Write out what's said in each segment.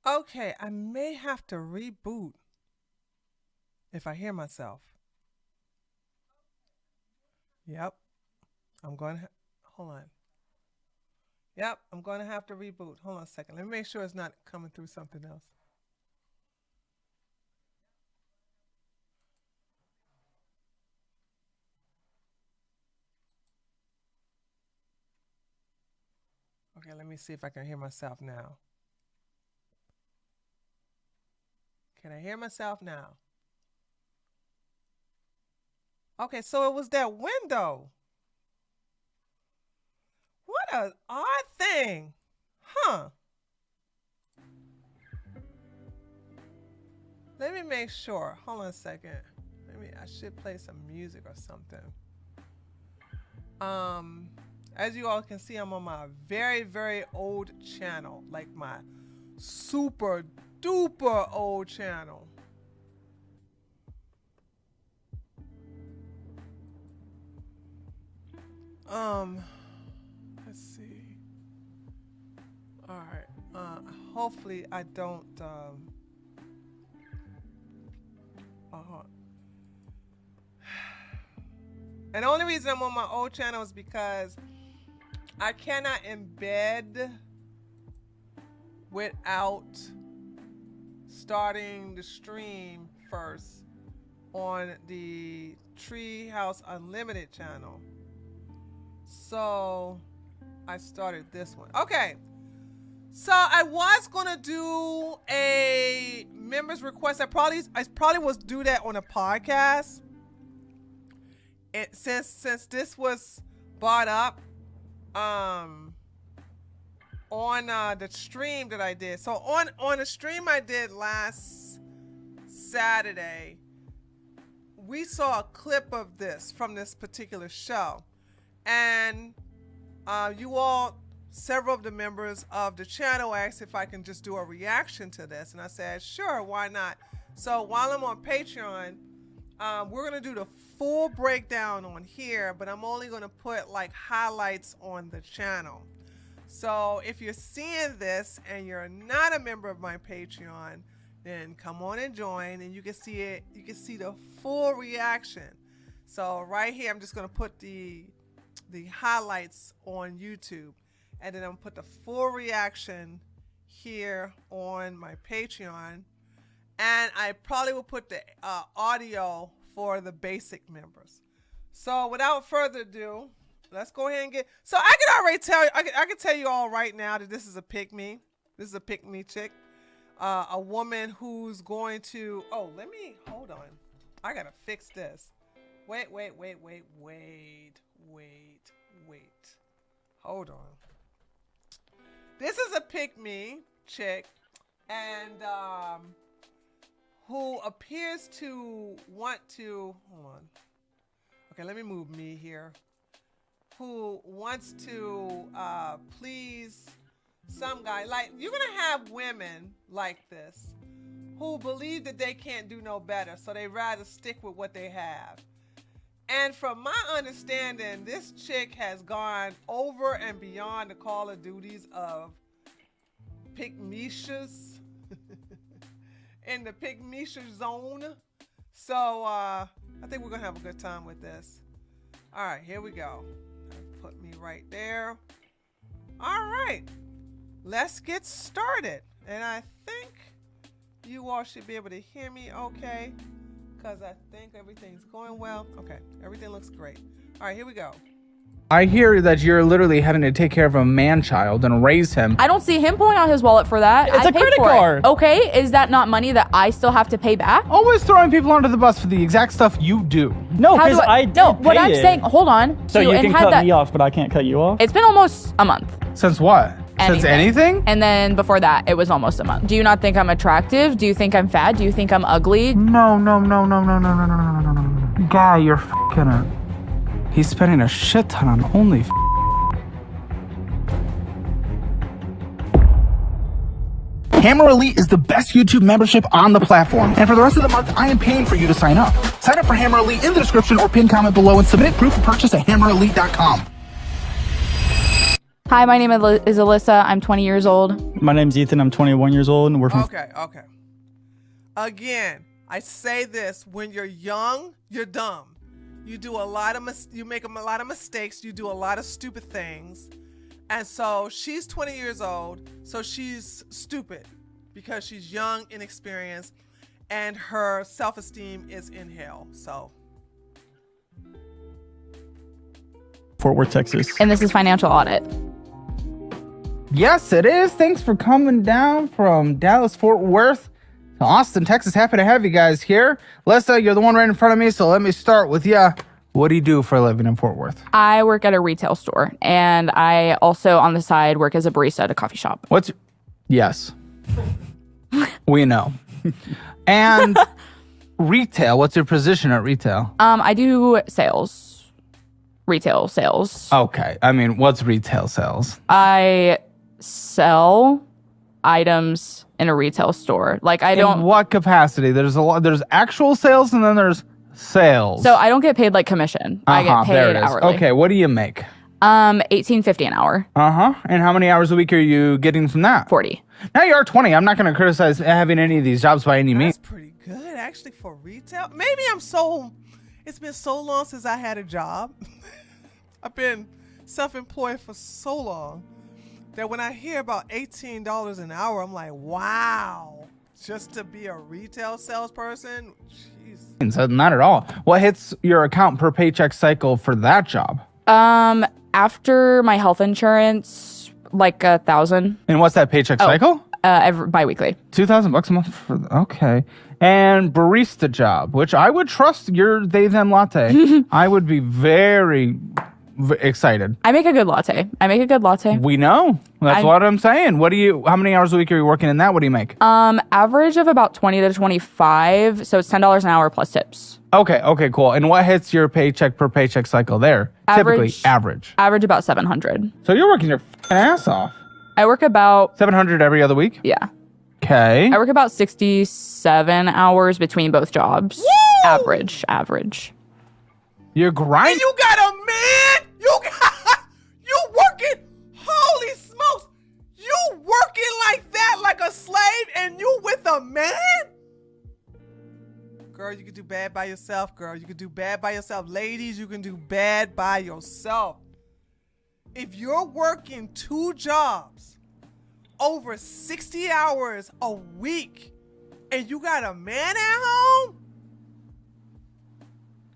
Okay, I may have to reboot if I hear myself. Yep, I'm going to, hold on. Yep, I'm going to have to reboot. Hold on a second. Let me make sure it's not coming through something else. Okay, let me see if I can hear myself now. Can I hear myself now? Okay, so it was that window. What an odd thing. Huh. Let me make sure. Hold on a second. I should play some music or something. As you all can see, I'm on my very, very old channel. Like my super duper old channel. Let's see. All right. Hopefully I don't. And the only reason I'm on my old channel is because I cannot embed without starting the stream first on the Treehouse Unlimited channel. So I started this one. Okay. So I was gonna do a members request. I probably was do that on a podcast. Since this was brought up on the stream that I did. So on the stream I did last Saturday, we saw a clip of this from this particular show. And you all, several of the members of the channel asked if I can just do a reaction to this. And I said, sure, why not? So while I'm on Patreon, we're going to do the full breakdown on here, but I'm only going to put like highlights on the channel. So if you're seeing this and you're not a member of my Patreon, then come on and join and you can see it. You can see the full reaction. So right here, I'm just going to put the highlights on YouTube, and then I'm gonna put the full reaction here on my Patreon, and I probably will put the audio for the basic members. So without further ado, let's go ahead and get. So I can already tell you. I can tell you all right now that this is a pick me. This is a pick me chick, a woman who's going to. Oh, hold on. I gotta fix this. Wait. Hold on. This is a pick me chick, and who appears to want to. Hold on. Okay, let me move me here. Who wants to please some guy. Like, you're gonna have women like this who believe that they can't do no better, so they rather stick with what they have. And from my understanding, this chick has gone over and beyond the Call of Duties of Pygmishas in the Pygmisha zone. So I think we're gonna have a good time with this. All right, here we go. Put me right there. All right, let's get started. And I think you all should be able to hear me okay, because I think everything's going well. Okay, everything looks great. All right, here we go. I hear that you're literally having to take care of a man-child and raise him. I don't see him pulling out his wallet for that. It's a credit card. Okay, is that not money that I still have to pay back? Always throwing people under the bus for the exact stuff you do. No, because I did No, what pay I'm it. saying, hold on. So you can cut me off, but I can't cut you off? It's been almost a month. Since what? Since anything? And then before that, it was almost a month. Do you not think I'm attractive? Do you think I'm fat? Do you think I'm ugly? No. Guy, you're f***ing it. He's spending a shit ton on only Hammer Elite is the best YouTube membership on the platform. And for the rest of the month, I am paying for you to sign up. Sign up for Hammer Elite in the description or pinned comment below and submit proof of purchase at hammerelite.com. Hi, my name is Alyssa. I'm 20 years old. My name's Ethan. I'm 21 years old and we're from. Okay. Again, I say this: when you're young, you're dumb. You do a lot of you make a lot of mistakes. You do a lot of stupid things, and so she's 20 years old, so she's stupid because she's young, inexperienced, and her self-esteem is in hell. So. Fort Worth, Texas. And this is Financial Audit. Yes, it is. Thanks for coming down from Dallas, Fort Worth to Austin, Texas. Happy to have you guys here. Lisa, you're the one right in front of me, so let me start with you. What do you do for a living in Fort Worth? I work at a retail store, and I also, on the side, work as a barista at a coffee shop. Yes. We know. And retail, what's your position at retail? I do sales. Retail sales. Okay. I mean, what's retail sales? I sell items in a retail store. Like In what capacity? There's actual sales and then there's sales. So I don't get paid like commission. I get paid hourly. Okay, what do you make? $18.50 an hour. And how many hours a week are you getting from that? 40. Now you are 20. I'm not going to criticize having any of these jobs by any means. That's pretty good, actually, for retail. Maybe it's been so long since I had a job. I've been self-employed for so long that when I hear about $18 an hour, I'm like, wow, just to be a retail salesperson? Jeez. So not at all. What hits your account per paycheck cycle for that job? After my health insurance, like $1,000. And what's that paycheck cycle? Biweekly. $2,000 a month. Okay. And barista job, which I would trust your they them latte. I would be very excited. I make a good latte. We know. That's what I'm saying. How many hours a week are you working in that? What do you make? Average of about 20 to 25. So it's $10 an hour plus tips. Okay, cool. And what hits your paycheck per paycheck cycle there? Typically average. Average about 700. So you're working your ass off. I work about 700 every other week? Yeah. Okay. I work about 67 hours between both jobs. Woo! Average. You're grinding. And you got a man? You working? Holy smokes! You working like that, like a slave, and you with a man? Girl, you can do bad by yourself, girl. You can do bad by yourself. Ladies, you can do bad by yourself. If you're working 2 jobs over 60 hours a week and you got a man at home,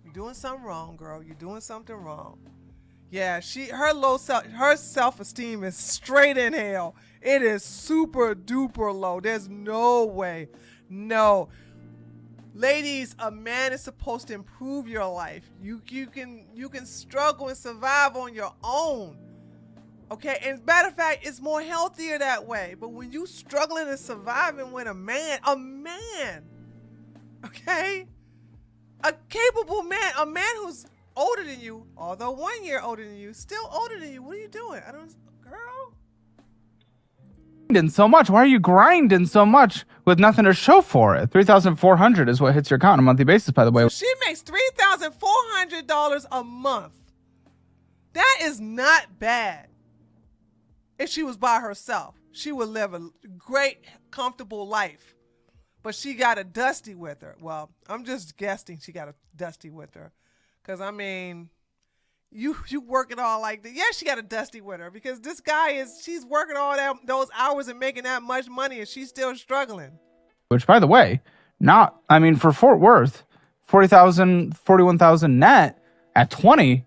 you're doing something wrong, girl. You're doing something wrong. Yeah, her self-esteem is straight in hell. It is super duper low. There's no way. No. Ladies, a man is supposed to improve your life. You can struggle and survive on your own. Okay, and matter of fact, it's more healthier that way. But when you struggling and surviving with a man, okay, a capable man, a man who's older than you, although 1 year older than you, still older than you. What are you doing? Girl. Grinding so much. Why are you grinding so much with nothing to show for it? $3,400 is what hits your account on a monthly basis, by the way. So she makes $3,400 a month. That is not bad. If she was by herself, she would live a great, comfortable life. But she got a Dusty with her. Well, I'm just guessing she got a Dusty with her. Because, I mean, you work it all like that. Yeah, she got a Dusty with her. Because this guy she's working all those hours and making that much money, and she's still struggling. Which, by the way, for Fort Worth, $41,000 net at 20,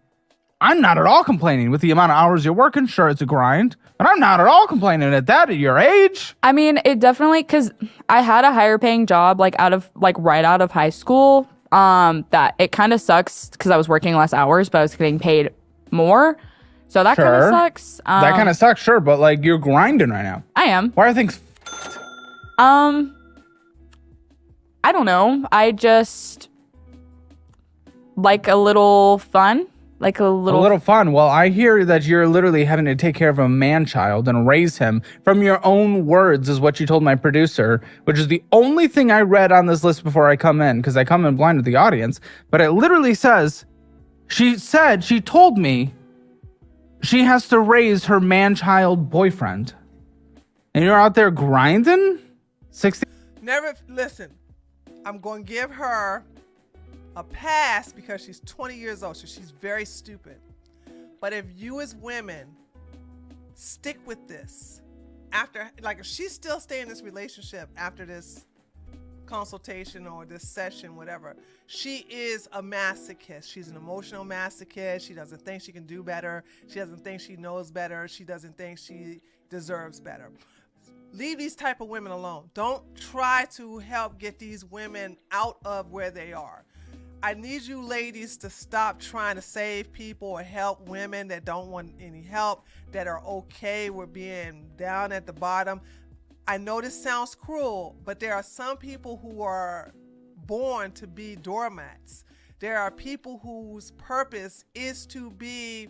I'm not at all complaining with the amount of hours you're working. Sure, it's a grind, but I'm not at all complaining at that at your age. I mean, it definitely, because I had a higher paying job right out of high school. That it kind of sucks because I was working less hours, but I was getting paid more. So that kind of sucks. That kind of sucks, sure, but you're grinding right now. I am. Why are things? I don't know. I just like a little fun. A little fun. Well, I hear that you're literally having to take care of a man-child and raise him from your own words, is what you told my producer, which is the only thing I read on this list before I come in, because I come in blind with the audience. But it literally says, she told me she has to raise her man-child boyfriend. And you're out there grinding? 60? Never, listen, I'm going to give her a pass because she's 20 years old, so she's very stupid. But if you as women stick with this, after, like if she's still staying in this relationship after this consultation or this session, whatever, she is a masochist. She's an emotional masochist. She doesn't think she can do better. She doesn't think she knows better. She doesn't think she deserves better. Leave these type of women alone. Don't try to help get these women out of where they are. I need you ladies to stop trying to save people or help women that don't want any help, that are okay with being down at the bottom. I know this sounds cruel, but there are some people who are born to be doormats. There are people whose purpose is to be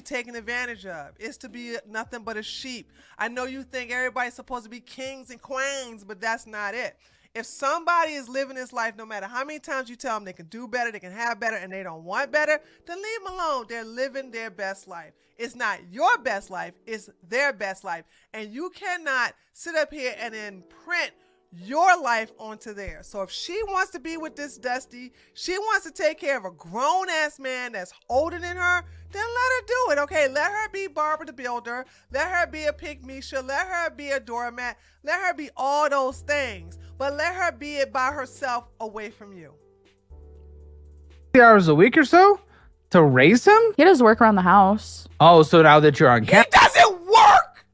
taken advantage of, is to be nothing but a sheep. I know you think everybody's supposed to be kings and queens, but that's not it. If somebody is living this life, no matter how many times you tell them they can do better, they can have better, and they don't want better, then leave them alone. They're living their best life. It's not your best life, it's their best life. And you cannot sit up here and imprint your life onto theirs. So if she wants to be with this Dusty, she wants to take care of a grown-ass man that's older than her, then let her do it, okay? Let her be Barbara the Builder. Let her be a Pink Misha. Let her be a doormat. Let her be all those things. But let her be it by herself away from you. 3 hours a week or so to raise him? He does work around the house. Oh, so now that you're on He camera. doesn't work!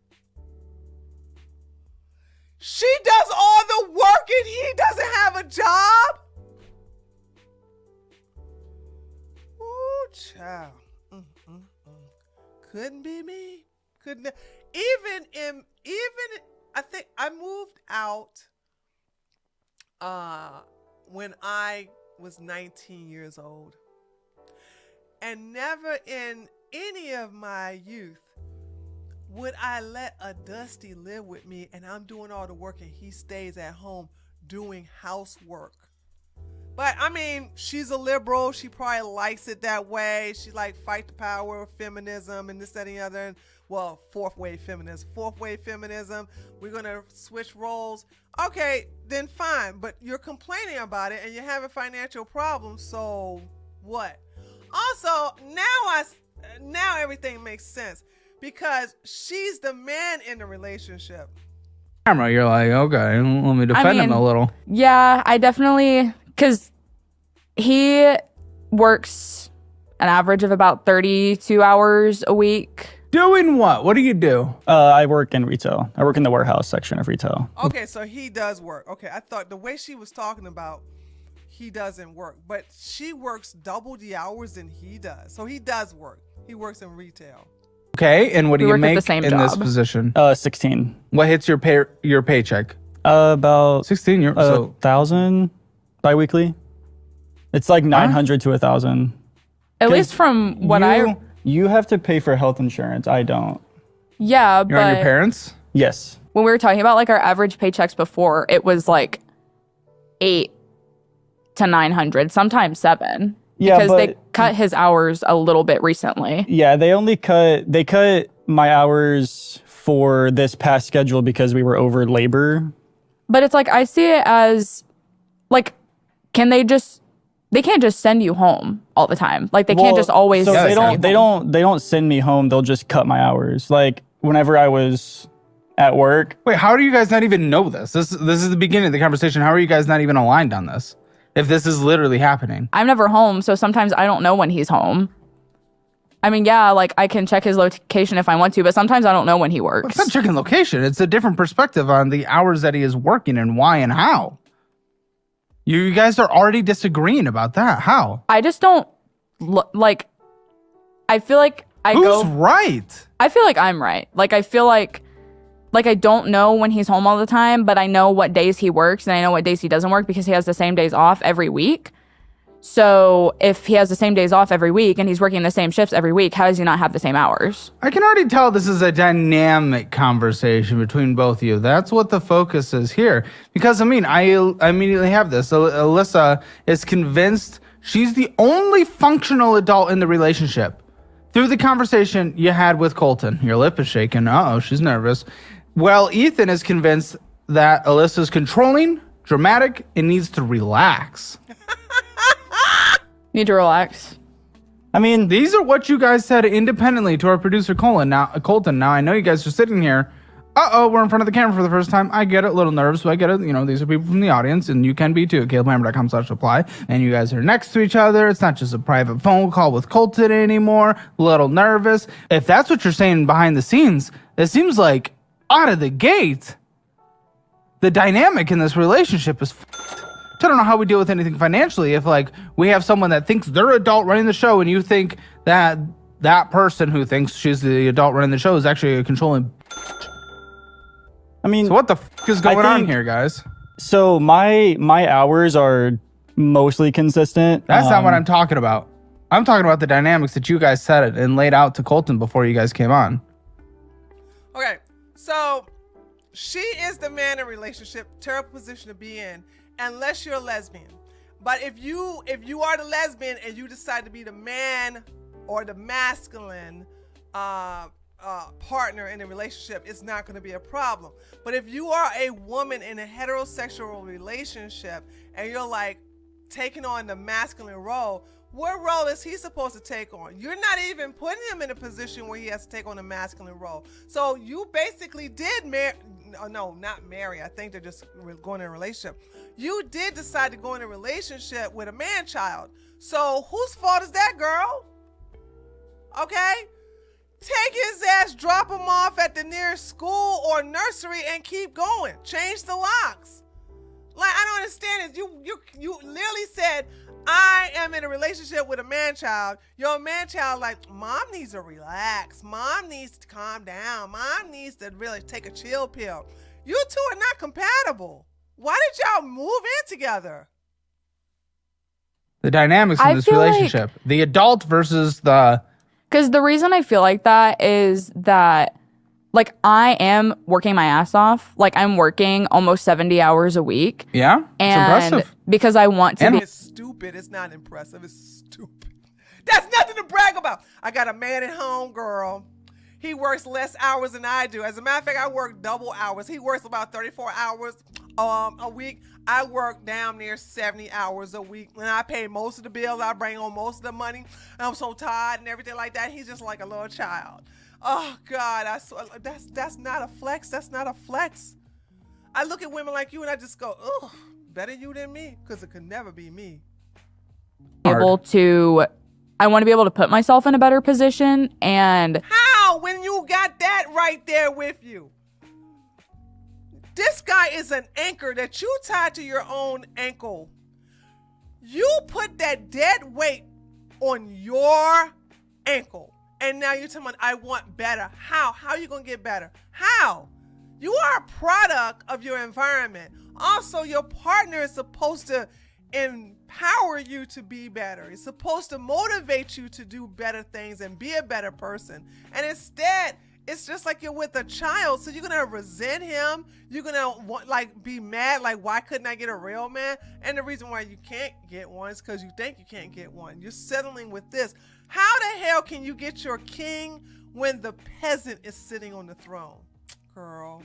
She does all the work and he doesn't have a job? Ooh, child. Couldn't be me. Couldn't. Even I think I moved out when I was 19 years old. And never in any of my youth would I let a Dusty live with me and I'm doing all the work and he stays at home doing housework. But I mean, she's a liberal. She probably likes it that way. She like fight the power of feminism and this, that, and the other. Well, fourth wave feminism. We're going to switch roles. Okay, then fine. But you're complaining about it and you're having financial problems. So what? Also, now everything makes sense because she's the man in the relationship. Camera, you're like, okay, let me defend him a little. Yeah, I definitely, because he works an average of about 32 hours a week. Doing what? What do you do? I work in retail. I work in the warehouse section of retail. Okay, so he does work. Okay, I thought the way she was talking about he doesn't work, but she works double the hours than he does. So he does work. He works in retail. Okay, and what do We you work at make the same in this job. position? 16. What hits your paycheck? About 16. So 1,000 biweekly. It's like 900 to 1,000. At least from what You have to pay for health insurance. I don't. Yeah, you're on your but parents? Yes. when we were talking about like our average paychecks before, it was like 800 to 900, sometimes 7. Yeah, because but they cut his hours a little bit recently. yeah, they cut my hours for this past schedule because we were over labor. But it's like I see it as like, they can't just send you home all the time. Like they can't just always. So send you home. they don't send me home. They'll just cut my hours. Like whenever I was at work. Wait, how do you guys not even know this? This is the beginning of the conversation. How are you guys not even aligned on this? If this is literally happening. I'm never home, so sometimes I don't know when he's home. I mean, yeah, like I can check his location if I want to, but sometimes I don't know when he works. It's not checking location. It's a different perspective on the hours that he is working and why and how. You guys are already disagreeing about that. How? I just don't like. I feel like Who's right? I feel like I'm right. Like I feel like I don't know when he's home all the time, but I know what days he works and I know what days he doesn't work because he has the same days off every week. So if he has the same days off every week and he's working the same shifts every week, how does he not have the same hours? I can already tell this is a dynamic conversation between both of you. That's what the focus is here. Because, I mean, I immediately have this. Alyssa is convinced she's the only functional adult in the relationship. through the conversation you had with Colton, your lip is shaking. Uh-oh, she's nervous. Well, Ethan is convinced that Alyssa's controlling, dramatic, and needs to relax. Need to relax. I mean, These are what you guys said independently to our producer Colton. Now I know you guys are sitting here. We're in front of the camera for the first time. I get it, a little nervous, so I get it. You know, these are people from the audience, and you can be too. CalebHammer.com/apply. And you guys are next to each other. It's not just a private phone call with Colton anymore. A little nervous. If that's what you're saying behind the scenes, it seems like out of the gate, the dynamic in this relationship is I don't know how we deal with anything financially if like we have someone that thinks they're adult running the show and you think that that person who thinks she's the adult running the show is actually a controlling. I mean, So what the is going on here, guys? So my hours are mostly consistent. That's not what I'm talking about. I'm talking about the dynamics that you guys said it and laid out to Colton before you guys came on. Okay, so she is the man in a relationship, terrible position to be in, unless you're a lesbian. But if you are the lesbian and you decide to be the man or the masculine partner in a relationship, it's not going to be a problem. But if you are a woman in a heterosexual relationship and you're like taking on the masculine role, what role is he supposed to take on? You're not even putting him in a position where he has to take on a masculine role. So you basically did not marry. I think they're just going in a relationship. You did decide to go in a relationship with a man child. So whose fault is that, girl? Okay? Take his ass, drop him off at the nearest school or nursery and keep going. Change the locks. Like, I don't understand it. You literally said, I am in a relationship with a man child. Your man child like, mom needs to relax. Mom needs to calm down. Mom needs to really take a chill pill. You two are not compatible. Why did y'all move in together? The dynamics in this relationship. The adult versus the... Because the reason I feel like that is that, like, I am working my ass off. Like, I'm working almost 70 hours a week. Yeah? It's impressive. Because I want to be... It's stupid. It's not impressive. It's stupid. That's nothing to brag about. I got a man at home, girl. He works less hours than I do. As a matter of fact, I work double hours. He works about 34 hours a week. I work damn near 70 hours a week. And I pay most of the bills. I bring on most of the money. I'm so tired and everything like that. He's just like a little child. Oh, God. That's not a flex. That's not a flex. I look at women like you and I just go, ugh, better you than me, because it could never be me. I want to be able to put myself in a better position. And how, when you got that right there with you? This guy is an anchor that you tied to your own ankle. You put that dead weight on your ankle. And now you're telling me, I want better. How? How are you going to get better? How? You are a product of your environment. Also, your partner is supposed to empower you to be better. It's supposed to motivate you to do better things and be a better person. And instead, it's just like you're with a child. So you're going to resent him. You're going to be mad. Like, why couldn't I get a real man? And the reason why you can't get one is because you think you can't get one. You're settling with this. How the hell can you get your king when the peasant is sitting on the throne? Girl.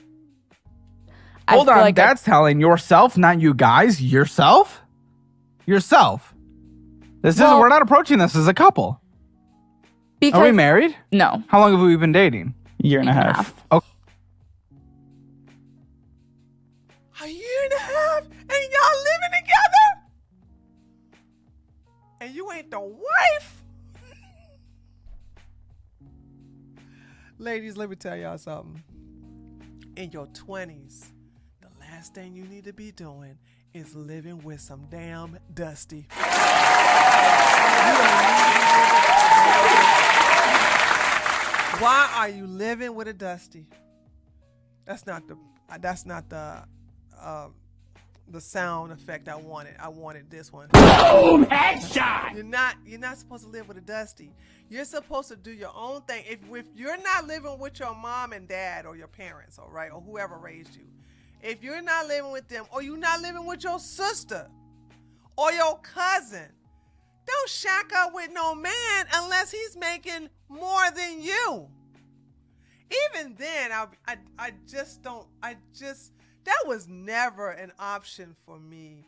Hold on. That's telling yourself, not you guys. Yourself? Yourself. We're not approaching this as a couple. Are we married? No. How long have we been dating? Year and a half. Okay. A year and a half? And y'all living together? And you ain't the wife? Ladies, let me tell y'all something. In your 20s, the last thing you need to be doing is living with some damn Dusty. Why are you living with a Dusty? That's not the sound effect I wanted. I wanted this one. Boom! Headshot! You're not supposed to live with a Dusty. You're supposed to do your own thing. If you're not living with your mom and dad or your parents, all right, or whoever raised you, if you're not living with them, or you're not living with your sister or your cousin, Don't shack up with no man unless he's making more than you. Even then, that was never an option for me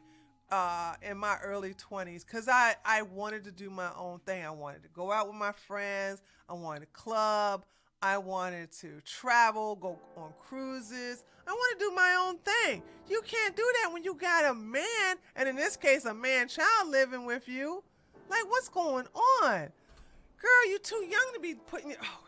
in my early 20s, because I wanted to do my own thing. I wanted to go out with my friends. I wanted to club. I wanted to travel, go on cruises. I want to do my own thing. You can't do that when you got a man, and in this case, a man-child living with you. Like, what's going on? Girl, you too young to be putting your... Oh,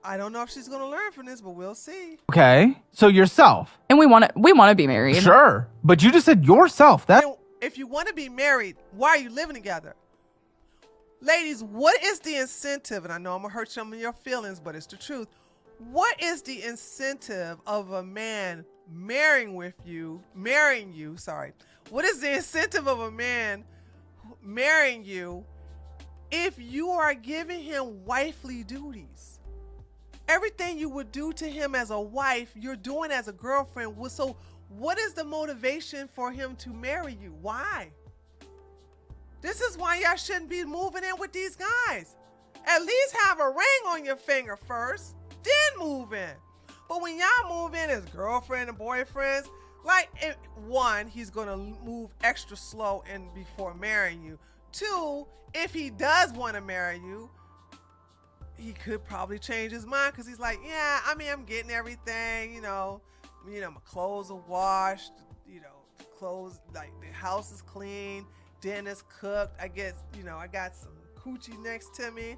I don't know if she's going to learn from this, but we'll see. Okay, so yourself. And we want to be married. Sure, but you just said yourself. That If you want to be married, why are you living together? Ladies, what is the incentive? And I know I'm going to hurt some of your feelings, but it's the truth. What is the incentive of a man marrying you? What is the incentive of a man marrying you if you are giving him wifely duties? Everything you would do to him as a wife, you're doing as a girlfriend. So what is the motivation for him to marry you? Why? This is why y'all shouldn't be moving in with these guys. At least have a ring on your finger first, then move in. But when y'all move in as girlfriend and boyfriends, like, one, he's going to move extra slow and before marrying you. Two, if he does want to marry you, he could probably change his mind, because he's like, yeah, I mean, I'm getting everything, my clothes are washed, clothes, like, the house is clean, dinner's cooked. I guess, I got some coochie next to me,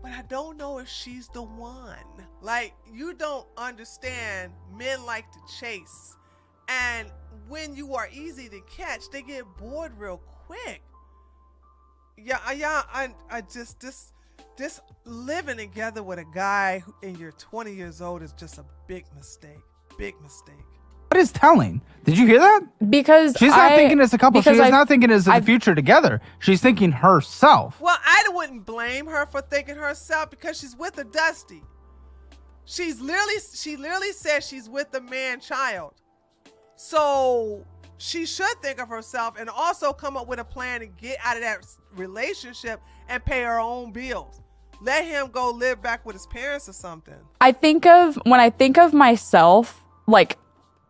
but I don't know if she's the one. Like, you don't understand, men like to chase, and when you are easy to catch, they get bored real quick. This living together with a guy in your 20 years old is just a big mistake. What is telling? Did you hear that? Because she's not thinking as a couple. She's not thinking as the future together. She's thinking herself. Well, I wouldn't blame her for thinking herself, because she's with a Dusty. She literally says she's with a man-child. So she should think of herself and also come up with a plan to get out of that relationship and pay her own bills. Let him go live back with his parents or something. When I think of myself, like,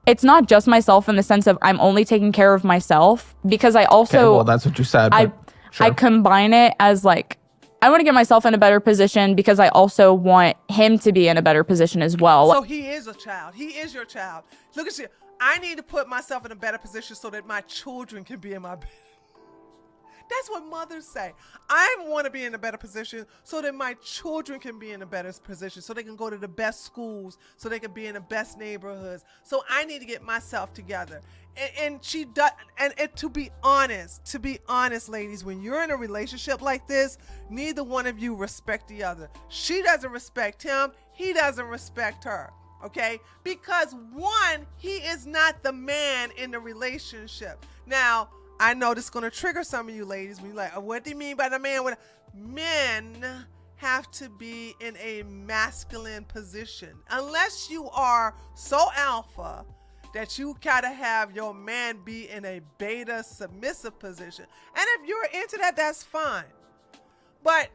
it's not just myself in the sense of I'm only taking care of myself, because I also... Okay, well, that's what you said. Sure. I combine it as, like, I want to get myself in a better position because I also want him to be in a better position as well. So he is a child. He is your child. Look at you. I need to put myself in a better position so that my children can be in my... That's what mothers say. I want to be in a better position so that my children can be in a better position, so they can go to the best schools, so they can be in the best neighborhoods. So I need to get myself together. And she does. And to be honest, ladies, when you're in a relationship like this, neither one of you respect the other. She doesn't respect him. He doesn't respect her. Okay? Because one, he is not the man in the relationship. Now, I know this is going to trigger some of you ladies when you're like, what do you mean by the man? Men have to be in a masculine position. Unless you are so alpha that you gotta have your man be in a beta submissive position. And if you're into that, that's fine. But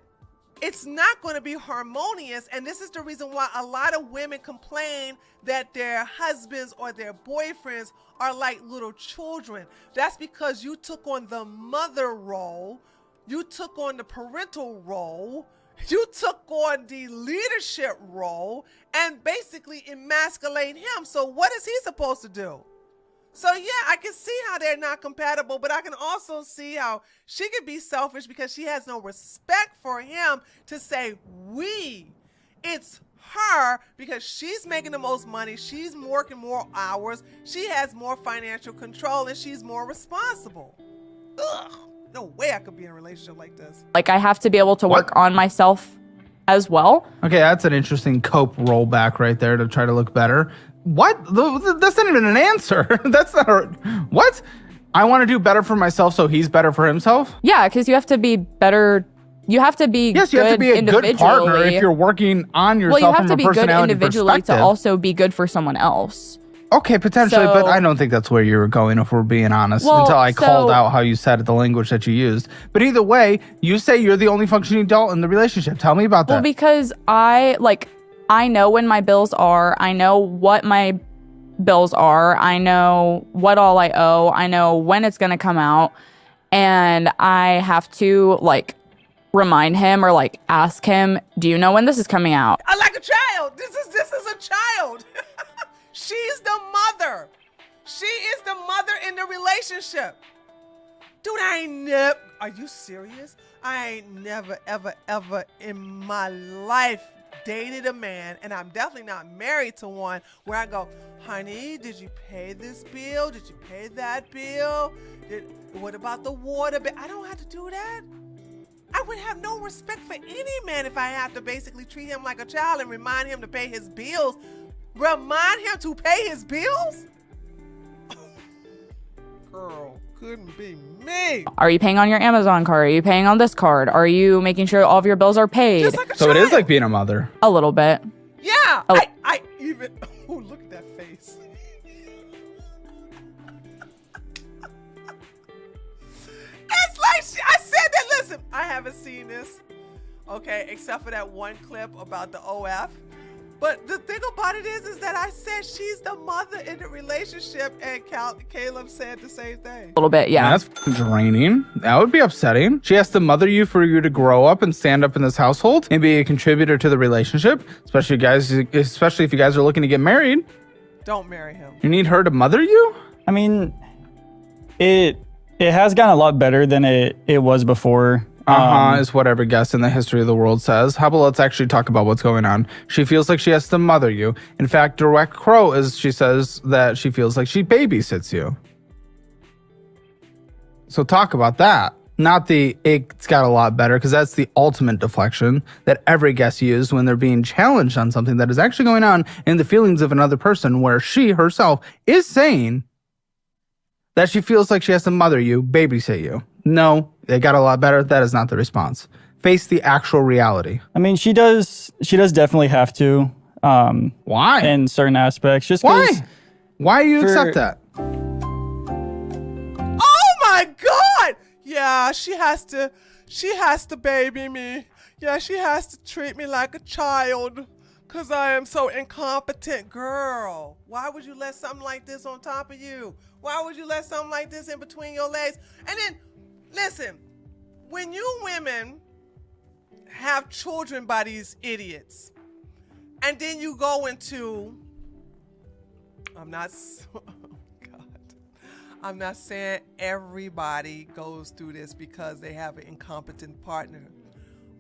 it's not going to be harmonious, and this is the reason why a lot of women complain that their husbands or their boyfriends are like little children. That's because you took on the mother role, you took on the parental role, you took on the leadership role, and basically emasculate him. So what is he supposed to do? So yeah, I can see how they're not compatible, but I can also see how she could be selfish because she has no respect for him to say we. It's her because she's making the most money, she's working more hours, she has more financial control, and she's more responsible. Ugh, no way I could be in a relationship like this. Like, I have to be able to work on myself as well. Okay, that's an interesting cope rollback right there to try to look better. What? That's not even an answer. That's not what? I want to do better for myself so he's better for himself? Yeah, because you have to be better. You have to be yes, you have to be a good partner if you're working on yourself from a personality perspective. Well, you have to be good individually to also be good for someone else. Okay, potentially, but So- I don't think that's where you were going, if we're being honest, Well, until I called so- out how you said it, the language that you used. But either way, you say you're the only functioning adult in the relationship. Tell me about Well, that. because I know when my bills are. I know what my bills are. I know what all I owe. I know when it's going to come out. And I have to remind him or ask him, do you know when this is coming out? I like a child. This is a child. She's the mother. She is the mother in the relationship. Dude, are you serious? I ain't never, ever, ever in my life dated a man, and I'm definitely not married to one, where I go, honey, did you pay this bill? Did you pay that bill? What about the water bill? I don't have to do that. I would have no respect for any man if I have to basically treat him like a child and remind him to pay his bills. Remind him to pay his bills? Girl, couldn't be me. Are you paying on your Amazon card? Are you paying on this card? Are you making sure all of your bills are paid? Just like a So child. it is like being a mother. A little bit. Yeah. Oh. I even. Oh, look at that face. It's like I said that. Listen, I haven't seen this. Okay, except for that one clip about the OF. But the thing about it is that I said she's the mother in the relationship, and Caleb said the same thing. A little bit, yeah. That's draining. That would be upsetting. She has to mother you for you to grow up and stand up in this household and be a contributor to the relationship, especially if you guys are looking to get married. Don't marry him. You need her to mother you? I mean, it has gotten a lot better than it was before. Is what every guest in the history of the world says. How about let's actually talk about what's going on? She feels like she has to mother you. In fact, direct quote is she says that she feels like she babysits you. So talk about that. Not it's got a lot better, because that's the ultimate deflection that every guest uses when they're being challenged on something that is actually going on in the feelings of another person, where she herself is saying that she feels like she has to mother you, babysit you. No, it got a lot better. That is not the response. Face the actual reality. I mean, she does definitely have to. Why? In certain aspects. Just Why? 'cause Why do you for- accept that? Oh my God! Yeah, she has to baby me. Yeah, she has to treat me like a child, because I am so incompetent. Girl, why would you let something like this on top of you? Why would you let something like this in between your legs? And then, listen, when you women have children by these idiots, and then you go into, I'm not saying everybody goes through this because they have an incompetent partner.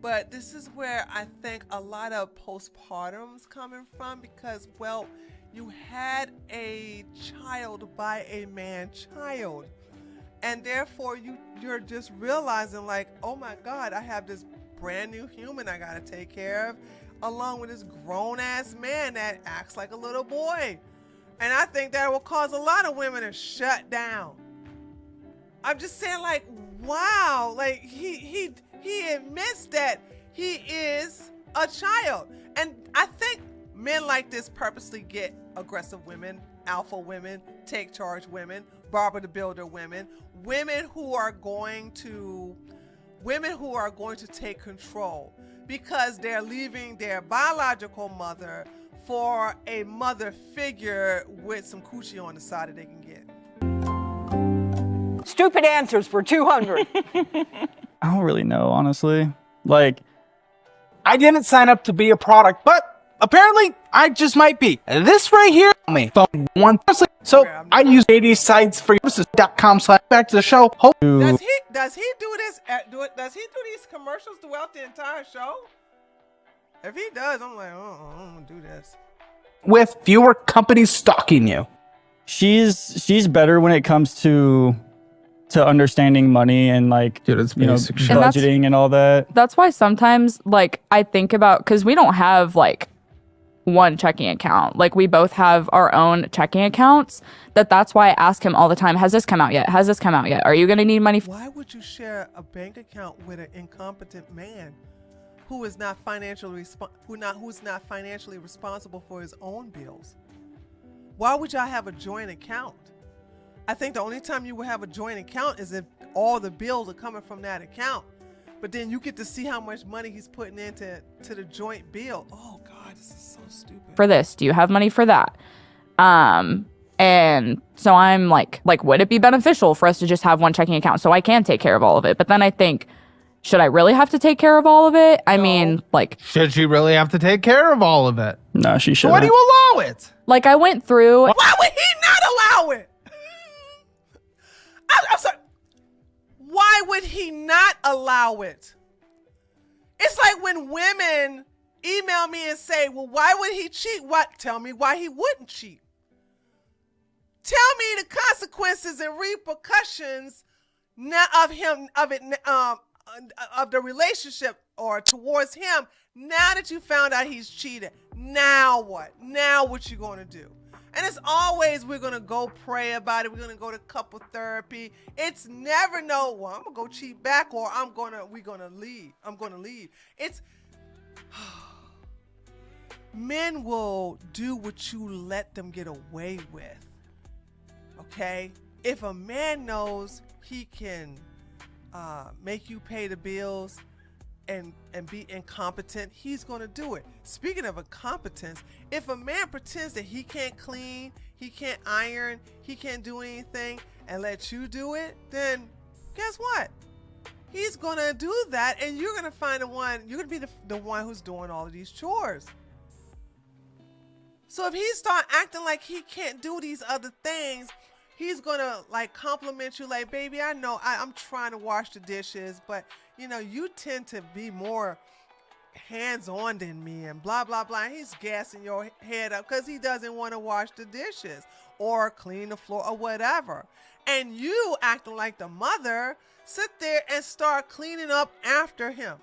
But this is where I think a lot of postpartum's coming from, because, well, you had a child by a man-child. And therefore, you're just realizing, like, oh my God, I have this brand new human I gotta take care of, along with this grown-ass man that acts like a little boy. And I think that will cause a lot of women to shut down. I'm just saying, like, wow, like he admits that he is a child. And I think men like this purposely get aggressive women, alpha women, take charge women, Barbara the Builder women, women who are going to take control, because they're leaving their biological mother for a mother figure with some coochie on the side that they can get. Stupid answers for 200. I don't really know, honestly. Like, I didn't sign up to be a product, but apparently I just might be. This right here, me phone one. So Okay, I use 80 sites for services.com. Back to the show. Hope Does he do this? Does he do these commercials throughout the entire show? If he does, I'm like, oh, I don't want to do this. with fewer companies stalking you. she's better when it comes to understanding money and, like, Dude, it's you know, basic shit. And that's- budgeting and all that. That's why sometimes, like, I think about, because we don't have, like, one checking account. Like, we both have our own checking accounts. That's why I ask him all the time, has this come out yet? Has this come out yet? Are you going to need money? Why would you share a bank account with an incompetent man who is not financially responsible for his own bills? Why would y'all have a joint account? I think the only time you would have a joint account is if all the bills are coming from that account. But then you get to see how much money he's putting into the joint bill. Oh God, this is so stupid. For this, do you have money for that? And so I'm like, would it be beneficial for us to just have one checking account so I can take care of all of it? But then I think, should I really have to take care of all of it? I mean, like, Should she really have to take care of all of it? No, she So shouldn't. why do you allow it? like I went through. Why would he not allow it? I'm sorry. Why would he not allow it? It's like when women email me and say, well, why would he cheat? What? Tell me why he wouldn't cheat. Tell me the consequences and repercussions of the relationship or towards him now that you found out he's cheated. Now what? Now what you going to do? And it's always, we're going to go pray about it. We're going to go to couple therapy. It's never no, well, I'm going to go cheat back or we're going to leave. I'm going to leave. It's, men will do what you let them get away with. Okay? If a man knows he can make you pay the bills and be incompetent, he's going to do it. Speaking of incompetence, if a man pretends that he can't clean, he can't iron, he can't do anything and let you do it, then guess what? He's going to do that and you're going to find you're going to be the one who's doing all of these chores. So if he start acting like he can't do these other things, he's gonna like compliment you like, baby, I know I'm trying to wash the dishes, but you know, you tend to be more hands-on than me and blah, blah, blah. And he's gassing your head up because he doesn't want to wash the dishes or clean the floor or whatever. And you acting like the mother, sit there and start cleaning up after him.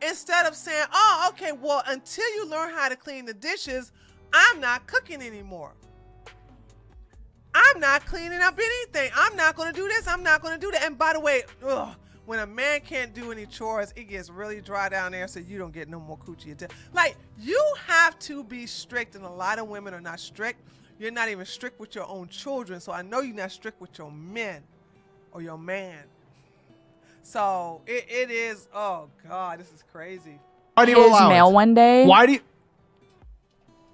Instead of saying, oh, okay, well, until you learn how to clean the dishes, I'm not cooking anymore. I'm not cleaning up anything. I'm not going to do this. I'm not going to do that. And by the way, when a man can't do any chores, it gets really dry down there, so you don't get no more coochie. Like, you have to be strict, and a lot of women are not strict. You're not even strict with your own children, so I know you're not strict with your men or your man. So it is, oh God, this is crazy. Why do you his allow mail it? one day. Why do you?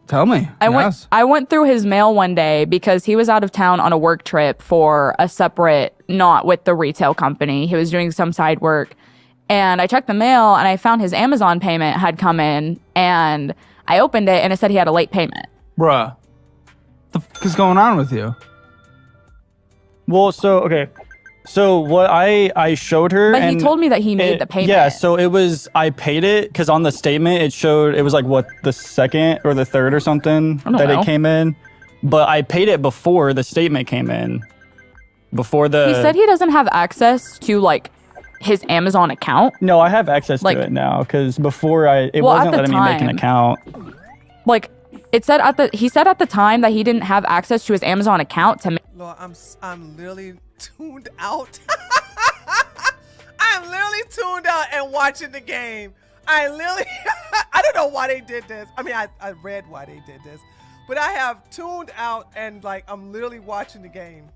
Tell me. I went through his mail one day because he was out of town on a work trip for a separate, not with the retail company. He was doing some side work. And I checked the mail and I found his Amazon payment had come in and I opened it and it said he had a late payment. Bruh. The fuck is going on with you? Well, so what I showed her, But and he told me that he made the payment. Yeah, so it was, I paid it because on the statement it showed it was like what, the second or the third or something that know. it came in. But I paid it before the statement came in. Before the He said he doesn't have access to like his Amazon account. No, I have access Like- to it now because before it Well, at wasn't the letting me make an time- account. Like it said he said at the time that he didn't have access to his Amazon account to make. Lord, I'm literally tuned out. I'm literally tuned out and watching the game. I don't know why they did this. I mean, I read why they did this, but I have tuned out and like I'm literally watching the game.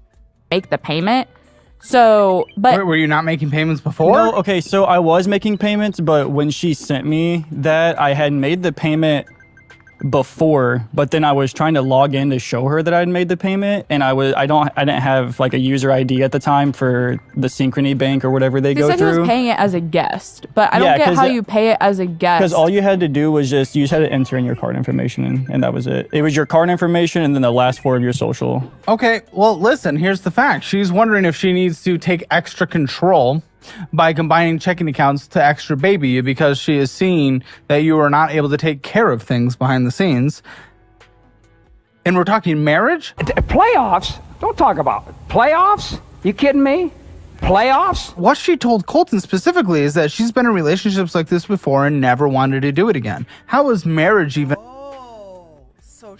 Make the payment. So, but Were you not making payments before? No, okay, so I was making payments, but when she sent me that, I had made the payment before, but then I was trying to log in to show her that I'd made the payment, and I didn't have like a user ID at the time for the Synchrony Bank or whatever they he go said he was through. paying it as a guest, but I don't Yeah, get 'cause how it- you pay it as a guest. Because all you had to do was you just had to enter in your card information, and that was it. It was your card information and then the last four of your social. Okay, well, listen, here's the fact. She's wondering if she needs to take extra control by combining checking accounts to extra baby you because she is seeing that you are not able to take care of things behind the scenes. And we're talking marriage? Playoffs? Don't talk about it. Playoffs? You kidding me? Playoffs? What she told Colton specifically is that she's been in relationships like this before and never wanted to do it again. How is marriage even? Oh, so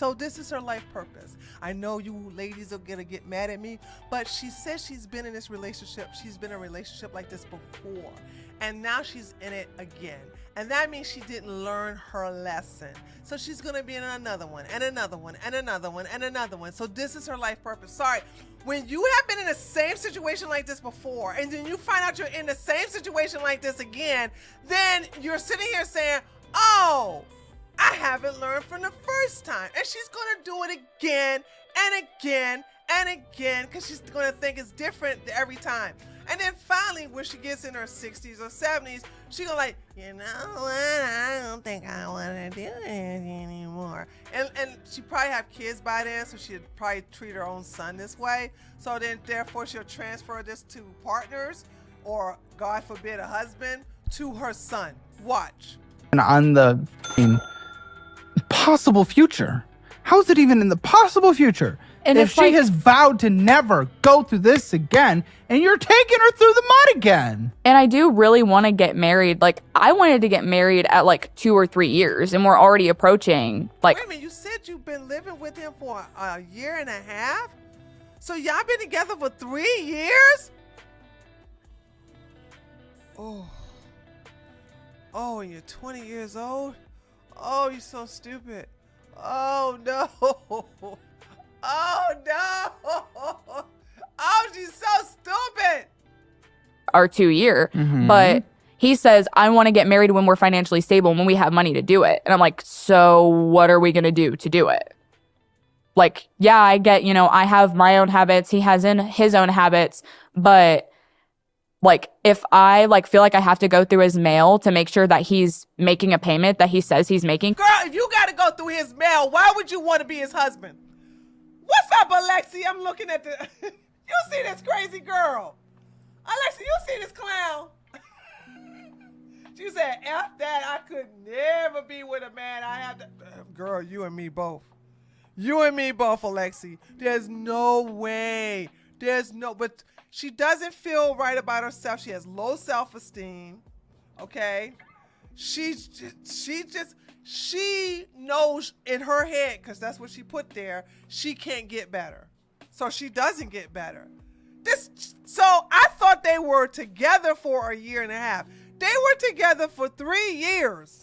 So this is her life purpose. I know you ladies are gonna get mad at me, but she says she's been in this relationship. She's been in a relationship like this before. And now she's in it again. And that means she didn't learn her lesson. So she's gonna be in another one, and another one, and another one, and another one. So this is her life purpose. Sorry. When you have been in the same situation like this before, and then you find out you're in the same situation like this again, then you're sitting here saying, oh, I haven't learned from the first time. And she's gonna do it again and again and again because she's gonna think it's different every time. And then finally, when she gets in her 60s or 70s, she gonna like, you know what, I don't think I wanna do this anymore. And she probably have kids by then, so she'd probably treat her own son this way. So then therefore she'll transfer this to partners or, God forbid, a husband to her son. Watch. And on the possible future. How's it even in the possible future? And if she has vowed to never go through this again, and you're taking her through the mud again. And I do really want to get married. Like, I wanted to get married at like 2 or 3 years, and we're already approaching like. Wait a minute, you said you've been living with him for a year and a half? So y'all been together for 3 years? Oh, and you're 20 years old? Oh, you're so stupid. Oh, no. Oh, no. Oh, she's so stupid. Our 2 year. But he says, I want to get married when we're financially stable, when we have money to do it. And I'm like, so what are we going to do it? Like, yeah, I get, I have my own habits. He has his own habits. But like, if I feel like I have to go through his mail to make sure that he's making a payment that he says he's making. Girl, if you got to go through his mail, why would you want to be his husband? What's up, Alexi? I'm looking at the... You see this crazy girl. Alexi, you see this clown. She said, F that, I could never be with a man. I have to... Girl, you and me both. You and me both, Alexi. There's no way. But she doesn't feel right about herself. She has low self-esteem. Okay? She knows in her head, because that's what she put there, she can't get better. So she doesn't get better. So I thought they were together for a year and a half. They were together for 3 years.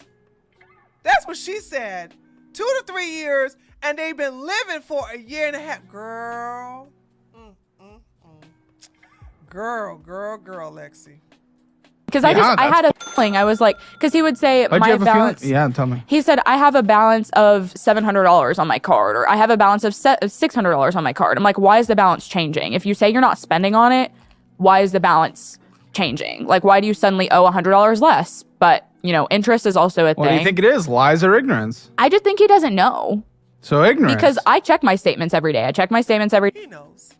That's what she said. 2 to 3 years, and they've been living for a year and a half. Girl. Girl, Lexi. Because I had a feeling. I was like, because he would say my balance. Yeah, tell me. He said, I have a balance of $700 on my card, or I have a balance of $600 on my card. I'm like, why is the balance changing? If you say you're not spending on it, why is the balance changing? Like, why do you suddenly owe $100 less? But, interest is also a thing. What do you think it is? Lies or ignorance? I just think he doesn't know. So ignorance. Because I check my statements every day. He knows.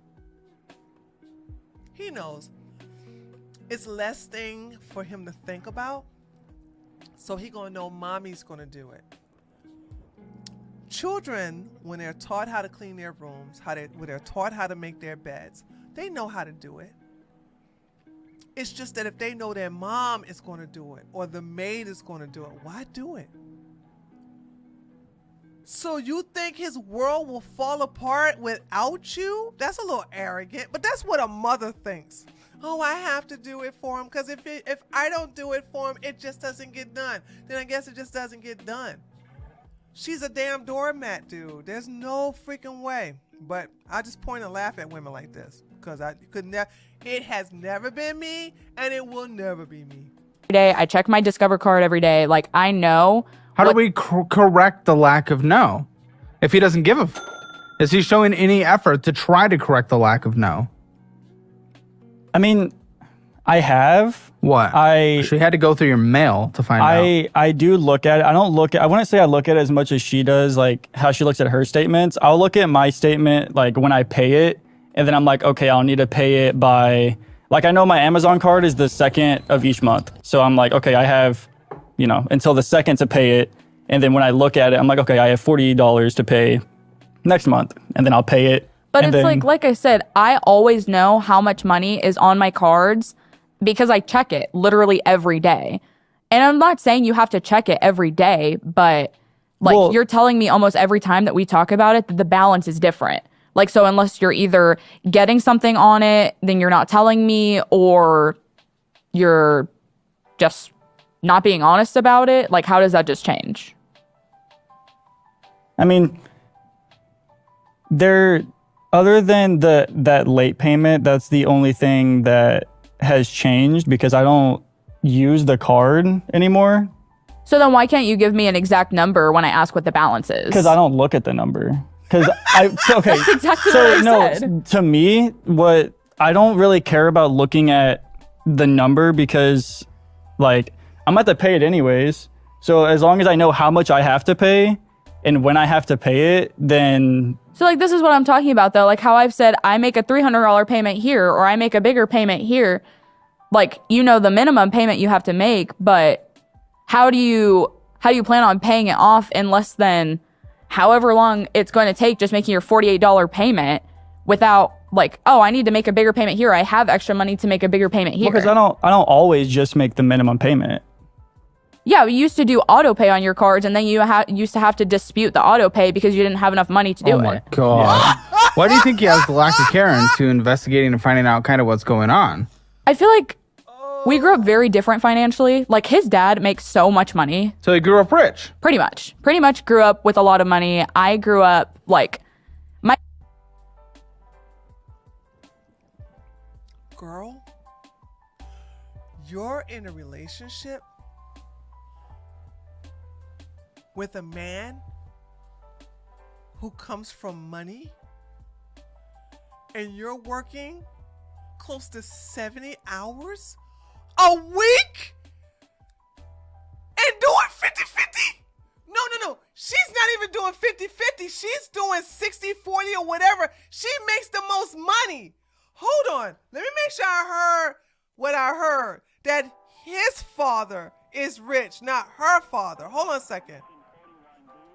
He knows. It's less thing for him to think about. So he gonna know mommy's gonna do it. Children, when they're taught how to clean their rooms, when they're taught how to make their beds, they know how to do it. It's just that if they know their mom is gonna do it or the maid is gonna do it, why do it? So you think his world will fall apart without you? That's a little arrogant, but that's what a mother thinks. Oh, I have to do it for him because if I don't do it for him, it just doesn't get done. Then I guess it just doesn't get done. She's a damn doormat, dude. There's no freaking way. But I just point and laugh at women like this because it has never been me and it will never be me. Every day, I check my Discover card every day. Like, I know. How do we correct the lack of no? If he doesn't give a is he showing any effort to try to correct the lack of no? I mean, I have. What? She had to go through your mail to find out. I do look at it. I wouldn't say I look at it as much as she does, like how she looks at her statements. I'll look at my statement, like when I pay it, and then I'm like, okay, I'll need to pay it by, like I know my Amazon card is the 2nd of each month. So I'm like, okay, I have, until the 2nd to pay it. And then when I look at it, I'm like, okay, I have $40 to pay next month, and then I'll pay it. But it's like I said, I always know how much money is on my cards because I check it literally every day. And I'm not saying you have to check it every day, but Like, Well- you're telling me almost every time that we talk about it that the balance is different. Like, so unless you're either getting something on it, then you're not telling me, or you're just not being honest about it. Like, how does that just change? I mean, other than that late payment, that's the only thing that has changed because I don't use the card anymore. So then why can't you give me an exact number when I ask what the balance is? Because I don't look at the number. Because okay. That's exactly what I said. To me, what I don't really care about looking at the number because, like, I'm going to have to pay it anyways. So as long as I know how much I have to pay and when I have to pay it, then... So, like, this is what I'm talking about, though. Like, how I've said I make a $300 payment here, or I make a bigger payment here. Like, you know the minimum payment you have to make, but how do you plan on paying it off in less than however long it's going to take, just making your $48 payment without, like, oh, I need to make a bigger payment here. I have extra money to make a bigger payment here. Because I don't always just make the minimum payment. Yeah, we used to do auto pay on your cards, and then you used to have to dispute the auto pay because you didn't have enough money to do Oh it. my god! Why do you think he has the lack of care into investigating and finding out kind of what's going on? I feel like we grew up very different financially. Like, his dad makes so much money. So he grew up rich. Pretty much grew up with a lot of money. I grew up like Girl, you're in a relationship with a man who comes from money, and you're working close to 70 hours a week and doing 50-50? No. She's not even doing 50-50. She's doing 60-40 or whatever. She makes the most money. Hold on. Let me make sure I heard what I heard. That his father is rich, not her father. Hold on a second.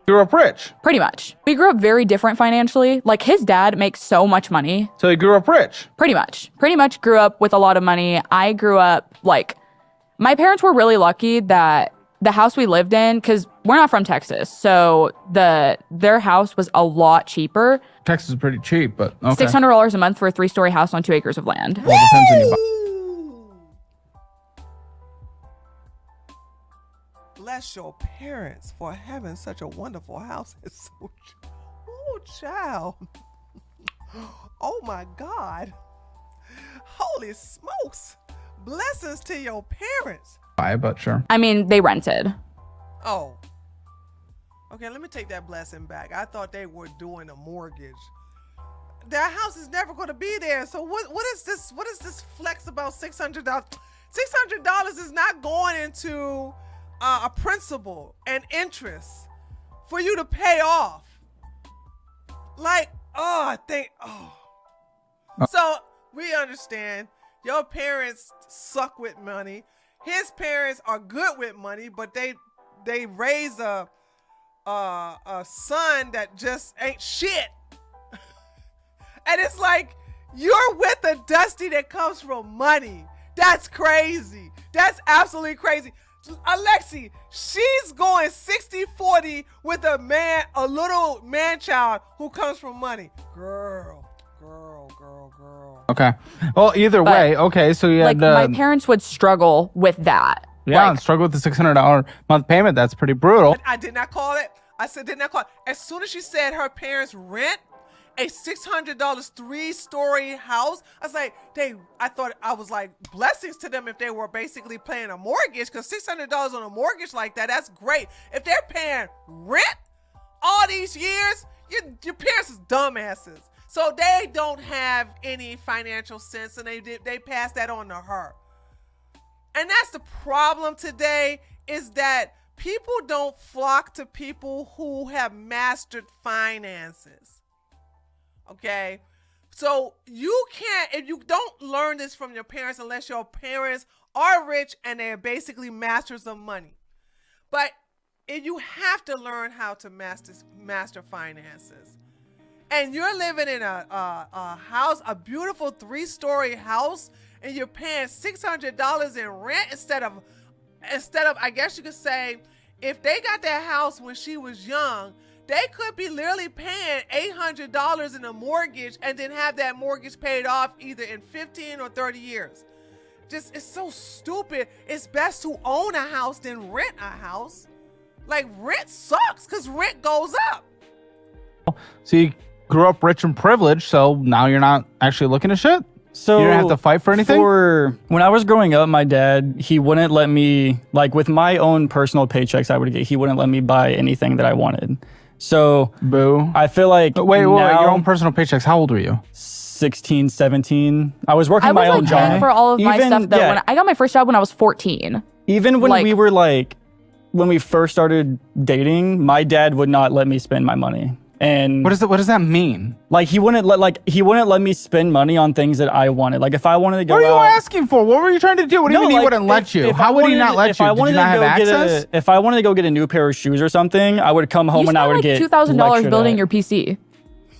Grew up rich. pretty much. We grew up very different financially. Like, his dad makes so much money. So he grew up rich. Pretty much grew up with a lot of money. I grew up like, my parents were really lucky that the house we lived in, because we're not from Texas, so their house was a lot cheaper. Texas is pretty cheap, but okay. $600 a month for a 3-story house on 2 acres of land. Well, it depends on you buy. Ooh. Bless your parents for having such a wonderful house. It's so, oh, child. Oh my God. Holy smokes. Blessings to your parents. But sure. I mean, they rented. Oh. Okay, let me take that blessing back. I thought they were doing a mortgage. Their house is never going to be there. So what is this? What is this flex about $600? $600 is not going into a principal and interest for you to pay off. Like, So we understand your parents suck with money. His parents are good with money, but they raise a son that just ain't shit. And it's like, you're with a Dusty that comes from money. That's crazy. That's absolutely crazy. Alexi, she's going 60-40 with a little man child who comes from money. Girl. Okay. Well, either way, okay. So you Like, had my parents would struggle with that. yeah, Like, and struggle with the $600 month payment. That's pretty brutal. I did not call it. I said did not call it. As soon as she said her parents rent a $600 3-story house, I was like, I was like, blessings to them if they were basically paying a mortgage, because $600 on a mortgage like that's great. If they're paying rent all these years, your parents is dumbasses. So they don't have any financial sense, and they pass that on to her. And that's the problem today, is that people don't flock to people who have mastered finances. Okay? So you can't, if you don't learn this from your parents, unless your parents are rich and they're basically masters of money. But if you have to learn how to master finances, and you're living in a house, a beautiful 3-story house, and you're paying $600 in rent instead of, I guess you could say, if they got that house when she was young, they could be literally paying $800 in a mortgage and then have that mortgage paid off either in 15 or 30 years. Just, it's so stupid. It's best to own a house than rent a house. Like, rent sucks because rent goes up. So you grew up rich and privileged, so now you're not actually looking at shit? So you don't have to fight for anything? When I was growing up, my dad, he wouldn't let me, like with my own personal paychecks I would get, he wouldn't let me buy anything that I wanted. So Boo. I feel like Wait, your own personal paychecks, how old were you? 16, 17. I was working I my was own like paying job. for all of my Even- stuff though. yeah. When I got my first job when I was 14. Even when Like- we were like, when we first started dating, my dad would not let me spend my money. And What does that mean? like he wouldn't let me spend money on things that I wanted. Like if I wanted to go What are you out, asking for? What were you trying to do? What do you mean he wouldn't let you? How would he not let you? Did you not have access? If I wanted to go get a new pair of shoes or something, I would come home You and I spent would like get $2,000 lectured building at. your PC.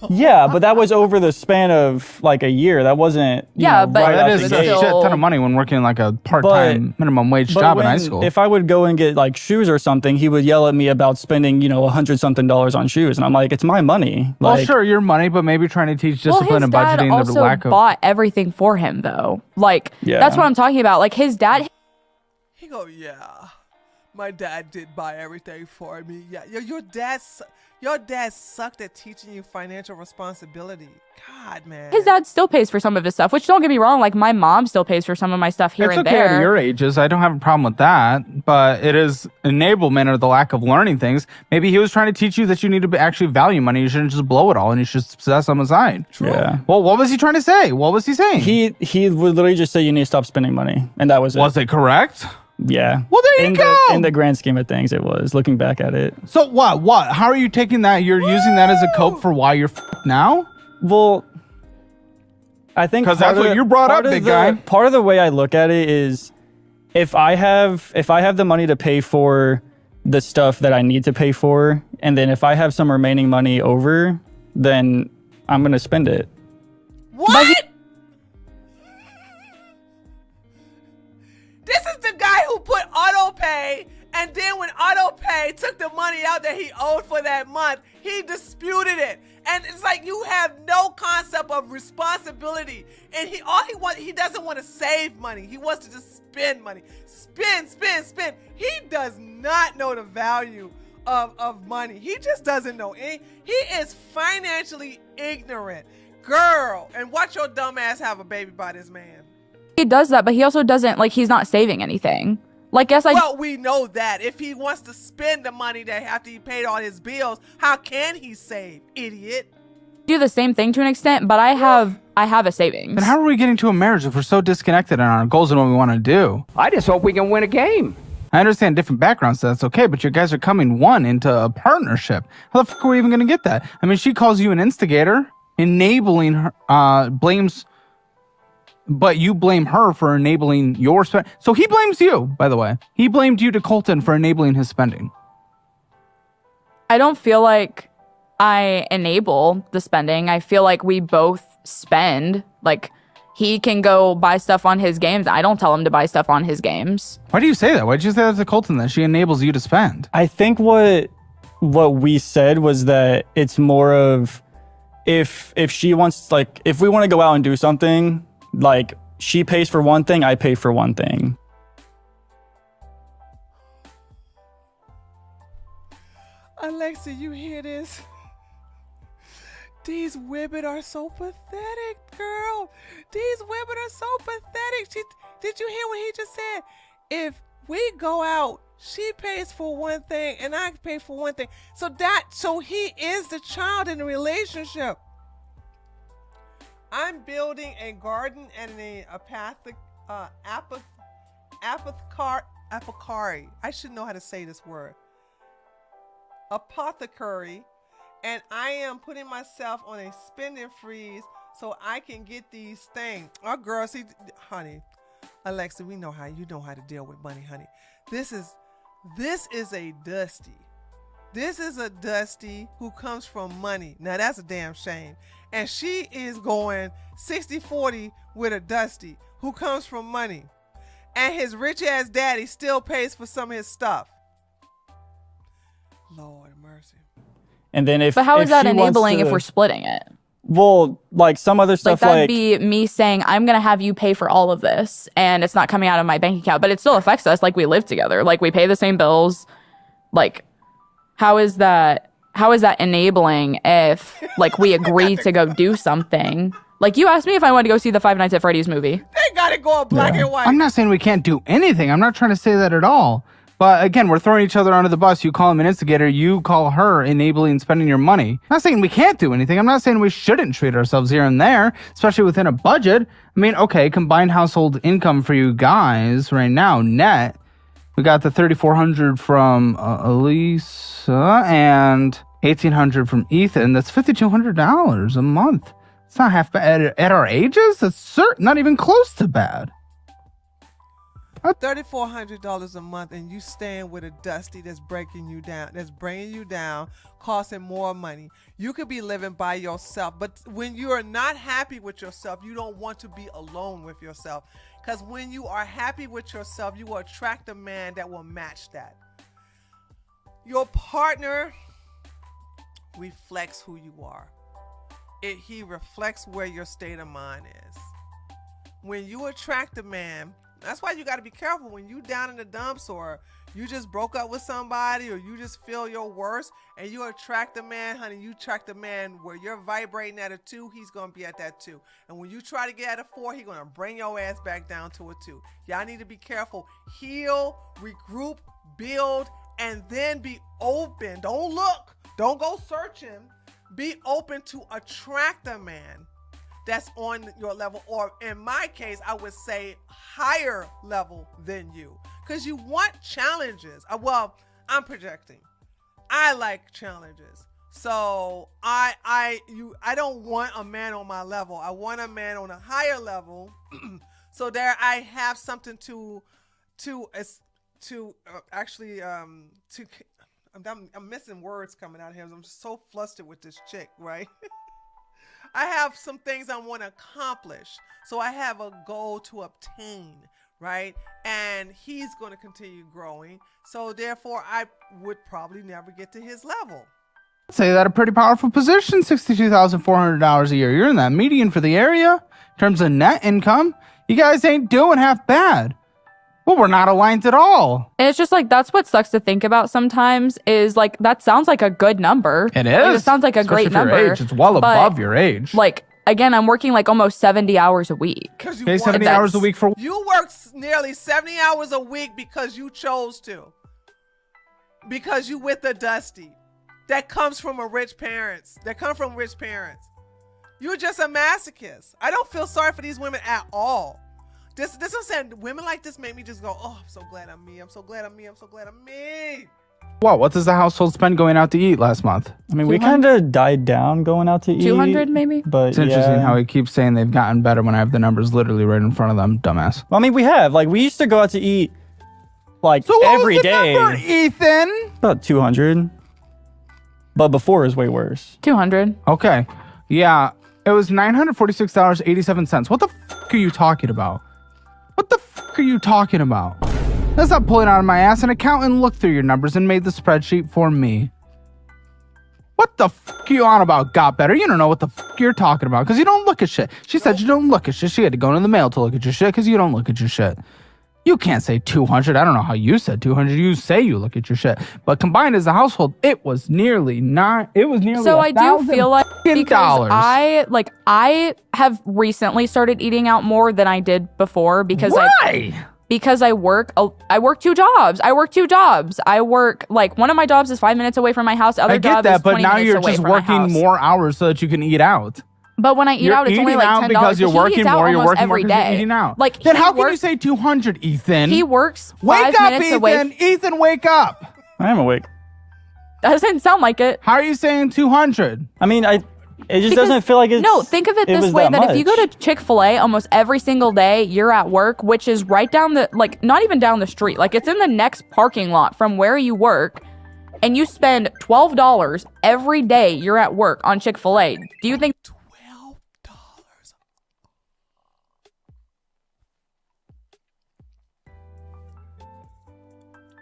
Yeah, but that was over the span of like a year. That wasn't Yeah, but right That out is the a gate. still- shit ton of money when working like a part-time minimum wage But job in high when- school. If I would go and get like shoes or something, he would yell at me about spending, $100-something on shoes, and I'm like, it's my money. Well, Like, sure, your money, but maybe trying to teach discipline well, his and dad budgeting. also The lack of bought everything for him though. Like Yeah. that's what I'm talking about. Like his dad. He go, yeah, my dad did buy everything for me. Yeah, your dad sucked at teaching you financial responsibility. God, man. His dad still pays for some of his stuff, which don't get me wrong, like my mom still pays for some of my stuff here It's and okay there. at your ages. I don't have a problem with that, but it is enablement or the lack of learning things. Maybe he was trying to teach you that you need to actually value money. You shouldn't just blow it all, and you should set some aside. yeah. Well, what was he trying to say? What was he saying? He would literally just say you need to stop spending money, and that was it. Was it correct? Yeah. Well, there you in go. In the grand scheme of things, it was. Looking back at it, So what? How are you taking that? You're using that as a cope for why you're now? well, I think 'Cause that's part of what the- you brought part up, of big the- guy. Part of the way I look at it is, if I have the money to pay for the stuff that I need to pay for, and then if I have some remaining money over, then I'm gonna spend it. What? This is the guy who put auto pay, and then when auto pay took the money out that he owed for that month, he disputed it. And it's like you have no concept of responsibility. And he doesn't want to save money. He wants to just spend money. Spend. He does not know the value of money. He just doesn't know. He is financially ignorant. Girl, and watch your dumb ass have a baby by this man. He does that, but he also doesn't like he's not saving anything. Like yes, Well, we know that. If he wants to spend the money that after he paid all his bills, how can he save, idiot? do the same thing to an extent, but I have a savings. Then how are we getting to a marriage if we're so disconnected on our goals and what we want to do? I just hope we can win a game. I understand different backgrounds, so that's okay, but you guys are coming one into a partnership. How the fuck are we even going to get that? I mean, she calls you an instigator, enabling her, but you blame her for enabling your spend. So he blames you, by the way. He blamed you to Colton for enabling his spending. I don't feel like I enable the spending. I feel like we both spend. Like he can go buy stuff on his games. I don't tell him to buy stuff on his games. Why do you say that? Why did you say that to Colton, that she enables you to spend? I think what we said was that it's more of if she wants, like, if we want to go out and do something, like she pays for one thing, I pay for one thing. Alexa, you hear this? These women are so pathetic, girl. These women are so pathetic. Did you hear what he just said? If we go out, she pays for one thing and I pay for one thing. So he is the child in the relationship. I'm building a garden and apothecary. I should know how to say this word. Apothecary. And I am putting myself on a spending freeze so I can get these things. Oh, girl, see, honey, Alexa, we know how you know how to deal with money, honey. This is a Dusty. This is a Dusty who comes from money. Now that's a damn shame. And she is going 60-40 with a Dusty who comes from money. And his rich ass daddy still pays for some of his stuff. Lord mercy. And then if But how is that she wants enabling if to- we're splitting it? Well, like some other Like stuff, that'd like be me saying I'm gonna have you pay for all of this, and it's not coming out of my bank account, but it still affects us. Like we live together, like we pay the same bills. Like, how is that enabling if like we agree to go do something? Like you asked me if I wanted to go see the Five Nights at Freddy's movie. They got it going black and white. I'm not saying we can't do anything. I'm not trying to say that at all. But again, we're throwing each other under the bus. You call him an instigator. You call her enabling spending your money. I'm not saying we can't do anything. I'm not saying we shouldn't treat ourselves here and there, especially within a budget. I mean, okay, combined household income for you guys right now, net. We got the $3,400 from Elisa and $1,800 from Ethan. That's $5,200 a month. It's not half bad. At our ages, that's not even close to bad. $3,400 a month, and you staying with a Dusty that's breaking you down, that's bringing you down, costing more money. You could be living by yourself, but when you are not happy with yourself, you don't want to be alone with yourself. Because when you are happy with yourself, you will attract a man that will match that. Your partner reflects who you are. He reflects where your state of mind is. When you attract a man, that's why you got to be careful when you down in the dumps, or you just broke up with somebody, or you just feel your worst, and you attract a man, honey. You attract a man where you're vibrating at a 2, he's gonna be at that 2. And when you try to get at a 4, he's gonna bring your ass back down to a 2. Y'all need to be careful. Heal, regroup, build, and then be open. Don't look. Don't go searching. Be open to attract a man that's on your level, or in my case, I would say higher level than you, because you want challenges. Well, I'm projecting. I like challenges, so I don't want a man on my level. I want a man on a higher level, so there I have something I'm missing words coming out of here. I'm just so flustered with this chick, right? I have some things I want to accomplish. So I have a goal to obtain, right? And he's going to continue growing. So therefore, I would probably never get to his level. I'd say that a pretty powerful position, $62,400 a year. You're in that median for the area in terms of net income. You guys ain't doing half bad. Well, we're not aligned at all. And it's just like, that's what sucks to think about sometimes, is like, that sounds like a good number. It is. Like, it sounds like a Especially great for your number. age. It's well but, above your age. Like, again, I'm working like almost 70 hours a week. Because you Okay, want 70 it. hours a week for You work nearly 70 hours a week because you chose to. Because you with a Dusty. That comes from rich parents. You're just a masochist. I don't feel sorry for these women at all. This I'm saying, women like this make me just go, oh, I'm so glad I'm me. I'm so glad I'm me. I'm so glad I'm me. What does the household spend going out to eat last month? I mean, we kind of died down going out to eat. 200 maybe? But It's interesting how he keeps saying they've gotten better when I have the numbers literally right in front of them, dumbass. Well, I mean, we have. Like, we used to go out to eat, like, So what every was the day. number, Ethan? About 200. But before it was way worse. 200. Okay. Yeah, it was $946.87. What the fuck are you talking about? What the fuck are you talking about? That's not pulling out of my ass. An accountant looked through your numbers and made the spreadsheet for me. What the fuck are you on about? Got better? You don't know what the fuck you're talking about because you don't look at shit. She said you don't look at shit. She had to go into the mail to look at your shit because you don't look at your shit. You can't say 200. I don't know how you said 200. You say you look at your shit. But combined as a household, it was nearly So I do feel like, because $1,000. I have recently started eating out more than I did before because Why? because I work 2 jobs. I work, like, one of my jobs is 5 minutes away from my house. The other I get job that, is but 20 now minutes you're away just from my working house. more hours so that you can eat out. But when I eat out, it's only like $10 because you're He working eats out more. You're almost working more every 'cause you're day. eating out. Like, then he how can you works- say 200, Ethan? He works wake 5 up, minutes Ethan. away. Ethan, wake up. I am awake. That doesn't sound like it. How are you saying 200? I mean, it just Because- doesn't feel like it's... No, think of it this was way, that if you go much. to Chick-fil-A almost every single day, you're at work, which is right down the, like, not even down the street. Like, it's in the next parking lot from where you work, and you spend $12 every day you're at work on Chick-fil-A. Do you think $12.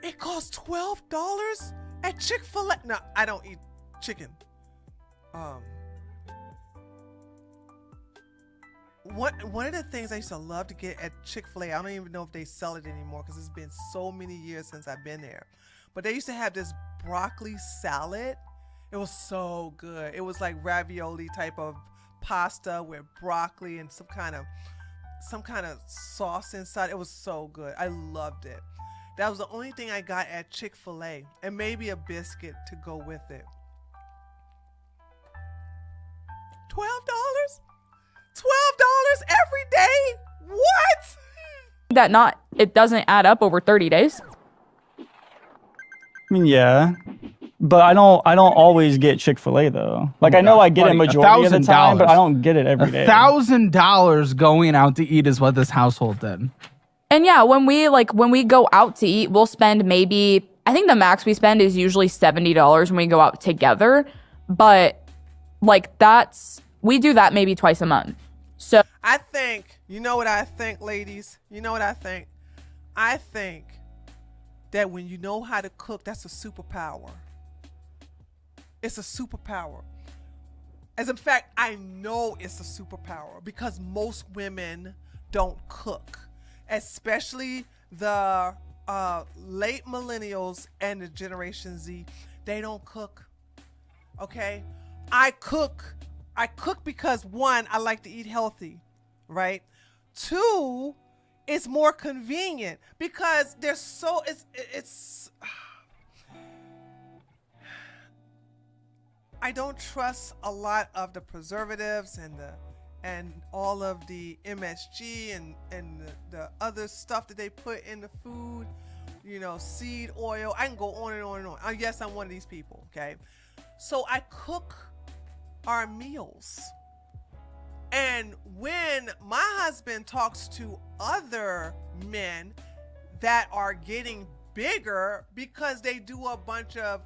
It costs $12 At Chick-fil-A. No, I don't eat chicken. One of the things I used to love to get at Chick-fil-A, I don't even know if they sell it anymore because it's been so many years since I've been there. But they used to have this broccoli salad. It was so good. It was like ravioli type of pasta with broccoli and some kind of sauce inside. It was so good. I loved it. That was the only thing I got at Chick-fil-A, and maybe a biscuit to go with it. $12? $12 every day? What? It doesn't add up over 30 days. I mean, yeah, but I don't always get Chick-fil-A though. Like, I know I get it majority of the time, but I don't get it every day. $1,000 going out to eat is what this household did. And yeah, when we go out to eat, we'll spend maybe, I think the max we spend is usually $70 when we go out together. But like we do that maybe twice a month. So I think, you know what I think, ladies? You know what I think? I think that when you know how to cook, that's a superpower. It's a superpower. As a fact, I know it's a superpower because most women don't cook, especially the late millennials and the Generation Z. They don't cook. Okay? I cook because one, I like to eat healthy, right? Two, it's more convenient because it's I don't trust a lot of the preservatives and all of the MSG and the other stuff that they put in the food, seed oil. I can go on and on and on. Yes, I'm one of these people, okay? So I cook our meals. And when my husband talks to other men that are getting bigger because they do a bunch of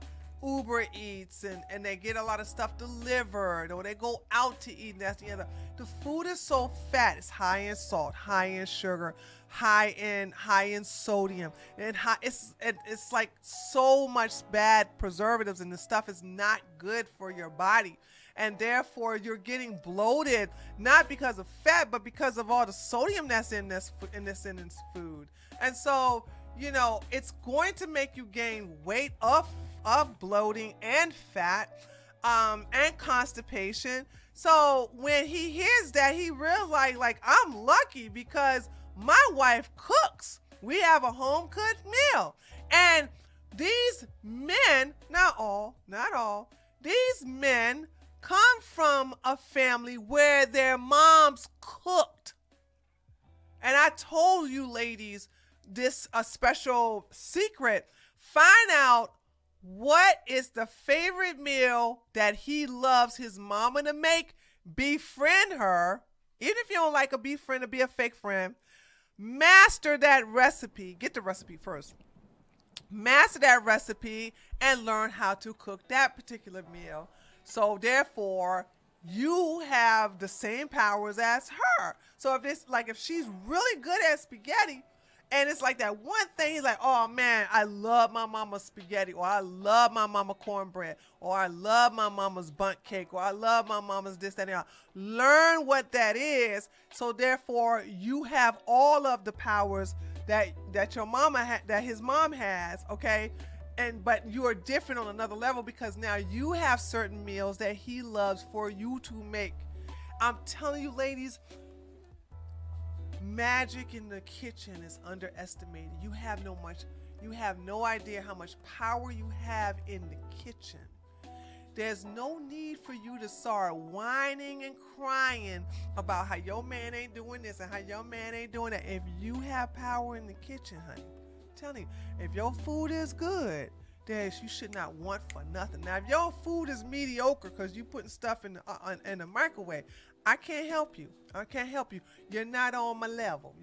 Uber Eats and they get a lot of stuff delivered, or they go out to eat, and that's the other. The food is so fat. It's high in salt, high in sugar, high in sodium, and it's like so much bad preservatives, and the stuff is not good for your body. And therefore, you're getting bloated, not because of fat, but because of all the sodium that's in this food. And so, it's going to make you gain weight of bloating and fat, and constipation. So when he hears that, he realizes, like, I'm lucky because my wife cooks. We have a home cooked meal. And these men, not all, these men come from a family where their moms cooked. And I told you ladies this a special secret. Find out what is the favorite meal that he loves his mama to make. Befriend her. Even if you don't like a befriend or be a fake friend, master that recipe. Get the recipe first. Master that recipe and learn how to cook that particular meal. So therefore, you have the same powers as her. So if she's really good at spaghetti, and it's like that one thing, he's like, oh man, I love my mama's spaghetti, or I love my mama cornbread, or I love my mama's bundt cake, or I love my mama's this, that, and the other. Learn what that is. So therefore, you have all of the powers that your mama that his mom has, okay? But you are different on another level because now you have certain meals that he loves for you to make. I'm telling you, ladies, magic in the kitchen is underestimated. You have no idea how much power you have in the kitchen. There's no need for you to start whining and crying about how your man ain't doing this and how your man ain't doing that. If you have power in the kitchen, honey, I'm telling you, if your food is good, you should not want for nothing. Now, if your food is mediocre because you putting stuff in the microwave, I can't help you. You're not on my level.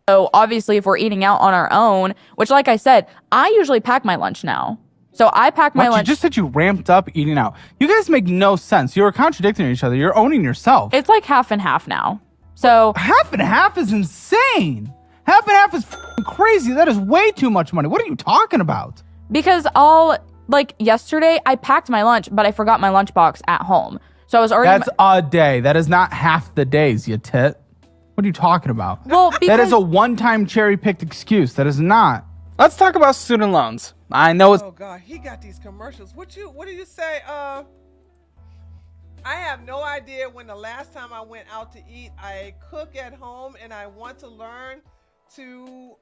So obviously, if we're eating out on our own, which, like I said, I usually pack my lunch now. So I pack my lunch. You just said you ramped up eating out. You guys make no sense. You are contradicting each other. You're owning yourself. It's like half and half now. So half and half is insane. Half and half is crazy. That is way too much money. What are you talking about? Because yesterday I packed my lunch, but I forgot my lunchbox at home. So I was already. That's a day. That is not half the days, you tit. What are you talking about? Well, that is a one-time cherry-picked excuse. That is not. Let's talk about student loans. I know it's. Oh God, he got these commercials. What do you say? I have no idea when the last time I went out to eat. I cook at home, and I want to learn to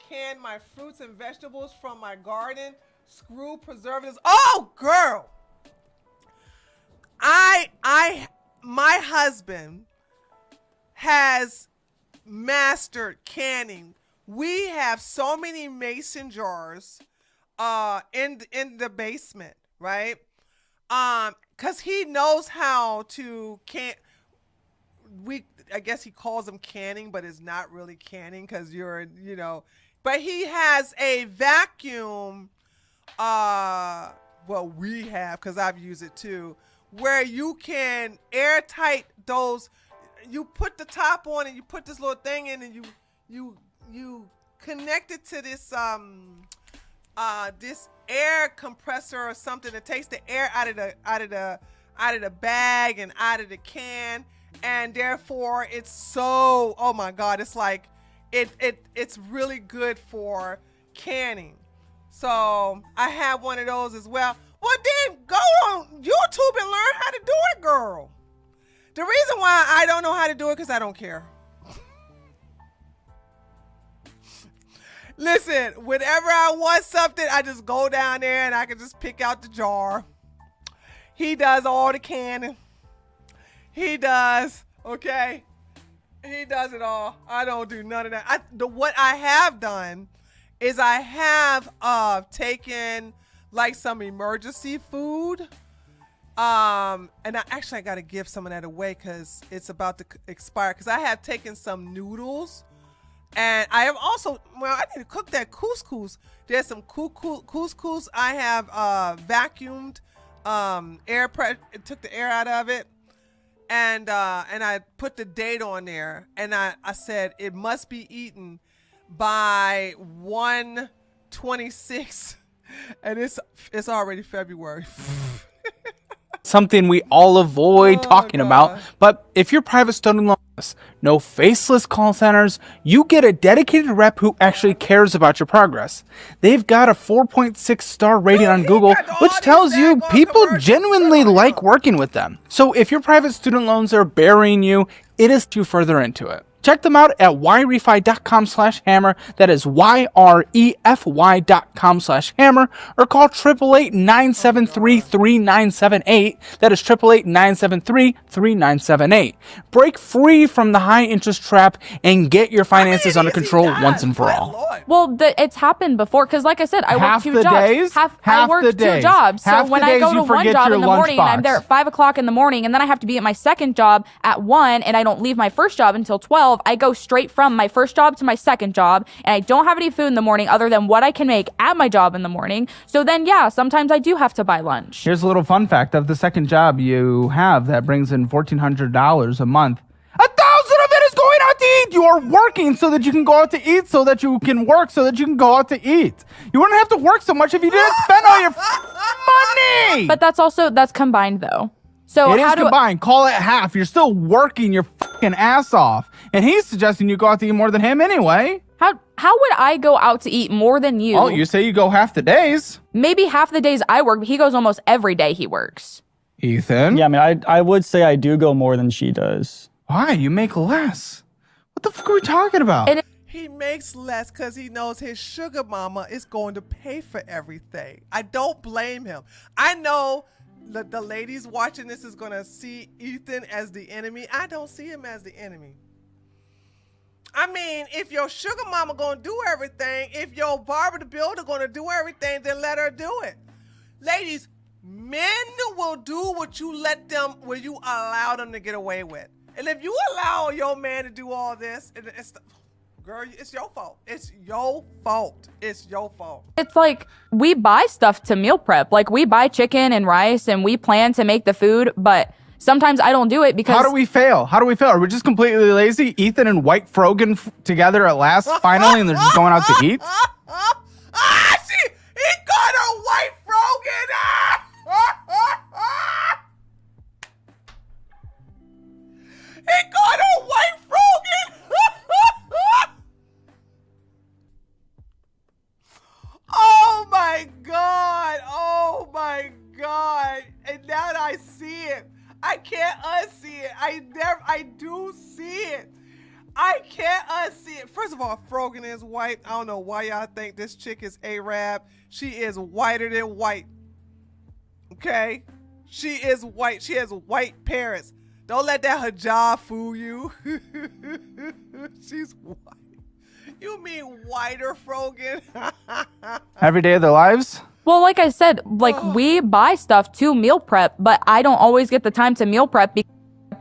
can my fruits and vegetables from my garden. Screw preservatives. Oh, girl. My husband has mastered canning. We have so many mason jars in the basement, right? Cause he knows how to can. I guess he calls them canning, but it's not really canning because But he has a vacuum. Well, we have, because I've used it too, where you can airtight those. You put the top on and you put this little thing in, and you connect it to this this air compressor or something that takes the air out of the bag and out of the can, and therefore it's so, oh my God, it's like it's really good for canning. So I have one of those as well. Well, then go on YouTube and learn how to do it, girl. The reason why I don't know how to do it because I don't care. Listen, whenever I want something, I just go down there and I can just pick out the jar. He does all the canning. He does, okay? He does it all. I don't do none of that. What I have done is I have taken like some emergency food. And I got to give some of that away because it's about to expire. Because I have taken some noodles, and I have also, I need to cook that couscous. There's some couscous. I have vacuumed, took the air out of it, and I put the date on there, and I said it must be eaten by 1/26, and it's already February. Something we all avoid talking about. But if you're private student loans, no faceless call centers, you get a dedicated rep who actually cares about your progress. They've got a 4.6 star rating on Google, which tells you people genuinely like working with them. So if your private student loans are burying you, it is too further into it. Check them out at yrefy.com/hammer. That is YREFY.com/hammer, or call 888-973-3978. That is 888-973-3978. Break free from the high interest trap and get your finances under control once and for all. Well, it's happened before because, like I said, I work 2 jobs. Days? I work 2 jobs. So when I go to one job in the morning, box. I'm there at 5 o'clock in the morning, and then I have to be at my second job at 1, and I don't leave my first job until 12. I go straight from my first job to my second job, and I don't have any food in the morning other than what I can make at my job in the morning. So then, yeah, sometimes I do have to buy lunch. Here's a little fun fact of the second job you have that brings in $1,400 a month. 1,000 of it is going out to eat. You are working so that you can go out to eat, so that you can work so that you can go out to eat. You wouldn't have to work so much if you didn't spend all your money. But that's combined though. So it is combined. Call it half. You're still working your fucking ass off. And he's suggesting you go out to eat more than him anyway. How would I go out to eat more than you? Oh, you say you go half the days. Maybe half the days I work, but he goes almost every day he works. Ethan? Yeah, I mean, I would say I do go more than she does. Why? You make less. What the fuck are we talking about? He makes less because he knows his sugar mama is going to pay for everything. I don't blame him. I know the ladies watching this is going to see Ethan as the enemy. I don't see him as the enemy. I mean, if your sugar mama going to do everything, if your barber the builder going to do everything, then let her do it. Ladies, men will do what you allow them to get away with. And if you allow your man to do all this, girl, it's your fault. It's your fault. It's your fault. It's like we buy stuff to meal prep. Like we buy chicken and rice and we plan to make the food, but sometimes I don't do it because... How do we fail? Are we just completely lazy? Ethan and White Frogan together at last, finally, and they're just going out to eat? He caught her white Frogan. He called her white Frogan. Oh my God. Oh my God. And now that I see it, I can't unsee it. I do see it. I can't unsee it. First of all, Frogan is white. I don't know why y'all think this chick is Arab. She is whiter than white. Okay? She is white. She has white parents. Don't let that hijab fool you. She's white. You mean whiter, Frogan? Every day of their lives? Well, like I said, like we buy stuff to meal prep, but I don't always get the time to meal prep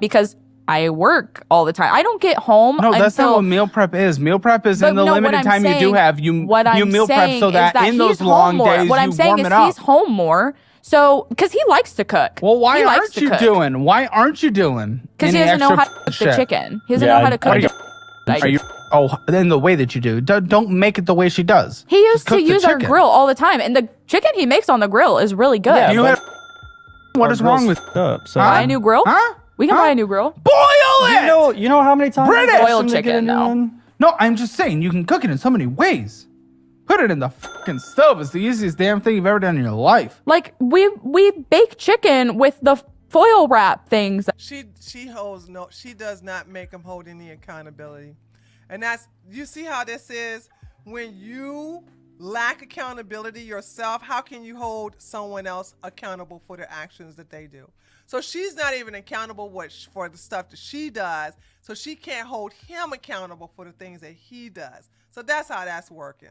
because I work all the time. I don't get home. No, that's until, not what meal prep is. Meal prep is in the limited time you do have. You meal prep so that in those long days what you I'm saying warm is it up. he's home more. So, because he likes to cook. Well, why He likes aren't to you cook. doing? Why aren't you doing? Because he any doesn't know extra how to cook shit? the chicken. He doesn't Yeah, know how to cook. Are you? Oh, in the way that you do. Don't make it the way she does. He used Just cook to the use our chicken. grill all the time, and the chicken he makes on the grill is really good. Yeah, You but have. What is wrong with? up? So Buy a new grill? Huh? We can buy a new grill. Boil it. you know how many times British! I've asked Boiled him to get a chicken, new no. one? No, I'm just saying you can cook it in so many ways. Put it in the fucking stove. It's the easiest damn thing you've ever done in your life. Like we bake chicken with the foil wrap things. She holds no. She does not make him hold any accountability, and that's you see how this is when you lack accountability yourself. How can you hold someone else accountable for the actions that they do? So she's not even accountable for the stuff that she does. So she can't hold him accountable for the things that he does. So that's how that's working.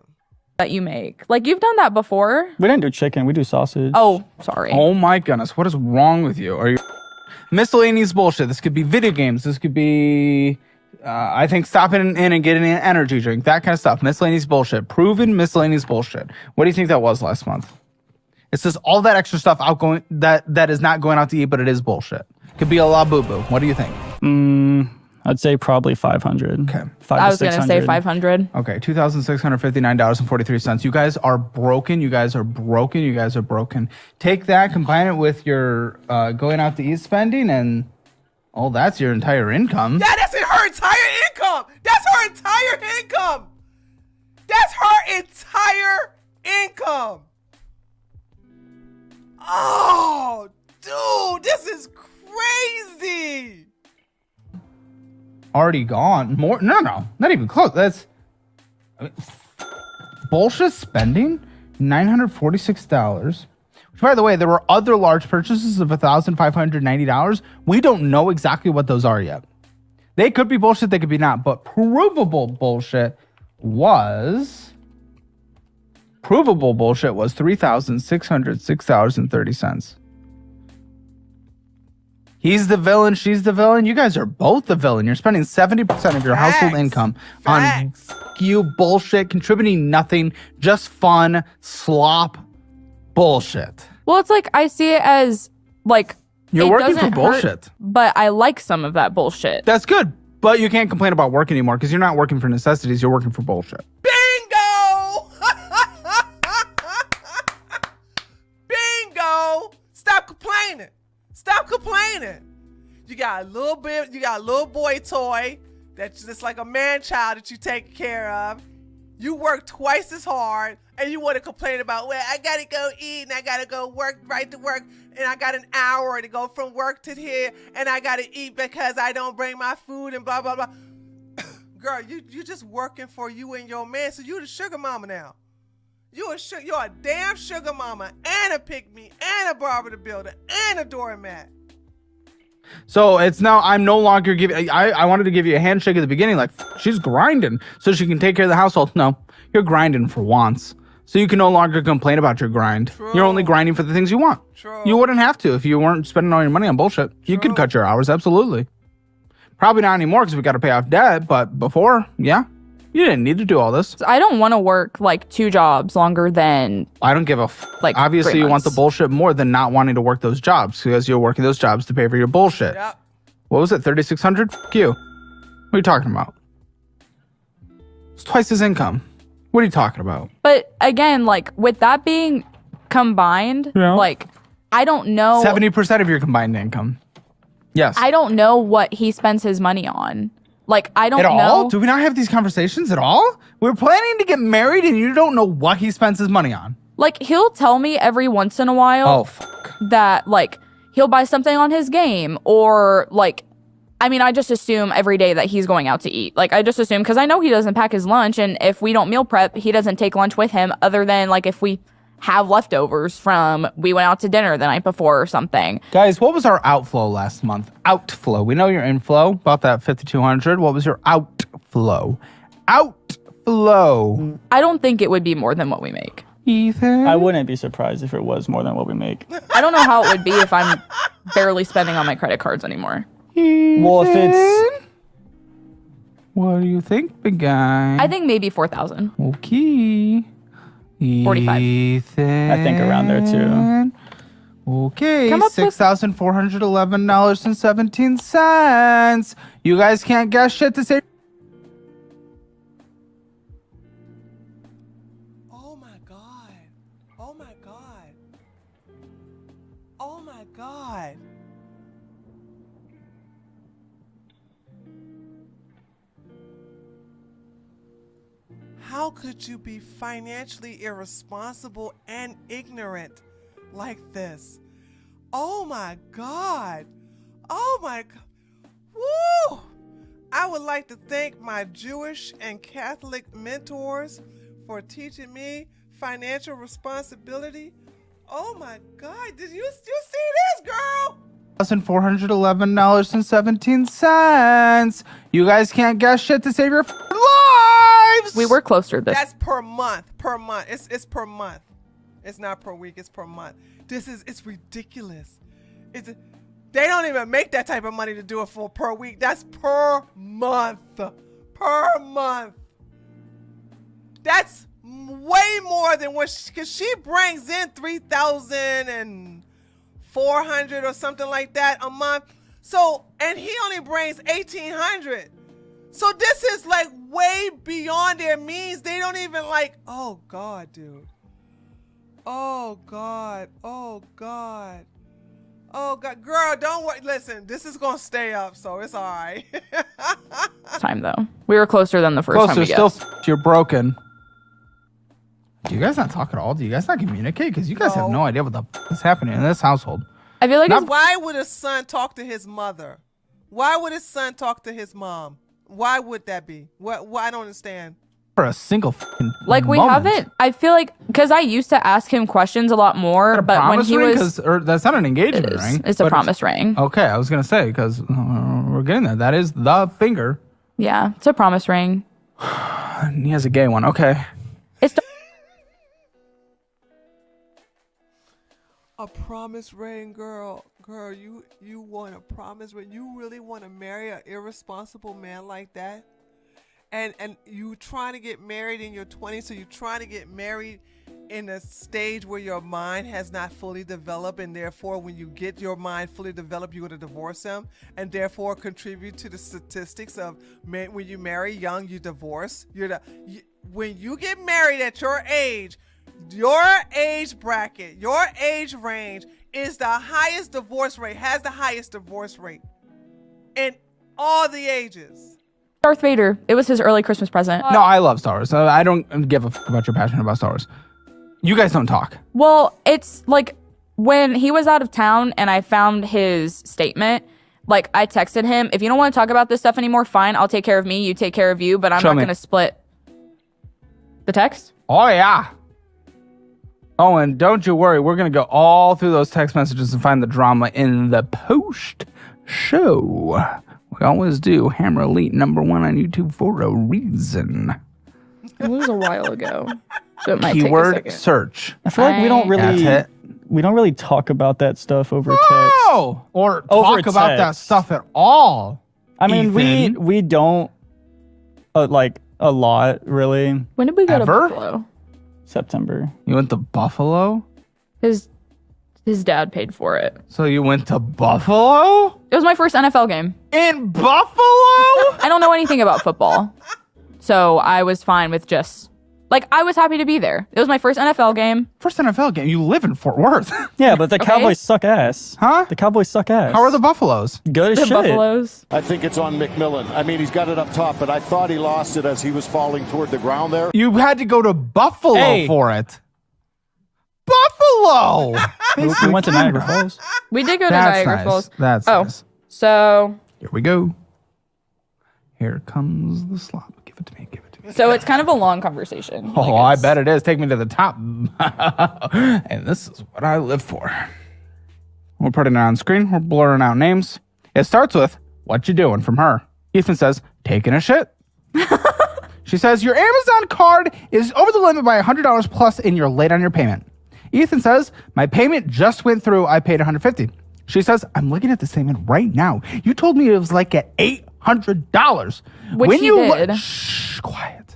That you make. Like you've done that before. We didn't do chicken. We do sausage. Oh, sorry. Oh my goodness, what is wrong with you? Are you miscellaneous bullshit? This could be video games. This could be, I think, stopping in and getting an energy drink. That kind of stuff. Miscellaneous bullshit. Proven miscellaneous bullshit. What do you think that was last month? It says all that extra stuff outgoing that is not going out to eat, but it is bullshit. Could be a la boo boo. What do you think? I'd say probably 500. Okay. I was gonna say 500. Okay, $2,659.43. You guys are broken. You guys are broken. You guys are broken. Take that, combine it with your going out to eat spending, and that's your entire income. Yeah, that's her entire income. That's her entire income. That's her entire income. Oh, dude, this is crazy. Already gone. More? No, not even close. That's bullshit spending. $946. Which, by the way, there were other large purchases of $1,590. We don't know exactly what those are yet. They could be bullshit. They could be not. But provable bullshit was $3,606.30. He's the villain. She's the villain. You guys are both the villain. You're spending 70% of your household income on you bullshit, contributing nothing, just fun, slop bullshit. Well, it's like I see it as like You're it working for doesn't hurt, bullshit. but I like some of that bullshit. That's good. But you can't complain about work anymore because you're not working for necessities. You're working for bullshit. Bingo! Bingo! Stop complaining. Stop complaining. You got a little boy toy that's just like a man child that you take care of. You work twice as hard and you want to complain about, well, I gotta go eat and I gotta go work right to work and I got an hour to go from work to here and I gotta eat because I don't bring my food and blah blah blah. Girl, you just working for you and your man, so you the sugar mama now. You're a damn sugar mama and a pick-me and a barber the builder and a doormat. So it's now I'm no longer giving. I wanted to give you a handshake at the beginning, like she's grinding so she can take care of the household. No, you're grinding for wants, so you can no longer complain about your grind. True. You're only grinding for the things you want. True. You wouldn't have to if you weren't spending all your money on bullshit. You could cut your hours, absolutely. Probably not anymore because we got to pay off debt. But before, yeah, you didn't need to do all this. I don't want to work like 2 jobs longer than I don't give a like obviously 3 you want months. the bullshit more than not wanting to work those jobs because you're working those jobs to pay for your bullshit. Yep. What was it? 3,600? Fuck you. What are you talking about? It's twice his income. What are you talking about? But again, like with that being combined, Yeah. like, I don't know. 70% of your combined income. Yes. I don't know what he spends his money on. Like, I don't At know. all? Do we not have these conversations at all? We're planning to get married and you don't know what he spends his money on. Like, he'll tell me every once in a while Oh, fuck. that, like, he'll buy something on his game or, like, I mean, I just assume every day that he's going out to eat. Like, I just assume, because I know he doesn't pack his lunch, and if we don't meal prep, he doesn't take lunch with him other than, like, if we have leftovers from we went out to dinner the night before or something. Guys, what was our outflow last month? Outflow. We know your inflow, about that 5,200. What was your outflow? Outflow. I don't think it would be more than what we make. Ethan? I wouldn't be surprised if it was more than what we make. I don't know how it would be if I'm barely spending on my credit cards anymore. Well, if it's... What do you think, big guy? I think maybe 4,000. Okay. 45. Ethan. I think around there, too. Okay, Come up with- $6,411.17. You guys can't guess shit to say. Oh my God. Oh my God. Oh my God. How could you be financially irresponsible and ignorant like this? Oh my God. Oh my God. Woo! I would like to thank my Jewish and Catholic mentors for teaching me financial responsibility. Oh my God. Did you see this, girl? $1,411.17. You guys can't guess shit to save your lives. We were closer this. That's per month. Per month. It's per month. It's not per week. It's per month. It's ridiculous. They don't even make that type of money to do it for per week. That's per month. Per month. That's way more than what because she brings in 3,400 or something like that a month. So, and he only brings 1,800. So this is like way beyond their means. They don't even like, oh God, dude. Oh God. Oh God. Oh God. Girl, don't worry. Listen, this is going to stay up, so it's all right. Time though. We were closer than the first time Closer, we still guessed. you're broken. Do you guys not talk at all? Do you guys not communicate? Because you guys have No. no idea what the f- is happening in this household. I feel like it's, Why would a son talk to his mother? Why would his son talk to his mom? Why would that be? What? I don't understand. For a single fucking like we moment. haven't. I feel like because I used to ask him questions a lot more, but when Promise he ring? was, Or that's not an engagement ring. it's a but promise ring. Okay, I was gonna say because we're getting there. That is the finger. Yeah, it's a promise ring. And he has a gay one. Okay. It's A promise ring, girl. Girl, you want a promise ring? You really want to marry an irresponsible man like that? And you trying to get married in your 20s, so you're trying to get married in a stage where your mind has not fully developed, and therefore when you get your mind fully developed, you're going to divorce him, and therefore contribute to the statistics of when you marry young, you divorce. When you get married at your age bracket, your age range is the highest divorce rate, has the highest divorce rate in all the ages. Darth Vader. It was his early Christmas present. No, I love Star Wars. I don't give a fuck about your passion about Star Wars. You guys don't talk. Well, it's like when he was out of town and I found his statement, like I texted him, if you don't want to talk about this stuff anymore, fine, I'll take care of me, you take care of you, but I'm Show not me. going to split the text. Oh yeah. Oh, and don't you worry, we're gonna go all through those text messages and find the drama in the post show. We always do. Hammer Elite #1 on YouTube for a reason. It was a while ago. So it might take a Keyword second. search. I feel like we don't really... That's it. We don't really talk about that stuff over text. Oh, or Over talk about that text. stuff at all. I mean, Ethan. we don't like a lot really. When did we go Ever? to Buffalo? September. You went to Buffalo? His dad paid for it. So you went to Buffalo? It was my first NFL game. In Buffalo? I don't know anything about football. So I was fine with just Like, I was happy to be there. It was my first NFL game. First NFL game. You live in Fort Worth. Yeah, but the Cowboys suck ass. Huh? The Cowboys suck ass. How are the Buffaloes? Good as The shit. Buffaloes. I think it's on McMillan. I mean, he's got it up top, but I thought he lost it as he was falling toward the ground there. You had to go to Buffalo Hey. for it. Buffalo! We went to Niagara Falls. We did go to That's Niagara nice. Falls. That's Oh, nice. so Here we go. Here comes the slop. Give it to me. Give it to me. so it's kind of a long conversation. Oh, Like, I it's- bet it is. Take me to the top. And this is what I live for. We're putting it on screen. We're blurring out names. It starts with, "What you doing?" from her. Ethan says, "Taking a shit." She says, "Your Amazon card is over the limit by $100 plus and you're late on your payment." Ethan says, "My payment just went through. I paid $150. She says, "I'm looking at the statement right now. You told me it was like at $800. Which when he you did. Shh, quiet.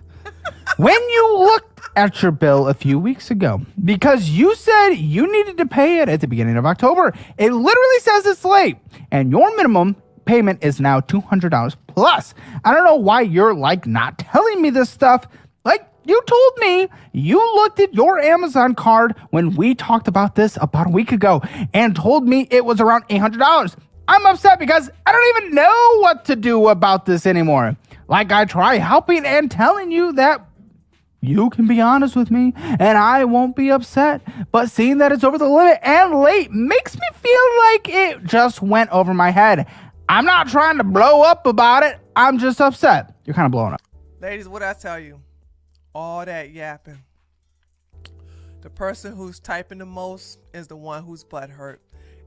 When you looked at your bill a few weeks ago, because you said you needed to pay it at the beginning of October, it literally says it's late, and your minimum payment is now $200 plus. I don't know why you're like not telling me this stuff. Like, you told me you looked at your Amazon card when we talked about this about a week ago and told me it was around $800. I'm upset because I don't even know what to do about this anymore. Like, I try helping and telling you that you can be honest with me and I won't be upset. But seeing that it's over the limit and late makes me feel like it just went over my head. I'm not trying to blow up about it. I'm just upset. You're kind of blowing up. Ladies, what I tell you? All that yapping. The person who's typing the most is the one whose butt hurt.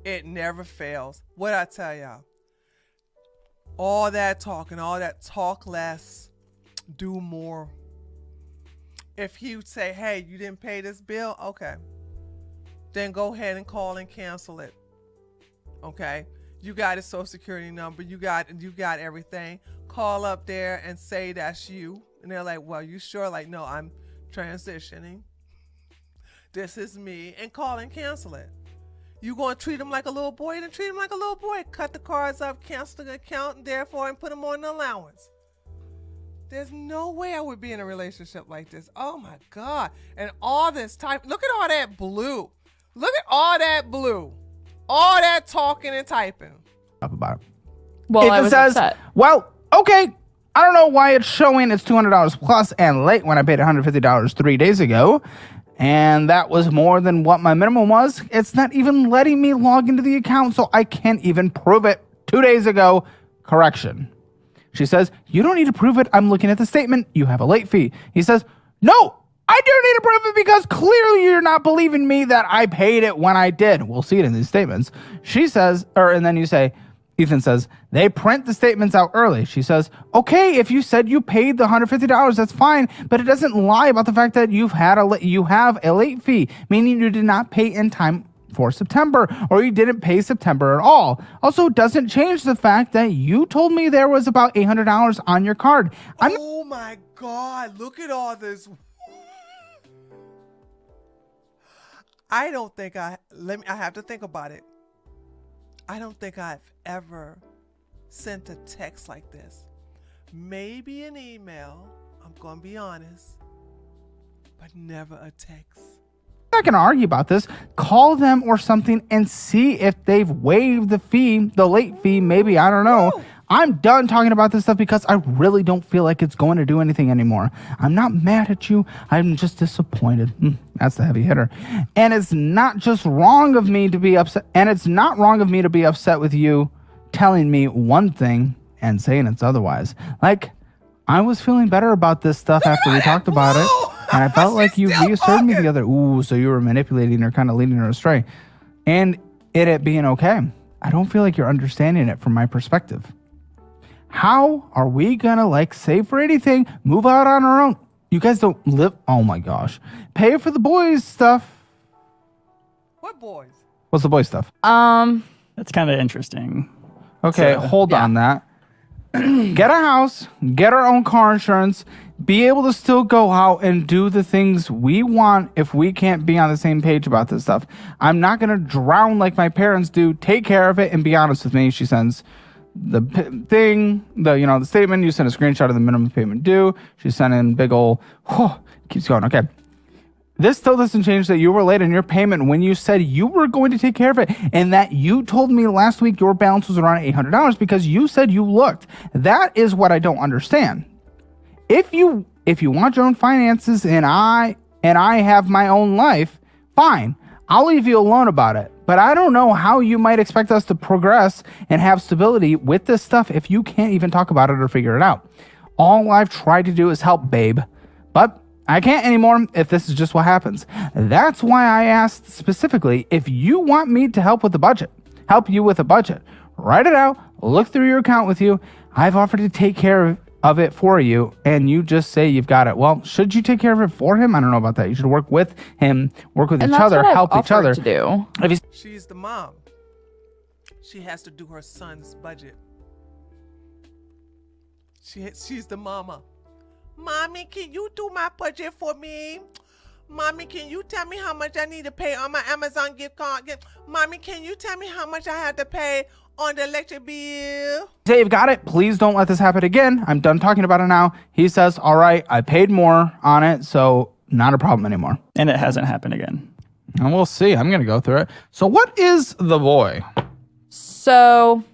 It never fails. What I tell y'all? All that talking, all that talk less, do more. If you say, "Hey, you didn't pay this bill," okay, then go ahead and call and cancel it. Okay, you got his social security number, you got everything. Call up there and say that's you, and they're like, "Well, you sure?" Like, "No, I'm transitioning. This is me," and call and cancel it. You gonna treat him like a little boy? Then treat him like a little boy. Cut the cards up, cancel the account, and therefore, and put him on the allowance. There's no way I would be in a relationship like this. Oh my God. And all this type. Look at all that blue. Look at all that blue. All that talking and typing. Up about it. Well, I Ethan was says, upset. "Well, okay. I don't know why it's showing it's $200 plus and late when I paid $150 3 days ago. And that was more than what my minimum was. It's not even letting me log into the account, so I can't even prove it 2 days ago. Correction." She says, "You don't need to prove it. I'm looking at the statement. You have a late fee." He says, "No, I do need to prove it because clearly you're not believing me that I paid it when I did." We'll see it in these statements. She says, and then you say, Ethan says, "They print the statements out early." She says, "Okay, if you said you paid the $150, that's fine, but it doesn't lie about the fact that you have a late fee, meaning you did not pay in time for September, or you didn't pay September at all. Also, it doesn't change the fact that you told me there was about $800 on your card." Oh my God. Look at all this. I don't think I have to think about it. I don't think I've ever sent a text like this. Maybe an email, I'm going to be honest, but never a text. I'm not going to argue about this. Call them or something and see if they've waived the late fee, maybe. I don't know. Woo! I'm done talking about this stuff because I really don't feel like it's going to do anything anymore. I'm not mad at you. I'm just disappointed. That's the heavy hitter. And it's not just wrong of me to be upset. And it's not wrong of me to be upset with you telling me one thing and saying it's otherwise. Like, I was feeling better about this stuff after we talked about it. And I felt like you still reassured me talking. the other. Ooh, so you were manipulating her, kind of leading her astray. And it being okay. I don't feel like you're understanding it from my perspective. How are we gonna save for anything, move out on our own? You guys don't live. Oh my gosh. Pay for the boys' stuff. What boys? What's the boys' stuff? That's kind of interesting. Okay, So, hold on that. Get a house, get our own car insurance, be able to still go out and do the things we want if we can't be on the same page about this stuff. I'm not going to drown like my parents do. Take care of it and be honest with me. She sends the thing, the statement. You sent a screenshot of the minimum payment due. She sent in big ol' keeps going. Okay. This still doesn't change that you were late on your payment when you said you were going to take care of it, and that you told me last week your balance was around $800 because you said you looked. That is what I don't understand. If you want your own finances and I have my own life, fine. I'll leave you alone about it. But I don't know how you might expect us to progress and have stability with this stuff if you can't even talk about it or figure it out. All I've tried to do is help, babe. But I can't anymore if this is just what happens. That's why I asked specifically if you want me to help you with a budget. Write it out, look through your account with you. I've offered to take care of it for you, and you just say you've got it. Well, should you take care of it for him? I don't know about that. You should work with him, work with each other, help each other. To do. She's the mom. She has to do her son's budget. She's the mama. Mommy, can you do my budget for me? Mommy, can you tell me how much I need to pay on my Amazon gift card? Mommy, can you tell me how much I have to pay on the electric bill? Say you've got it. Please don't let this happen again. I'm done talking about it now. He says, all right, I paid more on it, so not a problem anymore. And it hasn't happened again. And we'll see. I'm going to go through it. So what is the boy? So,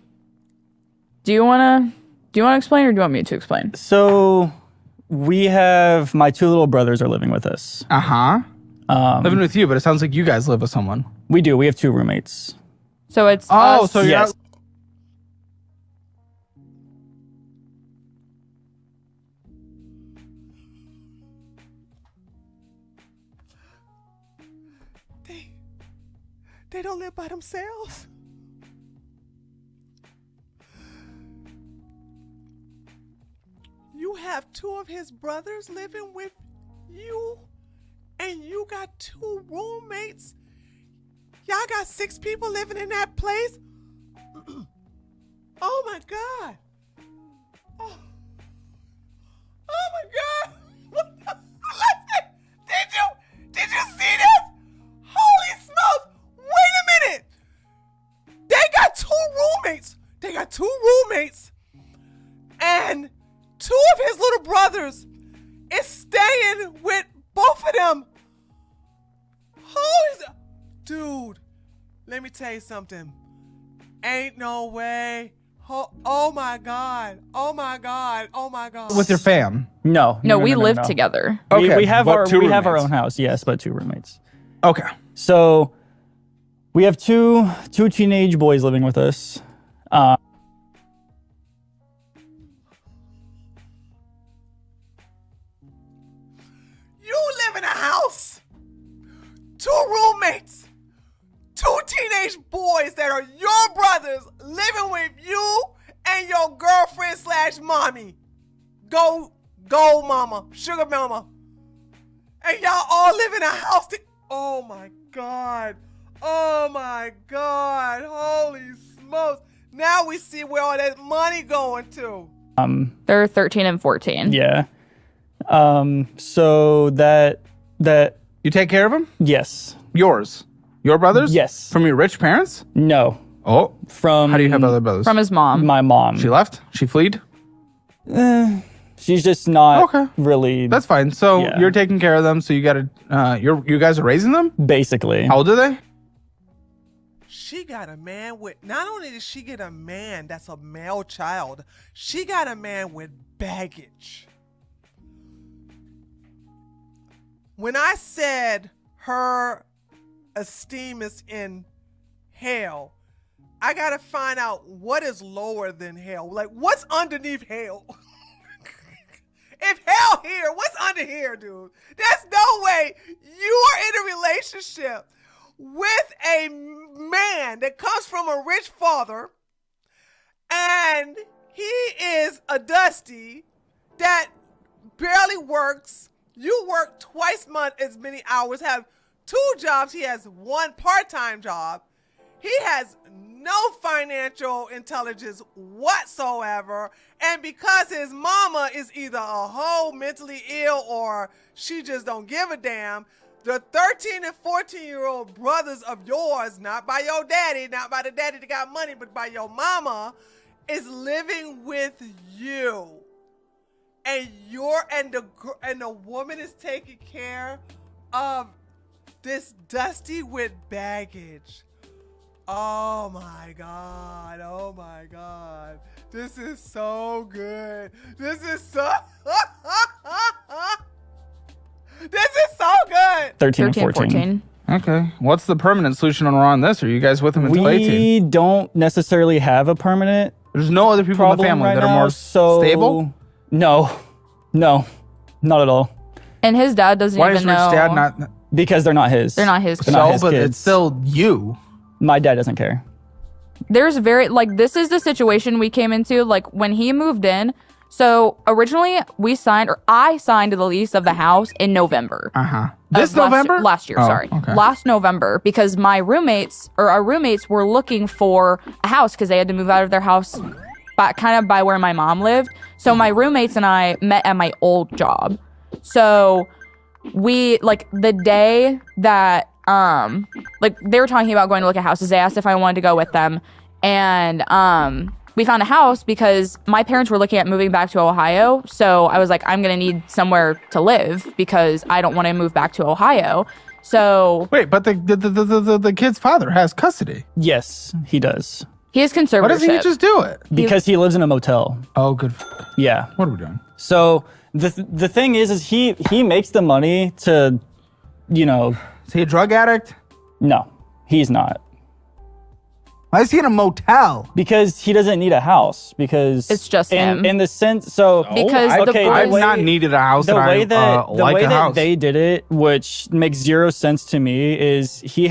do you want to explain, or do you want me to explain? So we have my 2 little brothers are living with us. Living with you, but it sounds like you guys live with someone. We do. We have 2 roommates. So it's Oh, us. so you're Yes. They don't live by themselves. You have 2 of his brothers living with you, and you got 2 roommates. Y'all got 6 people living in that place. Oh my God. Oh my God. Listen, did you see this? Holy smokes. Wait a minute. They got 2 roommates. And 2 of his little brothers is staying with both of them. Dude, let me tell you something. Ain't no way. Oh my God. With your fam. No, we live together. Okay, we have but our two our roommates. own house, yes, but 2 roommates. Okay. So we have two teenage boys living with us. You live in a house. 2 roommates. 2 teenage boys that are your brothers living with you and your girlfriend / mommy. Go mama, sugar mama. And y'all all live in a house. Oh my God. Holy smokes. Now we see where all that money going to. They're 13 and 14. Yeah. So that You take care of him? yes. Yours? Your brothers? Yes. From your rich parents? No. Oh. From How do you have other brothers? From his mom. my mom. She left? She fled? She's just not Okay. really That's fine. So Yeah. you're taking care of them. So you got to, you guys are raising them? basically. How old are they? She got a man with, not only did she get a man that's a male child, she got a man with baggage. When I said her esteem is in hell, I got to find out what is lower than hell. Like, what's underneath hell? If hell here, what's under here, dude? There's no way you are in a relationship with a man that comes from a rich father and he is a dusty that barely works. You work twice as many hours, have 2 jobs. He has 1 part-time job. He has no financial intelligence whatsoever. And because his mama is either a hoe, mentally ill, or she just don't give a damn, the 13 and 14-year-old brothers of yours, not by your daddy, not by the daddy that got money, but by your mama, is living with you. and the woman is taking care of this Dusty with baggage. Oh my God. Oh my God. This is so good. This is so good. 13 and 14. Okay. What's the permanent solution on this? Are you guys with him until 18? We don't necessarily have a permanent There's no other people in the problem family right that now, are more so stable? No, not at all. And his dad doesn't Why even is Rich's know. dad not... Because they're not his. They're not his They're not So, his but kids. it's still you. My dad doesn't care. There's very this is the situation we came into when he moved in. So originally I signed the lease of the house in November. This November? Last year, Oh, sorry. okay. Last November, because our roommates were looking for a house because they had to move out of their house by where my mom lived. So my roommates and I met at my old job. So we the day that they were talking about going to look at houses, they asked if I wanted to go with them, and we found a house because my parents were looking at moving back to Ohio. So I was like, I'm gonna need somewhere to live because I don't want to move back to Ohio. So Wait, but the kid's father has custody. Yes, he does. he has conservatorship. Why doesn't he just do it? Because he lives in a motel. Oh, good. Yeah. What are we doing? So the thing is he makes the money to, Is he a drug addict? no, he's not. Why is he in a motel? Because he doesn't need a house. Because It's just him. in the sense. So Because the okay, boys- I've not needed a house the and way I that the like way a that house. they did it, which makes zero sense to me, is he's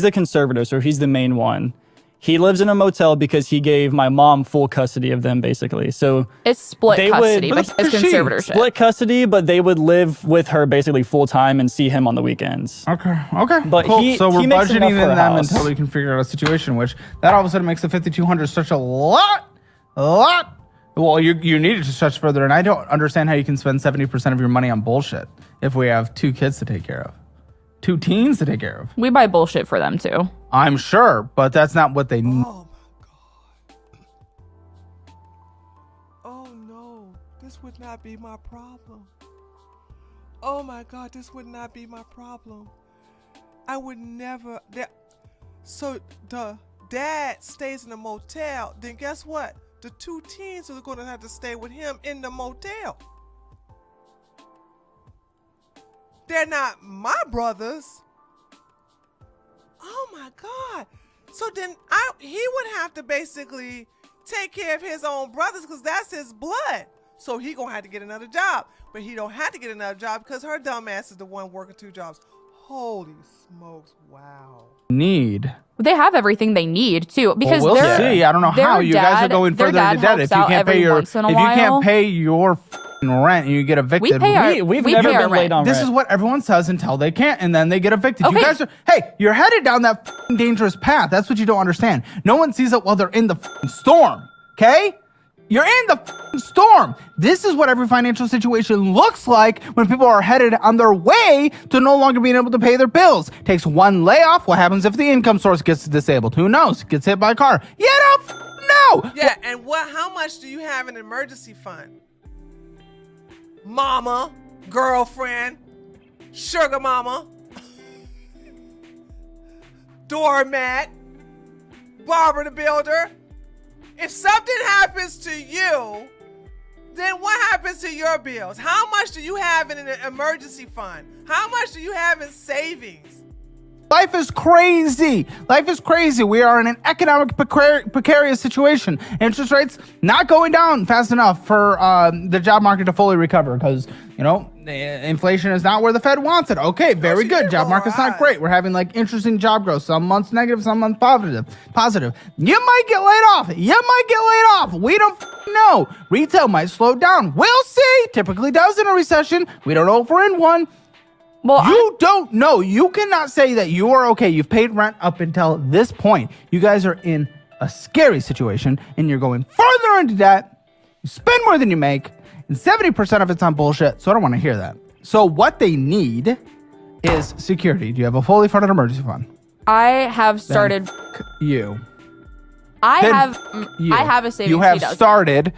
the conservator, so he's the main one. He lives in a motel because he gave my mom full custody of them, basically. So It's split They would- custody, but but it's it's she. conservatorship. split custody, but they would live with her basically full time and see him on the weekends. Okay. But cool. So we're he makes budgeting enough in for a them house. until we can figure out a situation, which that all of a sudden makes the 5,200 such a lot. Well, you need it to stretch further, and I don't understand how you can spend 70% of your money on bullshit if we have 2 kids to take care of, 2 teens to take care of. We buy bullshit for them too. I'm sure, but that's not what they need. Oh my God. Oh no, this would not be my problem. Oh my God, this would not be my problem. I would never. So the dad stays in a motel, then guess what? The 2 teens are going to have to stay with him in the motel. They're not my brothers. Oh my God. So then he would have to basically take care of his own brothers because that's his blood. So he gonna have to get another job. But he don't have to get another job because her dumb ass is the one working 2 jobs. Holy smokes, wow. Need. They have everything they need too, because Well, we'll their- see. I don't know their how you guys are dad- going their further dad into debt if helps you out can't pay every your once in a if you while. can't pay your f***ing rent and you get evicted. pay our- We've we never pay our been late rent. on This rent. is what everyone says until they can't, and then they get evicted. You Okay. guys are, hey, you're headed down that f***ing dangerous path. That's what you don't understand. No one sees it while they're in the f***ing storm, okay? You're in the f***ing storm. This is what every financial situation looks like when people are headed on their way to no longer being able to pay their bills. Takes one layoff. What happens if the income source gets disabled? Who knows? Gets hit by a car. You don't f***ing know. Yeah, and how much do you have in an emergency fund? Mama, girlfriend, sugar mama, doormat, Barbara the builder. If something happens to you, then what happens to your bills? How much do you have in an emergency fund? How much do you have in savings? Life is crazy. Life is crazy. We are in an economic precarious situation. Interest rates not going down fast enough for the job market to fully recover because, inflation is not where the Fed wants it. Okay, very good. Job market's not great. We're having interesting job growth. Some months negative, some months positive. You might get laid off. We don't know. Retail might slow down. We'll see. Typically does in a recession. We don't know if we're in one. Well, You don't know. You cannot say that you are okay. You've paid rent up until this point. You guys are in a scary situation and you're going further into debt. You spend more than you make, and 70% of it's on bullshit. So I don't want to hear that. So what they need is security. Do you have a fully funded emergency fund? I have started. You. I Then have. You. I have a savings. You have he doesn't. started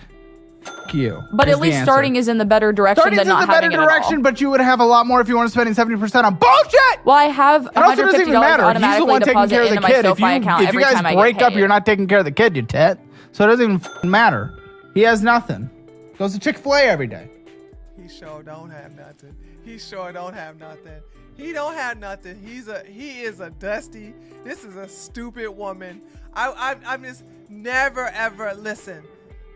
fuck you. But is at the least answer. starting is in the better direction Starting's than not in the better having it direction, at all. but you would have a lot more if you weren't spending 70% on bullshit. Well, I have It also doesn't $150 even matter. He's the automatically one taking deposit care of the into my kid. SoFi account If you every guys time I break get up, paid. you're not taking care of the kid, you tit. So it doesn't even matter. He has nothing. Goes to Chick-fil-A every day. He sure don't have nothing. He sure don't have nothing. He don't have nothing. He is a dusty. This is a stupid woman. I'm just never ever listen.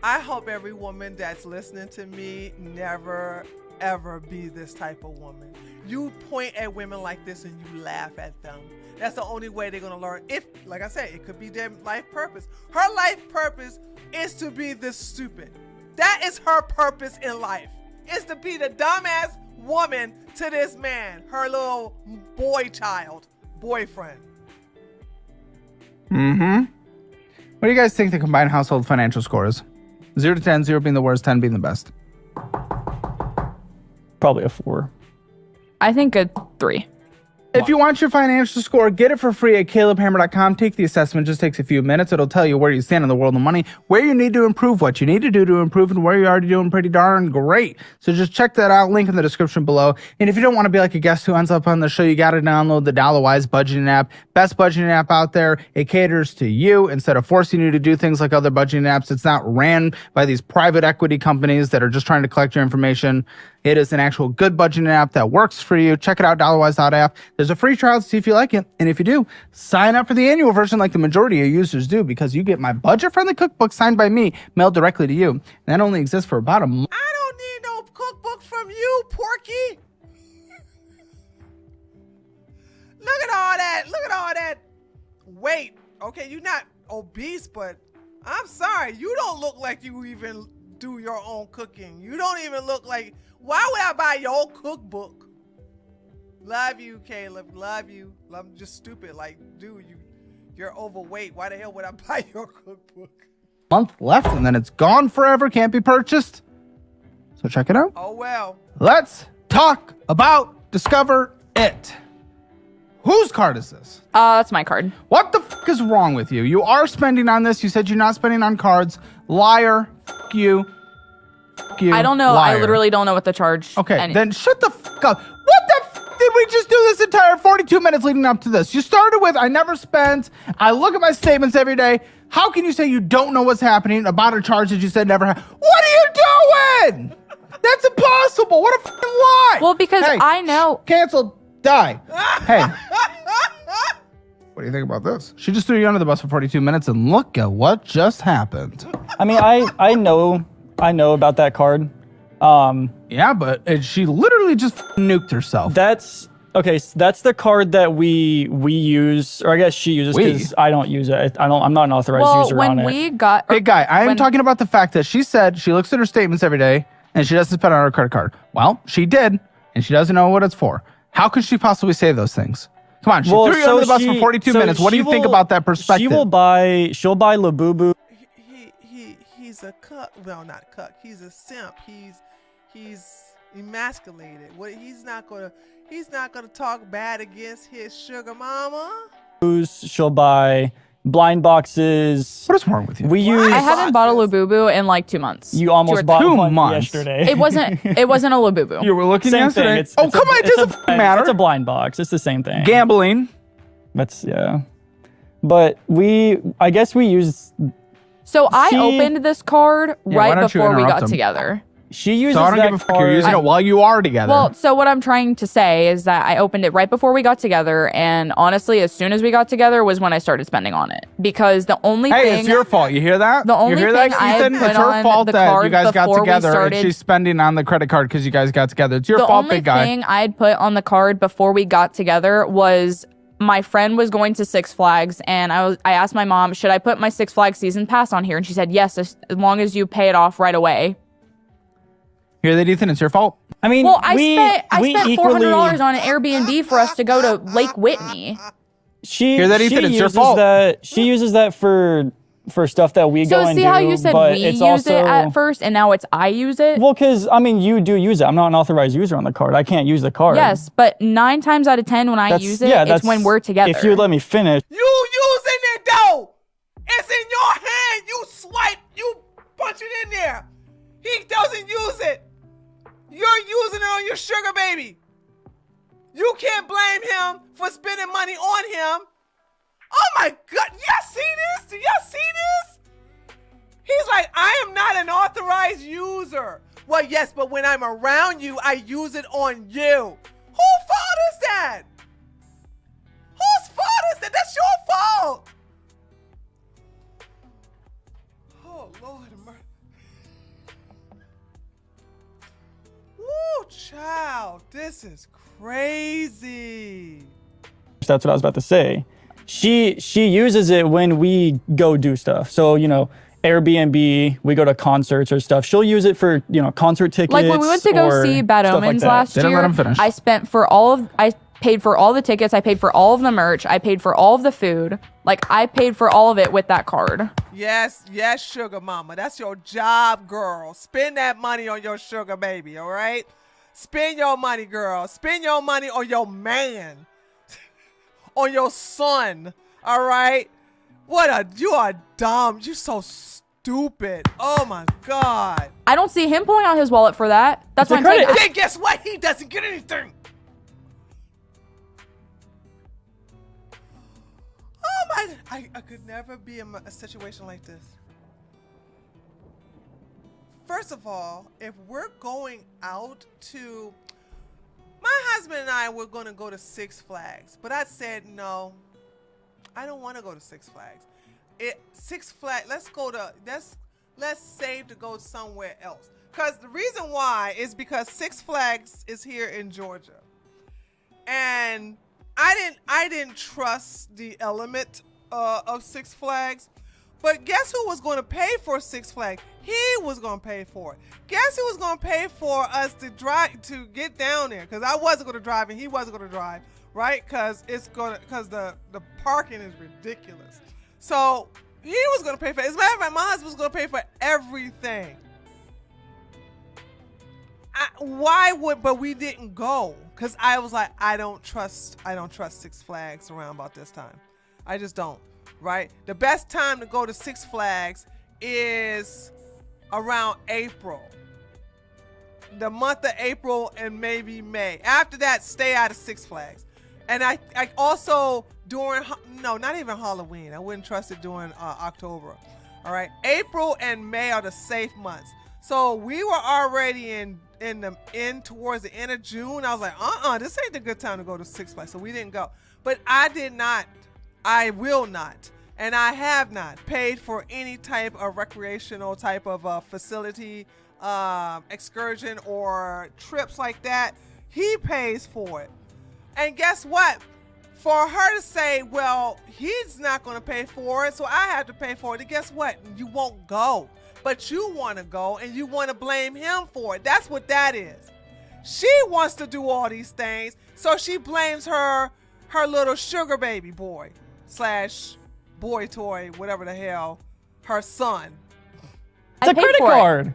I hope every woman that's listening to me never ever be this type of woman. You point at women like this and you laugh at them. That's the only way they're gonna learn. If, like I said, it could be their life purpose. Her life purpose is to be this stupid. That is her purpose in life. Is to be the dumbass woman to this man, her little boyfriend. Mm-hmm. What do you guys think the combined household financial score is? 0 to 10, 0 being the worst, 10 being the best. Probably a 4. I think a 3. If you want your financial score, get it for free at calebhammer.com. Take the assessment. Just takes a few minutes. It'll tell you where you stand in the world of money, where you need to improve, what you need to do to improve, and where you're already doing pretty darn great. So just check that out. Link in the description below. And if you don't want to be like a guest who ends up on the show, you got to download the DollarWise budgeting app. Best budgeting app out there. It caters to you instead of forcing you to do things like other budgeting apps. It's not ran by these private equity companies that are just trying to collect your information. It is an actual good budgeting app that works for you. Check it out, dollarwise.app. There's a free trial to see if you like it. And if you do, sign up for the annual version like the majority of users do, because you get my budget-friendly cookbook signed by me, mailed directly to you. And that only exists for about a month. I don't need no cookbook from you, Porky. Look at all that. Look at all that weight. Okay, you're not obese, but I'm sorry. You don't look like you even do your own cooking. You don't even look like... Why would I buy your old cookbook? Love you, Caleb. Love you. I'm just stupid. Like, dude, you're overweight. Why the hell would I buy your cookbook? Month left, and then it's gone forever. Can't be purchased. So check it out. Oh, well. Let's talk about Discover It. Whose card is this? That's my card. What the fuck is wrong with you? You are spending on this. You said you're not spending on cards. Liar. Fuck you. Fuck you. I don't know. Liar. I literally don't know what the charge. Okay, then shut the fuck up. What the fuck did we just do this entire 42 minutes leading up to this? You started with, I never spent. I look at my statements every day. How can you say you don't know what's happening about a charge that you said never happened? What are you doing? That's impossible. What a fucking lie. Well, because Hey, I know. Canceled. Die. Hey. What do you think about this? She just threw you under the bus for 42 minutes, and look at what just happened. I mean, I know about that card. Yeah, but she literally just nuked herself. That's okay. So that's the card that we use, or I guess she uses, because I don't use it. I'm not an authorized user on it. Well, when we got... Big guy, I am talking about the fact that she said she looks at her statements every day and she doesn't spend on her credit card. Well, she did, and she doesn't know what it's for. How could she possibly say those things? Come on, she threw you under the bus for 42 minutes. What do you think about that perspective? She'll buy Labubu. He's a cuck. Well, not a cuck. He's a simp. He's emasculated. He's not gonna talk bad against his sugar mama. She'll buy blind boxes. What is wrong with you? I haven't bought a Labubu in like 2 months. You almost bought 2 one months. yesterday. It wasn't a Labubu. You were looking Same yesterday. thing. Come on, it doesn't matter. It's a blind box. It's the same thing. Gambling. Yeah. But I guess we use. So I opened this card why right don't you before we interrupt got him? together. She uses So I don't that give a fuck. You're card. using it while you are together. Well, so what I'm trying to say is that I opened it right before we got together, and honestly, as soon as we got together was when I started spending on it. Because the only thing... it's your fault. You hear that? The only you hear thing that, I Ethan? put It's her on fault the that you card guys got before we together and started- she's spending on the credit card because you guys got together. It's your The fault, only big guy. thing I'd put on the card before we got together was my friend was going to Six Flags, and I asked my mom, should I put my Six Flags season pass on here? And she said, yes, as long as you pay it off right away. Hear that, Ethan? It's your fault. I mean, Well, I spent equally- $400 on an Airbnb for us to go to Lake Whitney. Hear that, Ethan? It's your uses fault. She uses that for stuff that we go So and see do. how you said but we it's used it also, at first, and now it's I use it? Well, because I mean, you do use it. I'm not an authorized user on the card. I can't use the card. Yes, but 9 times out of 10 when I use it, it's when we're together. If you let me finish. You using it though. It's in your hand. You swipe. You punch it in there. He baby. You can't blame him for spending money on him. Oh my God, y'all see this? Do y'all see this? He's like, I am not an authorized user. Well, yes, but when I'm around you, I use it on you. Whose fault is that? Whose fault is that? That's your fault. Oh, Lord. Woo, child, this is crazy. That's what I was about to say. She uses it when we go do stuff. So, you know, Airbnb, we go to concerts or stuff. She'll use it for, you know, concert tickets. Like when we went to go see Bad Omens last year, I paid for all the tickets. I paid for all of the merch. I paid for all of the food. Like, I paid for all of it with that card. Yes, sugar mama. That's your job, girl. Spend that money on your sugar baby, all right? Spend your money, girl. Spend your money on your man. On your son, all right? You are dumb. You're so stupid. Oh my God. I don't see him pulling out his wallet for that. That's what I'm saying. Then guess what? He doesn't get anything. Oh my, I could never be in a situation like this. First of all, if we're going out to, my husband and I were going to go to Six Flags, but I said, no, I don't want to go to Six Flags. Six Flags, let's save to go somewhere else. Because the reason why is because Six Flags is here in Georgia. And I didn't trust the element of Six Flags. But guess who was going to pay for Six Flags? He was going to pay for it. Guess who was going to pay for us to get down there? Because I wasn't going to drive and he wasn't going to drive, right? Because the parking is ridiculous. So he was going to pay for it. As a matter of fact, my husband was going to pay for everything. But we didn't go because I was like, I don't trust Six Flags around about this time. I just don't. Right? The best time to go to Six Flags is around April. The month of April and maybe May. After that, stay out of Six Flags. And I also not even Halloween. I wouldn't trust it during October. All right. April and May are the safe months. So we were already towards the end of June. I was like, this ain't a good time to go to Six Flags. So we didn't go. But I will not, and I have not paid for any type of recreational type of facility, excursion or trips like that. He pays for it. And guess what? For her to say, well, he's not going to pay for it, so I have to pay for it. And guess what? You won't go, but you want to go and you want to blame him for it. That's what that is. She wants to do all these things, so she blames her little sugar baby boy / boy toy, whatever the hell, her son. It's a credit card.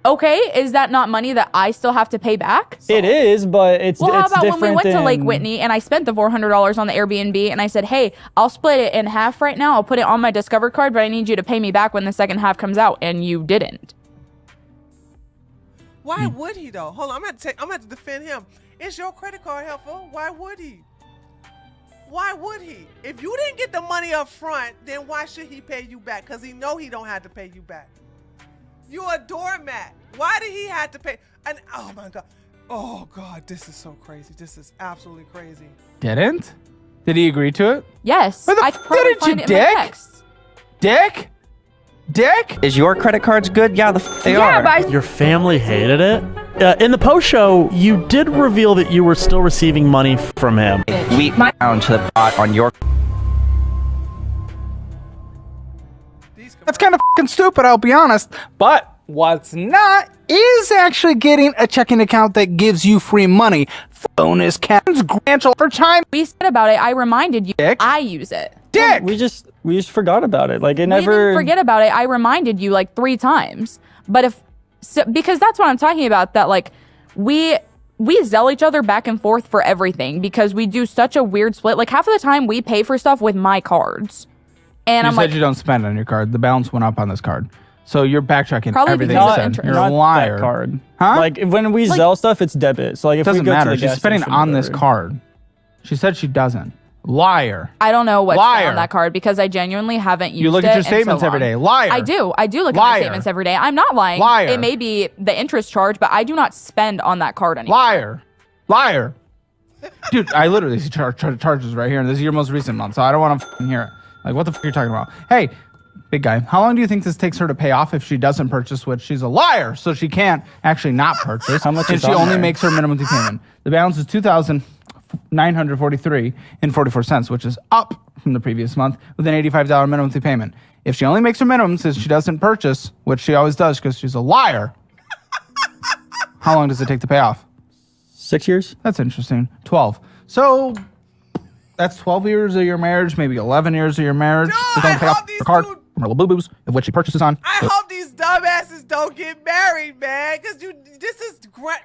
Okay, is that not money that I still have to pay back? It is, but it's well. How it's about when we different went to Lake Whitney and I spent the $400 on the Airbnb and I said, hey, I'll split it in half right now. I'll put it on my Discover card, but I need you to pay me back when the second half comes out, and you didn't. Why would he though? Hold on, I'm gonna have to defend him. Is your credit card helpful? Why would he? Why would he? If you didn't get the money up front, then why should he pay you back? Because he know he don't have to pay you back. You're a doormat. Why did he have to pay? And oh my God. Oh God, this is so crazy. This is absolutely crazy. Didn't? Did he agree to it? Yes. Where the f didn't you, Dick? Dick? Dick? Is your credit cards good? Yeah, they are. But Your family hated it? In the post show, you did reveal that you were still receiving money from him. We down to the pot on your. That's kind of fucking stupid, I'll be honest. But what's not is actually getting a checking account that gives you free money. Bonus cash grant for time. we said about it. I reminded you. Dick. I use it. Dick! We just forgot about it. Like, it We never. didn't forget about it. I reminded you like 3 times. But because that's what I'm talking about, that like we zell each other back and forth for everything because we do such a weird split. Like half of the time we pay for stuff with my cards. And You I'm said like, you don't spend on your card. The balance went up on this card. So you're backtracking Probably everything because you of said. interest. You're Not a liar. that card. Huh? Like when we Zelle stuff, it's debit. So like It if we doesn't go matter. to the She's gas spending station, on this whatever. card. She said she doesn't. Liar. I don't know what's Liar. on that card because I genuinely haven't used it. You look at your in so statements every long. day. Liar. I do. I do look at Liar. my statements every day. I'm not lying. Liar. It may be the interest charge, but I do not spend on that card anymore. Liar. Liar. Dude, I literally see charges right here, and this is your most recent month, so I don't want to hear it. Like, what the fuck are you talking about? Hey, big guy, how long do you think this takes her to pay off if she doesn't purchase, which she's a liar, so she can't actually not purchase. How much and is she on only there? makes her minimum due payment. The balance is $2,943.44, which is up from the previous month with an $85 minimum due payment. If she only makes her minimum since she doesn't purchase, which she always does because she's a liar, how long does it take to pay off? 6 years. That's interesting. 12. So that's 12 years of your marriage, maybe 11 years of your marriage. Dude, She's gonna I pay hope off these her card dudes- from her little boo-boos of which she purchases on. I hope these dumbasses don't get married, man. Because this is great.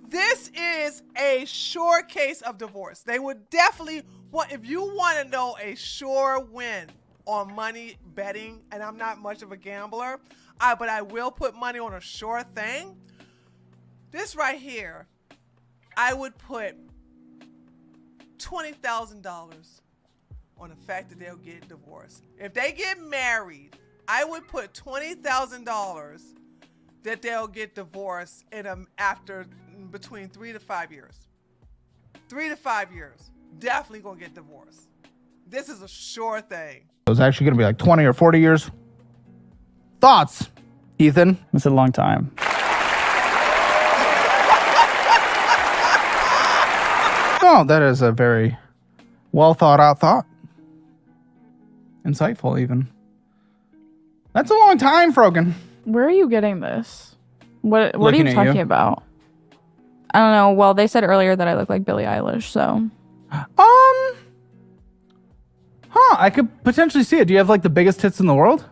This is a sure case of divorce. They would definitely want, if you want to know a sure win on money betting, and I'm not much of a gambler, but I will put money on a sure thing. This right here, I would put $20,000 on the fact that they'll get divorced. If they get married, I would put $20,000 that they'll get divorced after between 3 to 5 years. 3 to 5 years. Definitely gonna get divorced. This is a sure thing. It was actually going to be like 20 or 40 years. Thoughts, Ethan? That's a long time. Oh, that is a very well thought out thought. Insightful, even. That's a long time, Frogan. Where are you getting this? What are Looking you at talking you. about? I don't know. Well, they said earlier that I look like Billie Eilish, so I could potentially see it. Do you have like the biggest tits in the world?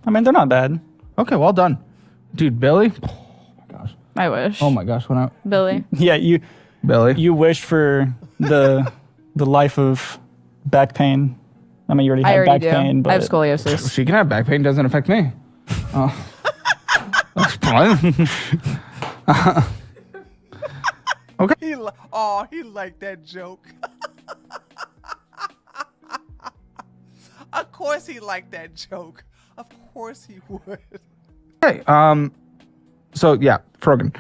I mean, they're not bad. Okay, well done. Dude, Billy? I wish. Oh my gosh, when I Billy. Yeah, Billy. you wish for the life of back pain. I mean, you already I have already back do. pain, but I have scoliosis. She can have back pain, doesn't affect me. That's fine. Okay. He liked that joke. Of course he liked that joke. Of course he would. Okay. So yeah, Frogan.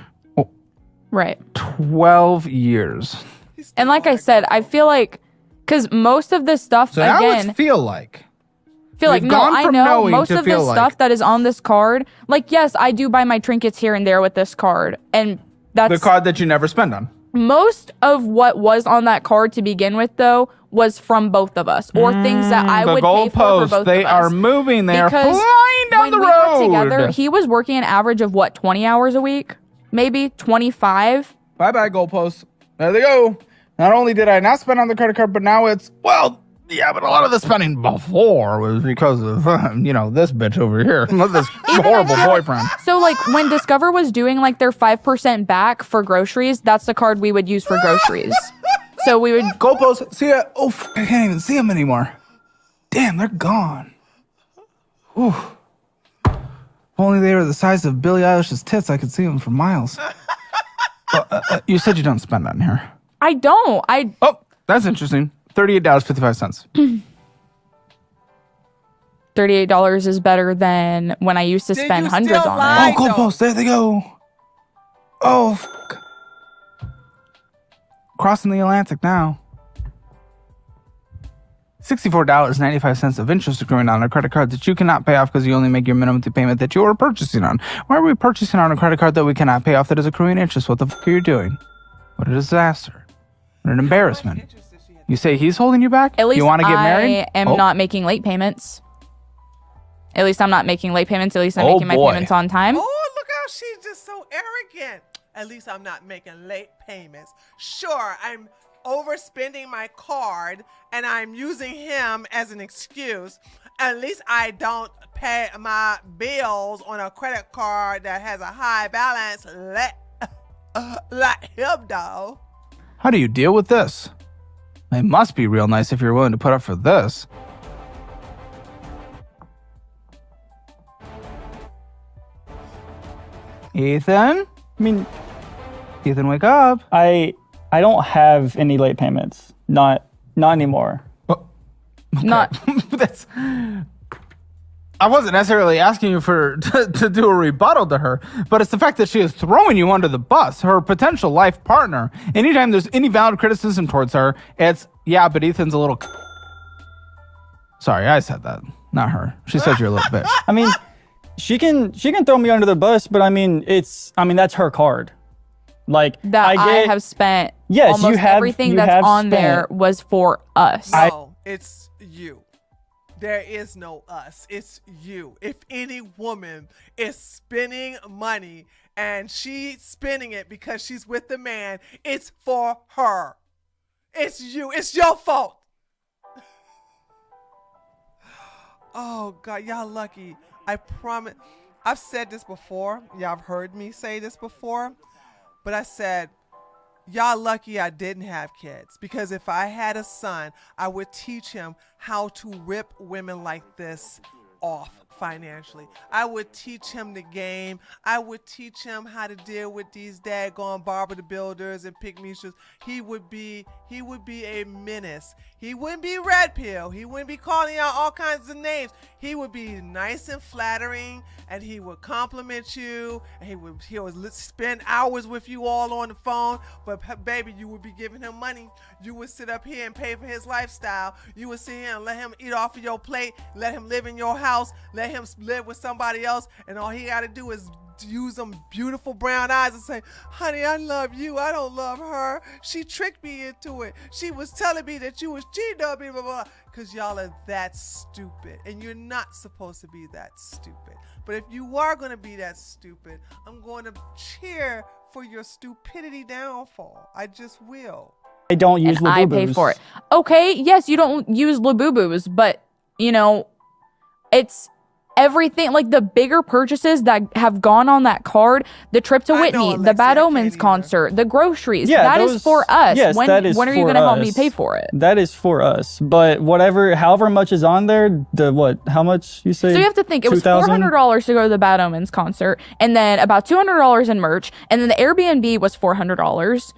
Right. 12 years. And like I said, I feel like because most of this stuff, So how again, it feel like? no, gone I from know knowing most to of this feel like- stuff that is on this card. Like, yes, I do buy my trinkets here and there with this card, and that's The card that you never spend on. most of what was on that card to begin with. Though was from both of us, or things that I The would pay for goalposts, both they of us. are moving. They are Because flying down when the we road. were together, he was working an average of what, 20 hours a week, maybe 25. Bye-bye, goalposts. There they go. Not only did I not spend on the credit card, but now it's, well, yeah, but a lot of the spending before was because of, this bitch over here. This horrible boyfriend. So, like, when Discover was doing, like, their 5% back for groceries, that's the card we would use for groceries. So we would... Goalposts, see ya. Oh, I can't even see them anymore. Damn, they're gone. Ooh. If only they were the size of Billie Eilish's tits, I could see them for miles. You said you don't spend on here. I don't. Oh, that's interesting. $38.55. $38 is better than when I used to Did spend you hundreds still on lie? it. Oh, goalposts, there they go. Oh, fuck. Crossing the Atlantic now. $64.95 of interest accruing on a credit card that you cannot pay off because you only make your minimum due payment that you are purchasing on. Why are we purchasing on a credit card that we cannot pay off that is accruing interest? What the fuck are you doing? What a disaster. What an embarrassment. You say he's holding you back? At least you want to get married? I am not making late payments. At least I'm not making late payments. At least I'm Oh, making my boy. payments on time. Oh, look how she's just so arrogant. At least I'm not making late payments. Sure, I'm overspending my card and I'm using him as an excuse. At least I don't pay my bills on a credit card that has a high balance. Let him know. How do you deal with this? It must be real nice if you're willing to put up for this. Ethan? I mean, Ethan, wake up. I don't have any late payments. Not anymore. Not That's. I wasn't necessarily asking you to do a rebuttal to her, but it's the fact that she is throwing you under the bus, her potential life partner. Anytime there's any valid criticism towards her, it's, yeah, but Ethan's a little. Sorry, I said that, not her. She said you're a little bitch. I mean, she can throw me under the bus, but I mean, that's her card. Like that I have spent. Yes, almost you have everything you that's have on spent. there was for us. No, it's you. There is no us. It's you. If any woman is spending money and she's spending it because she's with the man, it's for her. It's you. It's your fault. Oh, God. Y'all lucky. I promise. I've said this before. Y'all have heard me say this before. But I said, y'all lucky I didn't have kids, because if I had a son, I would teach him how to rip women like this off financially. I would teach him the game. I would teach him how to deal with these daggone Barbara the Builders and Pygmishas. He would be a menace. He wouldn't be red pill. He wouldn't be calling out all kinds of names. He would be nice and flattering, and he would compliment you, and he would spend hours with you all on the phone. But baby, you would be giving him money. You would sit up here and pay for his lifestyle. You would sit here and let him eat off of your plate, let him live in your house, let him live with somebody else, and all he got to do is use them beautiful brown eyes and say, honey, I love you. I don't love her. She tricked me into it. She was telling me that you was cheating on me, blah, blah, blah. Because y'all are that stupid, and you're not supposed to be that stupid. But if you are going to be that stupid, I'm going to cheer for your stupidity downfall. I just will. I don't use and I pay for it. Okay, yes, you don't use Labubus, but, it's everything, like the bigger purchases that have gone on that card, the trip to Whitney, the Bad Omens concert, the groceries, that is for us. Yes, when that is when are you for going to help us. me pay for it? That is for us. But however much is on there, how much you say? So you have to think, it was $2,000? $400 to go to the Bad Omens concert, and then about $200 in merch, and then the Airbnb was $400,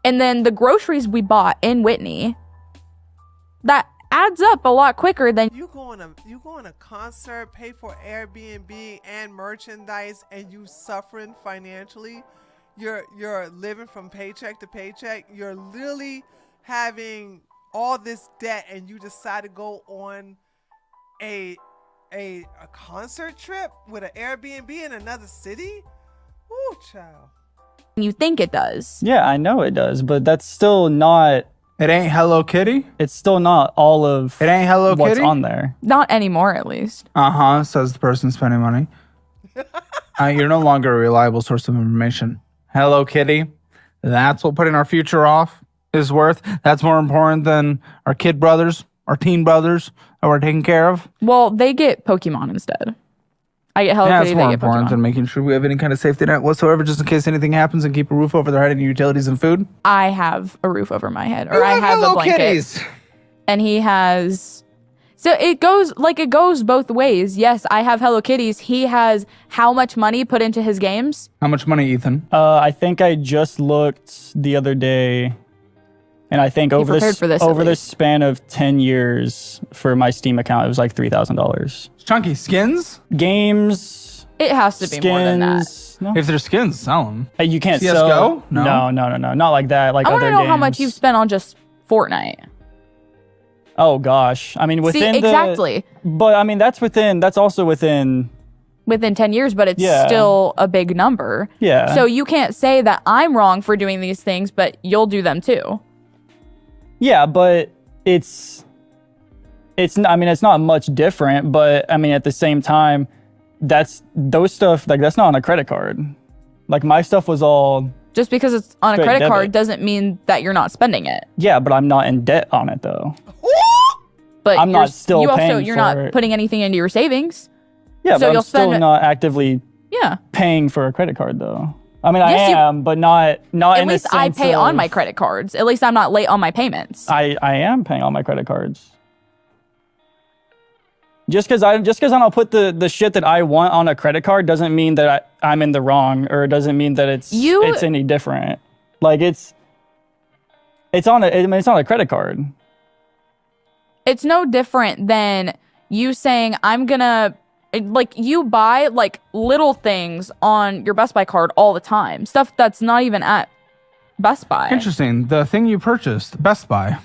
and then the groceries we bought in Whitney, that adds up a lot quicker than you going to concert, pay for Airbnb and merchandise, and you suffering financially. You're living from paycheck to paycheck. You're literally having all this debt, and you decide to go on a concert trip with an Airbnb in another city. Ooh, child. you think it does. Yeah, I know it does, but that's still not. It ain't Hello Kitty? It's still not all of It ain't Hello what's Kitty? on there. Not anymore, at least. Uh-huh, says the person spending money. You're no longer a reliable source of information. Hello Kitty, that's what putting our future off is worth. That's more important than our kid brothers, our teen brothers that we're taking care of. Well, they get Pokemon instead. I get Hello Yeah, Kitty, it's more they get important Pokemon. than making sure we have any kind of safety net whatsoever, just in case anything happens, and keep a roof over their head and utilities and food. I have a roof over my head, or You I have Hello a blanket. Kitties. And he has... So it goes both ways. Yes, I have Hello Kitties. He has how much money put into his games? How much money, Ethan? I think I just looked the other day, and I think over this span of 10 years for my Steam account, it was like $3,000. Chunky skins? Games. It has to be more than that. No. If they're skins, sell them. You can't CSGO? sell. No. No, not like that. Like I want other to know games. how much you've spent on just Fortnite. Oh gosh, I mean within exactly. But I mean that's also within 10 years, but it's still a big number. Yeah. So you can't say that I'm wrong for doing these things, but you'll do them too. Yeah, but it's not much different, but I mean at the same time those stuff that's not on a credit card. Like my stuff was all just because it's on a straight credit debit. card doesn't mean that you're not spending it. Yeah, but I'm not in debt on it though. But I'm not still paying you're for not it. putting anything into your savings. Yeah, so but you'll I'm still spend not actively paying for a credit card though. I mean, Yes, I am, but not At in the least I sense pay on of- my credit cards. At least I'm not late on my payments. I am paying on my credit cards. Just because I don't put the shit that I want on a credit card doesn't mean that I'm in the wrong, or it doesn't mean that it's any different. Like it's on a credit card. It's no different than you saying I'm gonna like you buy like little things on your Best Buy card all the time. Stuff that's not even at Best Buy. Interesting. The thing you purchased, Best Buy.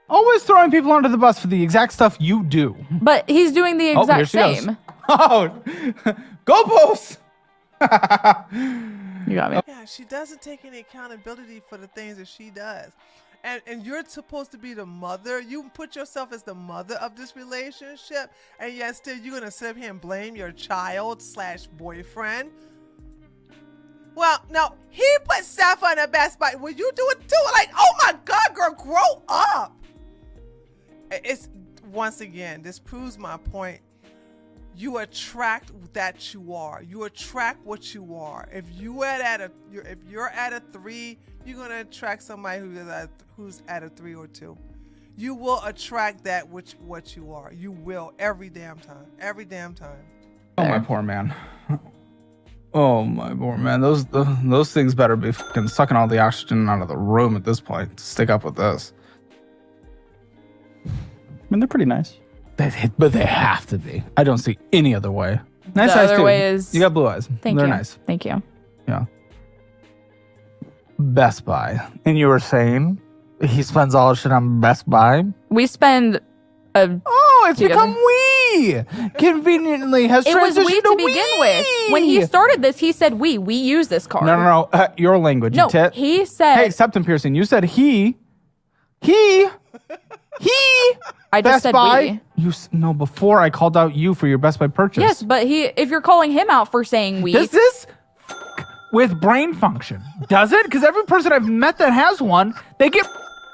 Always throwing people under the bus for the exact stuff you do. But he's doing the exact goes. same. Oh, go Post! You got me. Yeah, she doesn't take any accountability for the things that she does. And you're supposed to be the mother. You put yourself as the mother of this relationship, and yet still you're going to sit up here and blame your child/boyfriend. Well, no, he put stuff on the Best Buy. Will you do it too? Like, oh my God, girl, grow up. It's, once again, this proves my point. You attract that you are. You attract what you are. If you're at a 3, you're gonna attract somebody who's at a 3 or 2. You will attract that what you are. You will every damn time. Every damn time. Oh my poor man. Oh my poor man. Those things better be fucking sucking all the oxygen out of the room at this point to stick up with this. I mean, they're pretty nice. But they have to be. I don't see any other way. Nice the eyes other too. way is You got blue eyes. They're nice. Thank you. Yeah. Best Buy. And you were saying he spends all his shit on Best Buy? We spend it's together. become we. Conveniently has It was transitioned we to begin with. When he started this, he said we use this card. No. Your language. No, you tit. he said. Hey, septum piercing. You said he. I just Best said Buy. we. No, before I called out you for your Best Buy purchase. Yes, but if you're calling him out for saying we. Does this with brain function? Does it? Because every person I've met that has one, they get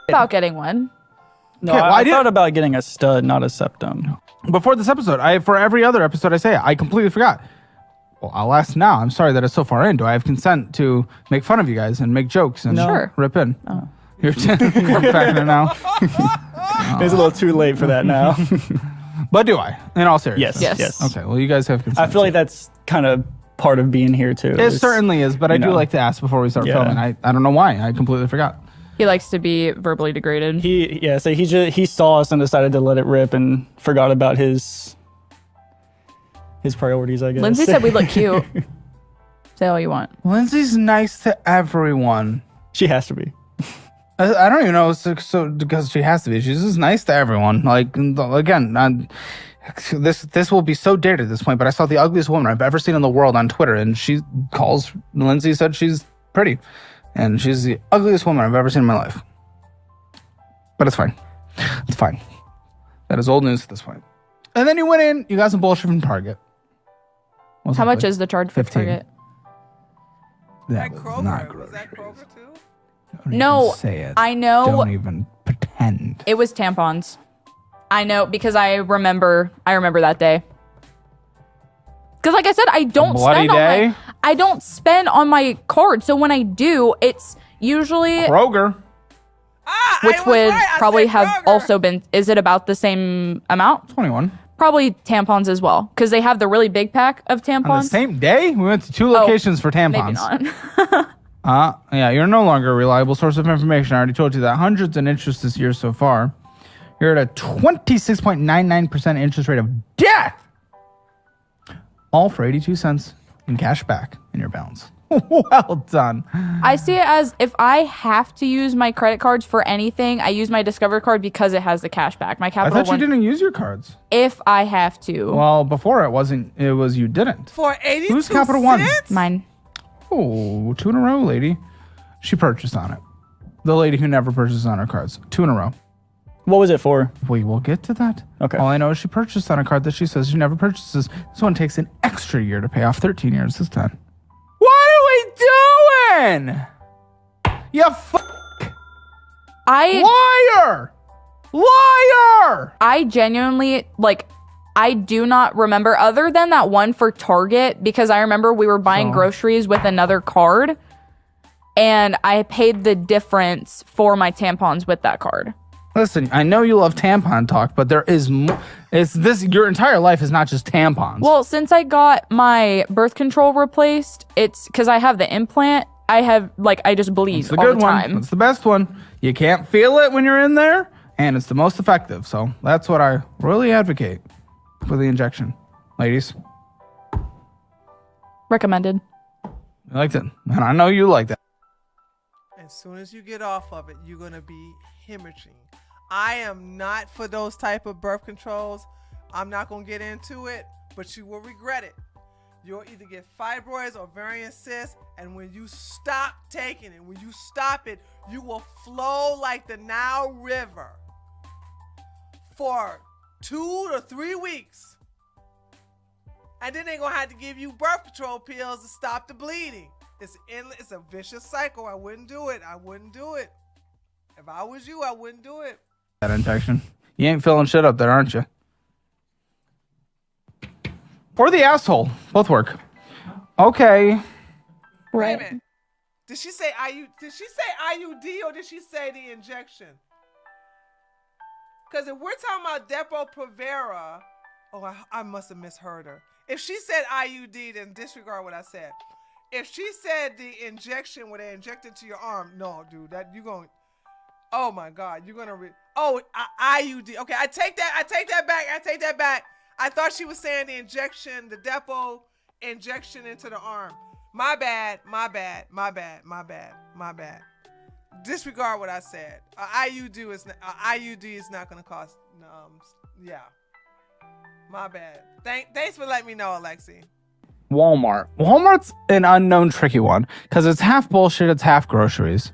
about getting one. No, Okay, well, I I thought about getting a stud, not a septum. before this episode. For every other episode I say it. I completely forgot. Well, I'll ask now. I'm sorry that it's so far in. Do I have consent to make fun of you guys and make jokes and Sure. rip in? Oh. You're back in now. It's a little too late for that now. But do I? In all seriousness? Yes. Okay. Well, you guys have consent. I feel like that's kind of part of being here too. It certainly is, but I do know. like to ask before we start Yeah. filming. I don't know why. I completely forgot. He likes to be verbally degraded. So he saw us and decided to let it rip and forgot about his priorities, I guess. Lindsay said we look cute. Say all you want. Lindsay's nice to everyone. She has to be. I don't even know. So because she has to be. She's just nice to everyone. Like again, this will be so dated at this point. But I saw the ugliest woman I've ever seen in the world on Twitter, and Lindsay said she's pretty, and she's the ugliest woman I've ever seen in my life. But it's fine. It's fine. That is old news at this point. And then you went in. You got some bullshit from Target. How much is the charge for 15. Target? That At was Kroger. not Was that groceries. Kroger too? Don't No, even say it. I know. Don't even pretend. It was tampons. I know because I remember that day. Because like I said, I don't spend on my card. So when I do, it's usually Kroger. which would probably have Kroger. also been. Is it about the same amount? 21. Probably tampons as well, because they have the really big pack of tampons. On the same day? We went to 2 locations for tampons. Maybe not. Yeah, you're no longer a reliable source of information. I already told you that. Hundreds in interest this year so far. You're at a 26.99% interest rate of death. All for 82 cents in cash back in your balance. Well done. I see it as if I have to use my credit cards for anything, I use my Discover card because it has the cash back. My I Capital thought you One, didn't use your cards. if I have to. Well, before it wasn't. It was you didn't. For 82 Who's Capital One? cents? Mine. Oh, 2 in a row, lady. She purchased on it. The lady who never purchases on her cards. 2 in a row. What was it for? We will get to that. Okay. All I know is she purchased on a card that she says she never purchases. This one takes an extra year to pay off. 13 years this time. What are we doing? You liar! Liar! I genuinely, I do not remember, other than that one for Target, because I remember we were buying groceries with another card, and I paid the difference for my tampons with that card. Listen, I know you love tampon talk, but there is it's this. Your entire life is not just tampons. Well, since I got my birth control replaced, it's because I have the implant. I have I just bleed it's the all good the time. one. It's the best one. You can't feel it when you're in there, and it's the most effective. So that's what I really advocate for the injection, ladies. Recommended. I liked it, and I know you like that. As soon as you get off of it, you're gonna be hemorrhaging. I am not for those type of birth controls. I'm not gonna get into it, but you will regret it. You'll either get fibroids or ovarian cysts, and when you stop taking it, when you stop it, you will flow like the Nile River for 2 to 3 weeks. And then they're gonna have to give you birth control pills to stop the bleeding. It's endless. It's a vicious cycle. I wouldn't do it. I wouldn't do it. If I was you, I wouldn't do it. That injection. You ain't filling shit up there, aren't you? Or the asshole. Both work. Okay. Wait a minute. Did she say IUD or did she say the injection? Because if we're talking about Depo-Provera, I must have misheard her. If she said IUD, then disregard what I said. If she said the injection where they inject it to your arm, no, dude, that you going. Oh my God, you're gonna. IUD. Okay, I take that back. I thought she was saying the injection, the Depo injection into the arm. My bad. Disregard what I said. IUD is not gonna cost. Yeah. My bad. Thanks for letting me know, Alexi. Walmart. Walmart's an unknown tricky one because it's half bullshit, it's half groceries.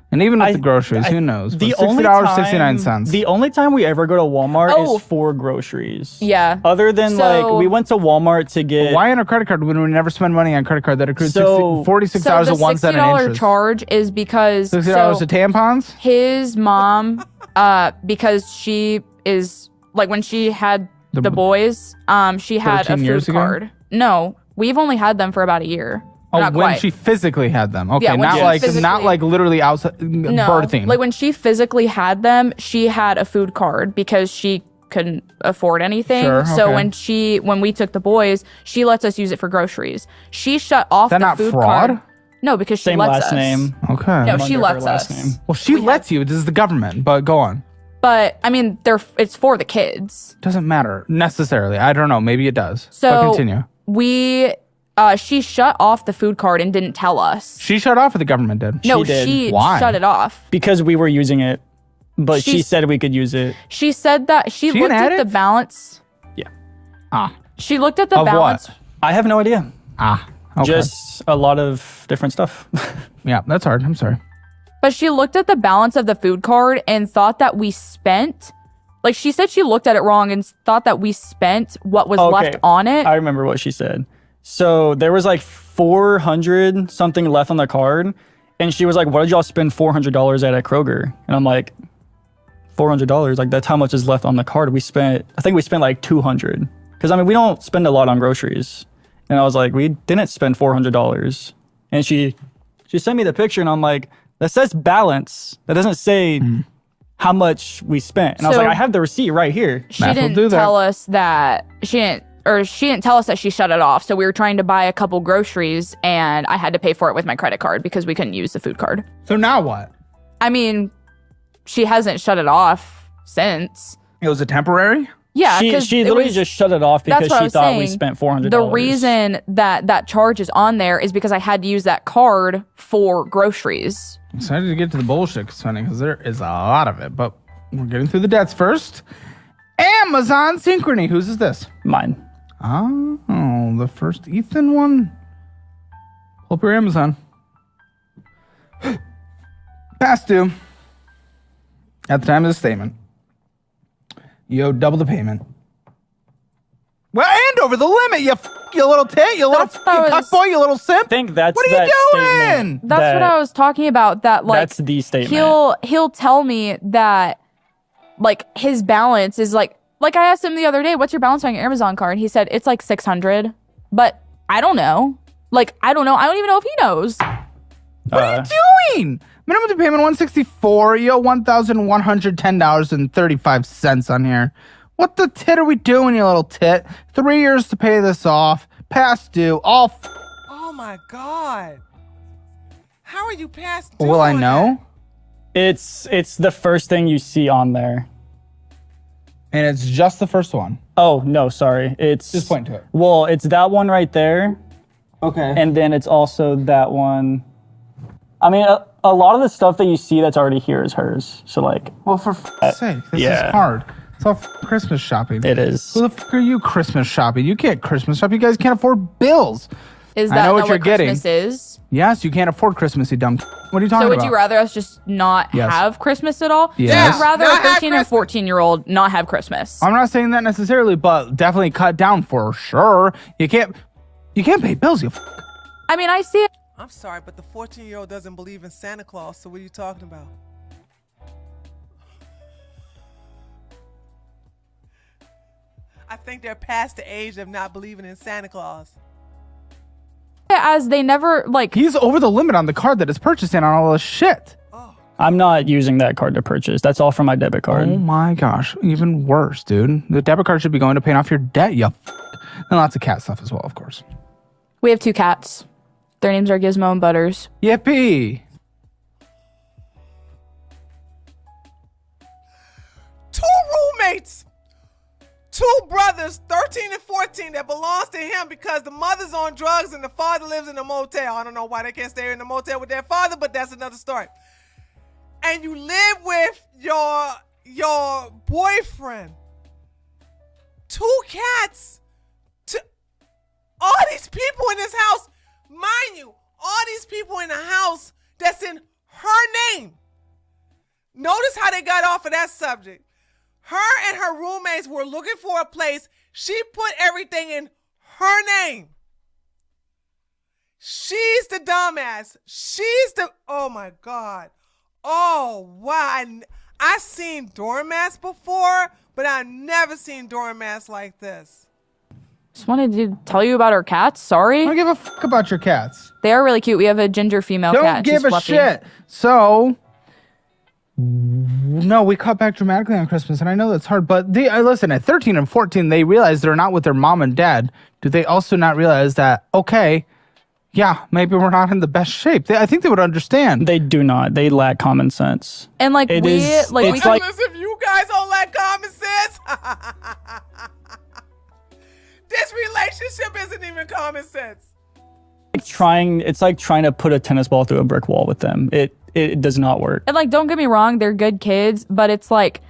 And even with the groceries, who knows? The $60.69. The only time we ever go to Walmart is for groceries. Yeah. Other than we went to Walmart to get. Why on a credit card when we never spend money on credit card that accrues $46 so and 1 cent in $60 interest? charge is because $60 of tampons? His mom, because she is when she had the boys, she had a food card. No, we've only had them for about a year. Oh, not when quite. she physically had them. Okay, Yeah, not like literally outside birthing. Like when she physically had them, she had a food card because she couldn't afford anything. Sure, so okay. when we took the boys, she lets us use it for groceries. She shut off the food card. No, because she lets us. Same last name. Okay. No, she lets us. Well, she lets you. This is the government, but go on. But I mean, it's for the kids. Doesn't matter necessarily. I don't know. Maybe it does. So but continue. She shut off the food card and didn't tell us. She shut off or the government did? No, she did. Why? Shut it off. Because we were using it, but she said we could use it. She said that she looked at the balance. Yeah. She looked at the Of balance. what? I have no idea. Okay. Just a lot of different stuff. Yeah, that's hard. I'm sorry. But she looked at the balance of the food card and thought that we spent. Like she said she looked at it wrong and thought that we spent what was left on it. I remember what she said. So there was like 400 something left on the card. And she was like, what did y'all spend $400 at Kroger? And I'm like, $400? Like that's how much is left on the card. I think we spent like 200. Because I mean, we don't spend a lot on groceries. And I was like, we didn't spend $400. And she sent me the picture and I'm like, that says balance. That doesn't say how much we spent. And I was like, I have the receipt right here. She didn't tell us that she didn't tell us that she shut it off. So we were trying to buy a couple groceries and I had to pay for it with my credit card because we couldn't use the food card. So now what? I mean, she hasn't shut it off since. It was a temporary? Yeah, she literally just shut it off because she thought we spent $400. The reason that charge is on there is because I had to use that card for groceries. Excited to get to the bullshit spending because there is a lot of it, but we're getting through the debts first. Amazon Synchrony. Whose is this? Mine. Oh, the first Ethan one. Pull up your Amazon. Past due. At the time of the statement. You owe double the payment. Well, and over the limit, you little tit, you little cuck boy, you little simp. I think that's what are you doing? That's what I was talking about. That's the statement. He'll tell me that like his balance is like I asked him the other day, what's your balance on your Amazon card? He said it's like 600, but I don't know. Like I don't know. I don't even know if he knows. What are you doing? Minimum due payment $164. You owe $1,110.35 on here. What the tit are we doing, you little tit? 3 years to pay this off. Past due. All. Oh my God. How are you past due? Will I on know? It's the first thing you see on there. And it's just the first one. Oh, no, sorry. It's Just point to it. Well, it's that one right there. Okay. And then it's also that one. I mean, a lot of the stuff that you see that's already here is hers. So, like. Well, for f***'s sake, this is hard. It's all Christmas shopping. It is. Who the fuck are you Christmas shopping? You can't Christmas shop. You guys can't afford bills. Is I that know not what you're getting. Christmas is? Yes, you can't afford Christmas, you dumb. What are you talking So about? would you rather us just not Yes. have Christmas at all? Yes. I'd rather Not a have 13 and Christmas. 14-year-old not have Christmas. I'm not saying that necessarily, but definitely cut down for sure. You can't pay bills, you f***. I mean, I see it. I'm sorry, but the 14-year-old doesn't believe in Santa Claus, so what are you talking about? I think they're past the age of not believing in Santa Claus. As they never, like, He's over the limit on the card that is purchasing on all this shit. I'm not using that card to purchase. That's all from my debit card. Oh my gosh, even worse, dude. The debit card should be going to paying off your debt, you f***. And lots of cat stuff as well, of course. we have 2 cats. Their names are Gizmo and Butters. Yippee. 2 roommates, 2 brothers, 13 and 14, that belongs to him because the mother's on drugs and the father lives in a motel. I don't know why they can't stay in the motel with their father, but that's another story. And you live with your boyfriend. 2 cats. All these people in this house, mind you, all these people in the house that's in her name. Notice how they got off of that subject. Her and her roommates were looking for a place. She put everything in her name. She's the dumbass. She's the, oh my God. Oh, wow. I've seen doormats before, but I've never seen doormats like this. Just wanted to tell you about our cats. Sorry. I don't give a fuck about your cats. They are really cute. We have a ginger female cat. Don't and give she's a fluffy. shit. So, no, we cut back dramatically on Christmas, and I know that's hard, but listen, at 13 and 14, they realize they're not with their mom and dad. Do they also not realize that, okay, yeah, maybe we're not in the best shape? I think they would understand. They do not. They lack common sense. And like It we, is- like we it's like- Unless if you guys don't like common sense, this relationship isn't even common sense. It's like trying to put a tennis ball through a brick wall with them. It does not work. And like, don't get me wrong, they're good kids, but it's like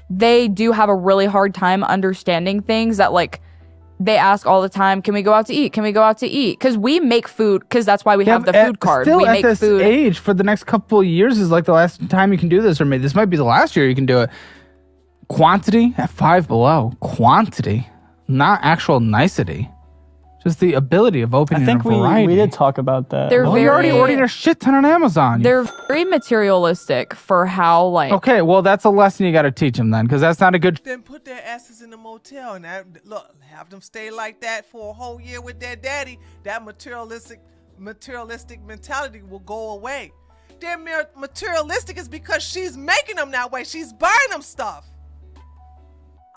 they do have a really hard time understanding things that like they ask all the time. Can we go out to eat? Can we go out to eat? Because we make food. Because that's why we have the food card. Still We at make this food. age, for the next couple of years is like the last time you can do this, or maybe this might be the last year you can do it. Quantity at 5 below. Quantity, not actual nicety. Just the ability of opening I think a variety. we did talk about that. They're Well, you're already very- ordering a shit ton on Amazon. They're very materialistic for how like. Okay, well, that's a lesson you got to teach them then, because that's not a good. Then put their asses in the motel and look, have them stay like that for a whole year with their daddy. That materialistic mentality will go away. They're materialistic is because she's making them that way. She's buying them stuff.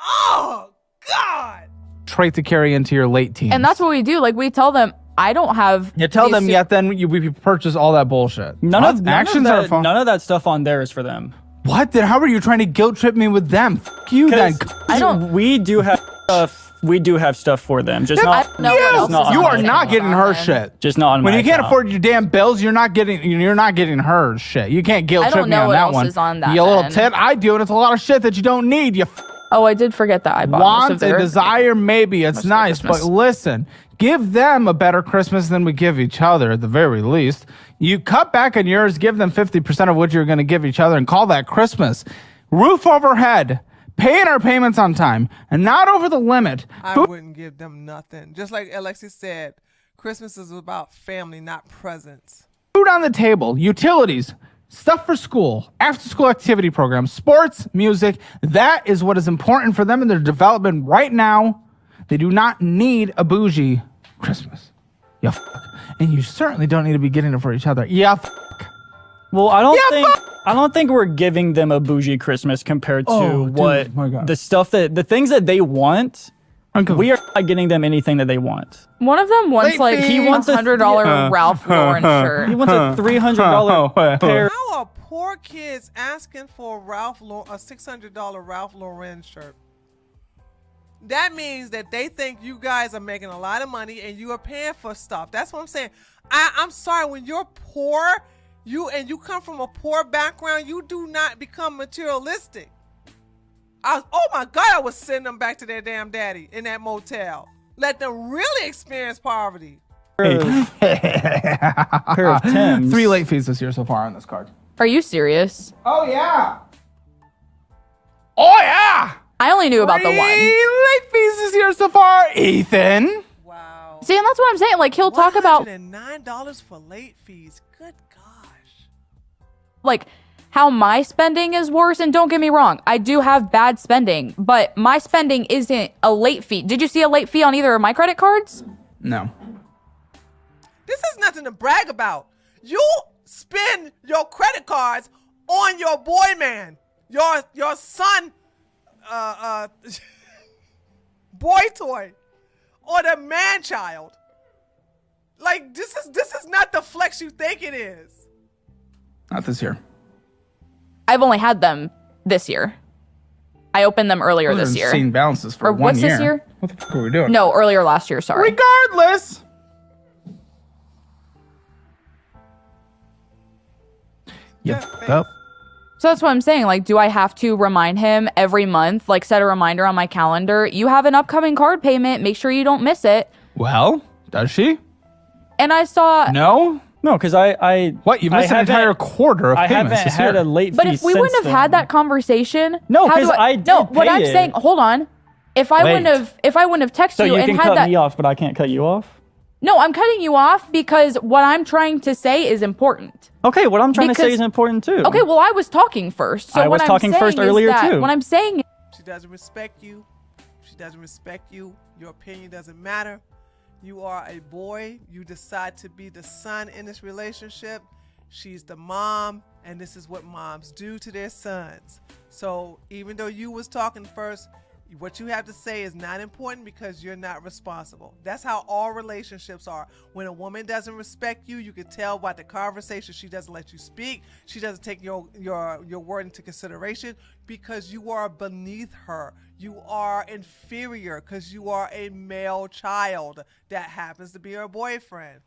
Oh God! Trait to carry into your late teens. And that's what we do. Like we tell them, I don't have. you tell these them, su- yet then we purchase all that bullshit. None What? of actions that, are fun. None of that stuff on there is for them. What? Then how are you trying to guilt trip me with them? Fuck you then. I don't. We do have stuff. We do have stuff for them. Just I not. don't know what else not is You on are this not getting her Amazon. shit. Just not on When my you can't account. afford your damn bills, you're not getting her shit. You can't guilt I trip don't me know on what that else one. is on that You little then. tit. I do, and it's a lot of shit that you don't need. You Oh, I did forget that I bought most want of their- and desire, maybe it's most of nice, Christmas. but listen, give them a better Christmas than we give each other at the very least. You cut back on yours, give them 50% of what you're going to give each other, and call that Christmas. Roof overhead, paying our payments on time, and not over the limit. I wouldn't give them nothing. Just like Alexis said, Christmas is about family, not presents. Food on the table, utilities, stuff for school, after school activity programs, sports, music. That is what is important for them in their development right now. They do not need a bougie Christmas. Yeah, fuck. And you certainly don't need to be getting it for each other. Yeah, fuck. Well, I don't think we're giving them a bougie Christmas compared to the things that they want. We are not getting them anything that they want. One of them wants he wants $100 Ralph Lauren shirt. He wants a $300 pair. How are poor kids asking for a $600 Ralph Lauren shirt? That means that they think you guys are making a lot of money and you are paying for stuff. That's what I'm saying. I'm sorry, when you're poor, you come from a poor background, you do not become materialistic. Oh my God, I was sending them back to their damn daddy in that motel. Let them really experience poverty. Pair of Timbs. 3 late fees this year so far on this card. Are you serious? Oh yeah. Oh yeah. I only knew about the 3 one. late fees this year so far, Ethan. Wow. See, and that's what I'm saying. Like, he'll talk about $109 for late fees. Good gosh. Like how my spending is worse. And don't get me wrong, I do have bad spending, but my spending isn't a late fee. Did you see a late fee on either of my credit cards? No. This is nothing to brag about. You spend your credit cards on your boy man, your son, boy toy, or the man child. Like this is not the flex you think it is. Not this year. I've only had them this year. I opened them earlier this year. Seen balances for Or 1 what's year. this year? What the fuck are we doing? No, earlier last year, sorry. Regardless. Yeah, Yep. So that's what I'm saying. Like, do I have to remind him every month, like set a reminder on my calendar? You have an upcoming card payment. Make sure you don't miss it. Well, does she? And I saw... No? No, because I What? You missed an entire quarter of I payments haven't this had year. a late fee But if we wouldn't have since had then. that conversation... No, how do 'cause I did No, what pay I'm it. saying... Hold on. If I wouldn't have texted So you you and can had cut that... me off, but I can't cut you off? No, I'm cutting you off because what I'm trying to say is important. Okay, what I'm trying to say Because- is important too. Okay, well, I was talking first. So I was what talking I'm first saying is earlier, that too. What I'm saying She doesn't respect you. She doesn't respect you. Your opinion doesn't matter. You are a boy. You decide to be the son in this relationship. She's the mom, and this is what moms do to their sons. So even though you was talking first, what you have to say is not important because you're not responsible. That's how all relationships are. When a woman doesn't respect you, you can tell by the conversation. She doesn't let you speak. She doesn't take your word into consideration because you are beneath her. You are inferior because you are a male child that happens to be her boyfriend.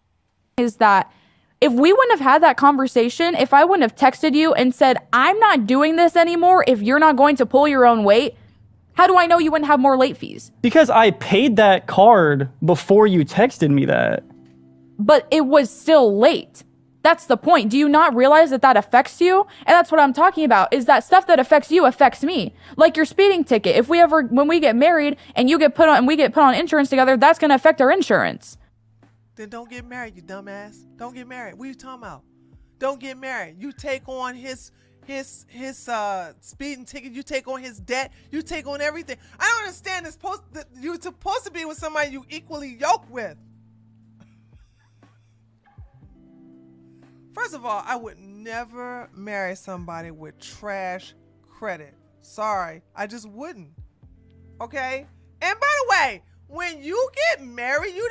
is that if we wouldn't have had that conversation, if I wouldn't have texted you and said, I'm not doing this anymore, if you're not going to pull your own weight, how do I know you wouldn't have more late fees? Because I paid that card before you texted me that. But it was still late. That's the point. Do you not realize that that affects you? And that's what I'm talking about, is that stuff that affects you affects me. Like your speeding ticket. If when we get married and we get put on insurance together, that's going to affect our insurance. Then don't get married, you dumbass. Don't get married. What are you talking about? Don't get married. You take on his speeding ticket. You take on his debt. You take on everything. I don't understand. You're supposed to be with somebody you equally yoked with. First of all, I would never marry somebody with trash credit. Sorry, I just wouldn't. Okay? And by the way, when you get married, you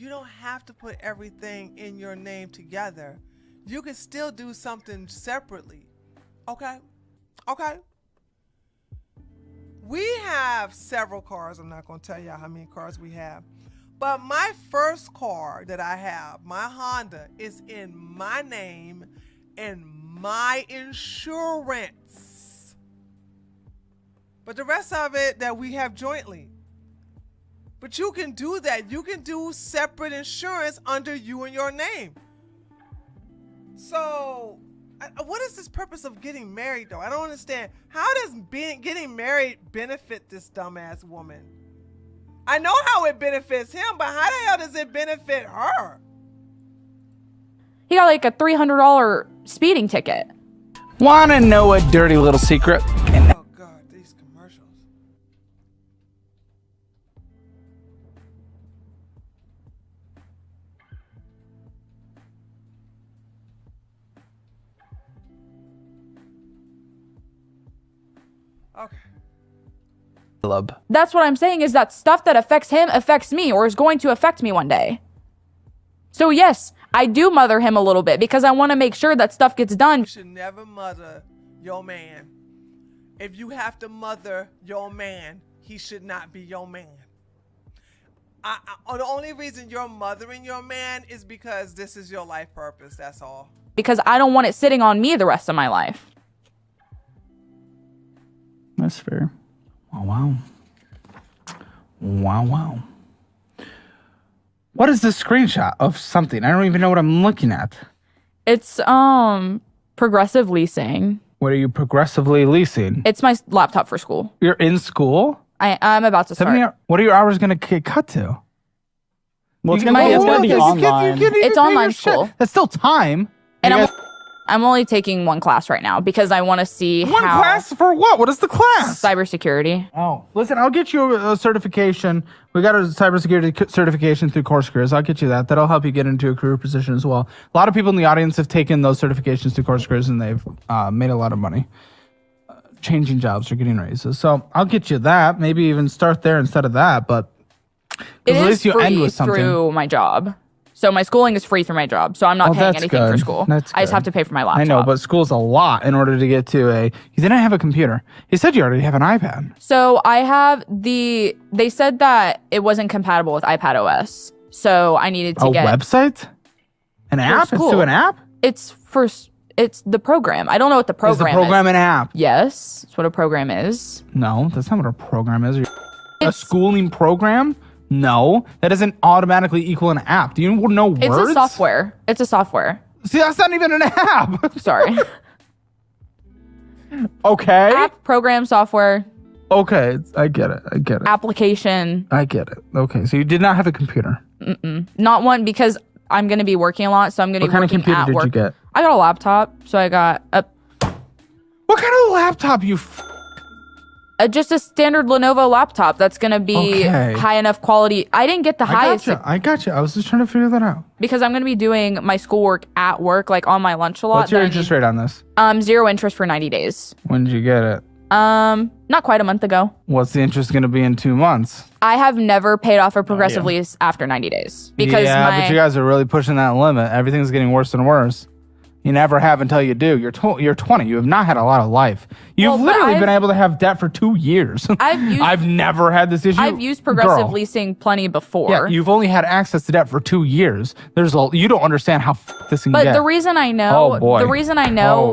don't have to put everything in your name together. You can still do something separately. Okay? Okay? We have several cars. I'm not going to tell y'all how many cars we have. But my first car that I have, my Honda, is in my name and my insurance. But the rest of it that we have jointly. But you can do that. You can do separate insurance under you and your name. So, what is this purpose of getting married, though? I don't understand. How does getting married benefit this dumbass woman? I know how it benefits him, but how the hell does it benefit her? He got like a $300 speeding ticket. Wanna know a dirty little secret? Oh, God, these commercials. Okay. That's what I'm saying, is that stuff that affects him affects me, or is going to affect me one day. So yes, I do mother him a little bit because I want to make sure that stuff gets done. You should never mother your man. If you have to mother your man, he should not be your man. The only reason you're mothering your man is because this is your life purpose. That's all. Because I don't want it sitting on me the rest of my life. That's fair. Oh, wow. Wow. What is this screenshot of something? I don't even know what I'm looking at. It's progressive leasing. What are you progressively leasing? It's my laptop for school. You're in school? I'm about to start. What are your hours going to get cut to? Well, it's gonna be online. It's online school. That's still time. And I'm only taking one class right now because I want to see One class for what? What is the class? Cybersecurity. Oh, listen, I'll get you a certification. We got a cybersecurity certification through Course Careers. I'll get you that. That'll help you get into a career position as well. A lot of people in the audience have taken those certifications through Course Careers and they've made a lot of money. Changing jobs or getting raises. So I'll get you that. Maybe even start there instead of that. But it at is least you end free with something. through my job. So my schooling is free through my job. So I'm not paying anything for school. I just have to pay for my laptop. I know, but school's a lot in order to get to a... You didn't have a computer. You said you already have an iPad. So I have they said that it wasn't compatible with iPad OS. So I needed to get... A website? An app? It's to an app? It's the program. I don't know what the program is. Is the program an app? Yes. That's what a program is. No, that's not what a program is. A schooling program? No, that doesn't automatically equal an app. Do you know words? It's a software. It's a software. See, that's not even an app. Sorry. Okay. App, program, software. Okay, I get it. Application. I get it. Okay, so you did not have a computer. Not one, because I'm going to be working a lot, so I'm going to be working at work. What kind of computer did you get? I got a laptop, so I got a... What kind of laptop, just a standard Lenovo laptop that's going to be high enough quality. I didn't get the highest. I got you. I was just trying to figure that out. Because I'm going to be doing my schoolwork at work, like on my lunch a lot. What's your interest rate on this? 0 interest for 90 days. When did you get it? Not quite a month ago. What's the interest going to be in 2 months? I have never paid off a progressive lease after 90 days. Because but you guys are really pushing that limit. Everything's getting worse and worse. You never have until you do. You're 20. You have not had a lot of life. You've literally been able to have debt for 2 years. I've never had this issue. I've used progressive leasing plenty before. Yeah, you've only had access to debt for 2 years. You don't understand how this can get. But the reason I know,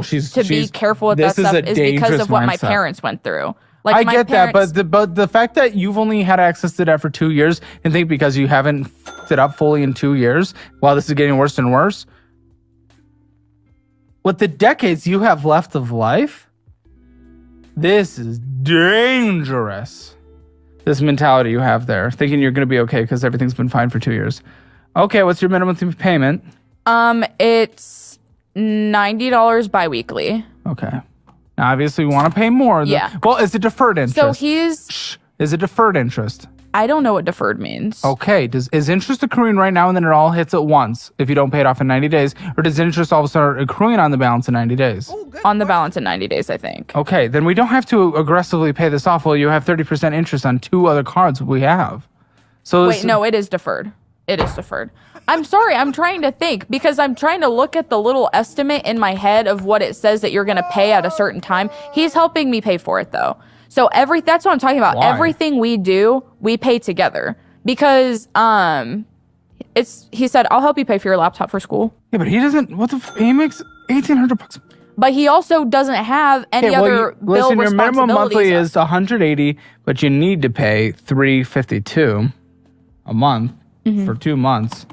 to be careful with that stuff is because of what my parents went through. Like I get that, but the fact that you've only had access to debt for 2 years and think because you haven't f***ed it up fully in 2 years, while this is getting worse and worse. With the decades you have left of life, this is dangerous. This mentality you have there, thinking you're going to be okay because everything's been fine for 2 years. Okay, what's your minimum payment? It's $90 biweekly. Okay. Now, obviously, we want to pay more. Well, is it deferred interest? So is it deferred interest? I don't know what deferred means. Okay. Is interest accruing right now and then it all hits at once if you don't pay it off in 90 days? Or does interest all of a sudden accruing on the balance in 90 days? On the balance in 90 days, I think. Okay. Then we don't have to aggressively pay this off while you have 30% interest on 2 other cards we have. So wait, no, it is deferred. It is deferred. I'm sorry. I'm trying to think because I'm trying to look at the little estimate in my head of what it says that you're going to pay at a certain time. He's helping me pay for it, though. So that's what I'm talking about. Why? Everything we do, we pay together because he said, I'll help you pay for your laptop for school. Yeah, but he doesn't. He makes $1,800. But he also doesn't have any other bill listen, your minimum monthly responsibilities. is $180, but you need to pay $352 a month for 2 months.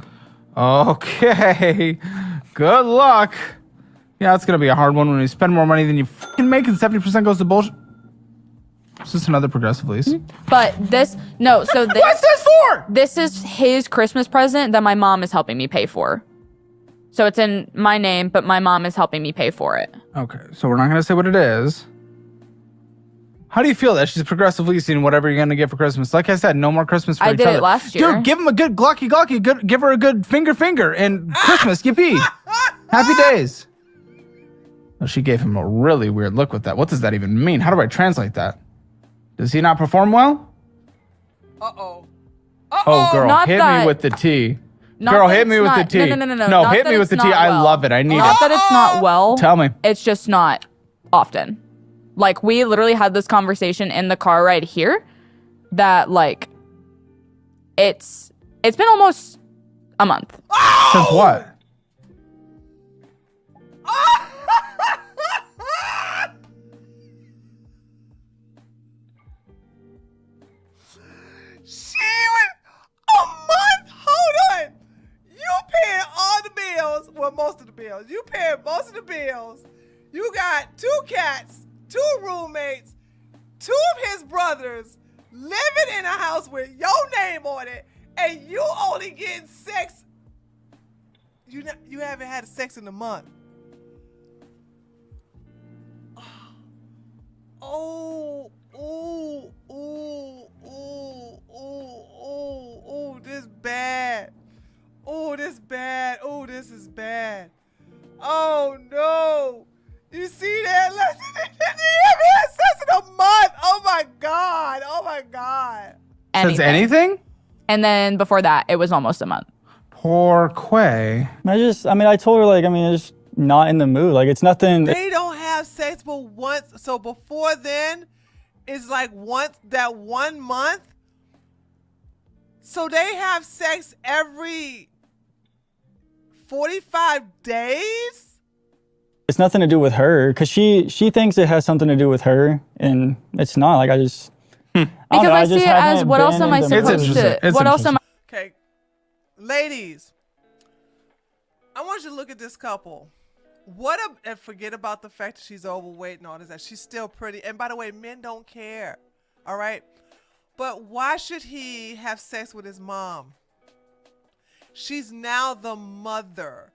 Okay, good luck. Yeah, it's gonna be a hard one when you spend more money than you fucking make, and 70% goes to bullshit. It's just another progressive lease. But what's this for? This is his Christmas present that my mom is helping me pay for. So it's in my name, but my mom is helping me pay for it. Okay, so we're not going to say what it is. How do you feel that she's progressive leasing whatever you're going to get for Christmas? Like I said, no more Christmas for I each did other. it last year. Dude, give him a good glocky, give her a good finger, and Christmas, yippee. Happy days. Well, she gave him a really weird look with that. What does that even mean? How do I translate that? Does he not perform well? Uh-oh. Oh, girl, Not hit that- me with the tea. Not Girl, that hit it's me with the not- tea. No. No, Not hit that me with it's the tea. not I well. love it. I need Not it. that it's not well. Tell me. It's just not often. Like, we literally had this conversation in the car ride here that, like, it's been almost a month. Since what? She was a month. Hold on. You paying all the bills. Well, most of the bills. You paying most of the bills. You got 2 cats, 2 roommates, 2 of his brothers living in a house with your name on it, and you only getting sex. You haven't had sex in a month. Oh, ooh, ooh, ooh, ooh, ooh, ooh, this bad. Oh, this bad. Oh, this is bad. Oh no. You see that? He haven't had sex in a month. Oh my God. Oh my God. Since anything? And then before that, it was almost a month. Poor Quay. I told her, like, I'm just not in the mood. Like, it's nothing. They don't have sex but once. So before then, it's like once that 1 month. So they have sex every 45 days? It's nothing to do with her, because she thinks it has something to do with her, and it's not. Like, I just... Because I see it as, what else am I supposed to... What else am I... Okay. Ladies, I want you to look at this couple. And forget about the fact that she's overweight and all this, that she's still pretty. And by the way, men don't care. All right? But why should he have sex with his mom? She's now the mother.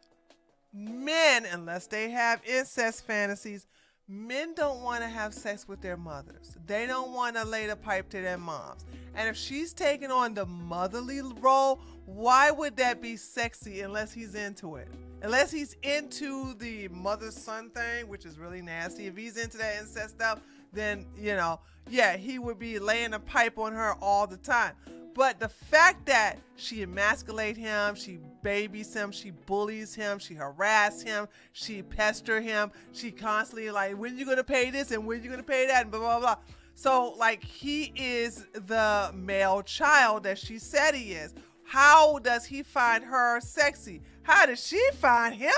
Men, unless they have incest fantasies, men don't want to have sex with their mothers. They don't want to lay the pipe to their moms. And if she's taking on the motherly role, why would that be sexy unless he's into it? Unless he's into the mother-son thing, which is really nasty. If he's into that incest stuff, then, yeah, he would be laying a pipe on her all the time. But the fact that she emasculates him, she babies him, she bullies him, she harasses him, she pesters him, she constantly like, when you gonna pay this and when you gonna pay that and blah, blah, blah. So like he is the male child that she said he is. How does he find her sexy? How does she find him?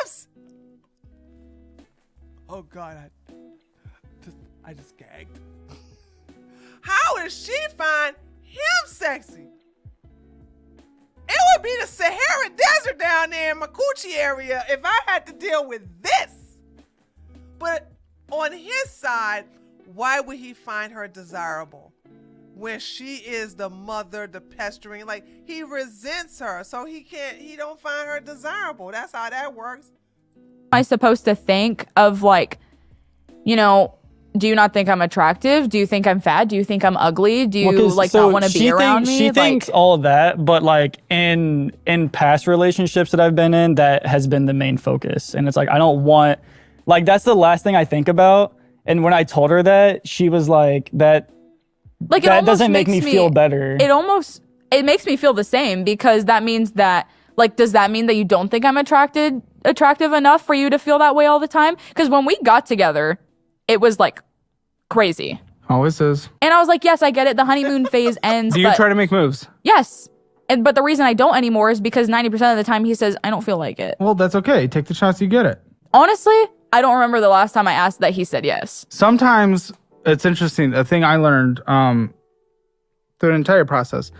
Oh God, I just gagged. How does she find him sexy? It would be the Sahara Desert down there in my coochie area if I had to deal with this. But on his side, why would he find her desirable when she is the mother, the pestering? Like, he resents her, so he don't find her desirable. That's how that works. Am I supposed to think of, like, do you not think I'm attractive? Do you think I'm fat? Do you think I'm ugly? Do you not want to be around me? She thinks all of that, but like in past relationships that I've been in, that has been the main focus. And it's like, I don't want, like, that's the last thing I think about. And when I told her that, she was like, that doesn't make me feel better. It makes me feel the same, because that means that, like, does that mean that you don't think I'm attractive enough for you to feel that way all the time? Because when we got together, it was like crazy. Always is. And I was like, yes, I get it. The honeymoon phase ends. Do you try to make moves? Yes. But the reason I don't anymore is because 90% of the time he says, I don't feel like it. Well, that's okay. Take the shots, you get it. Honestly, I don't remember the last time I asked that he said yes. Sometimes it's interesting. A thing I learned through an entire process.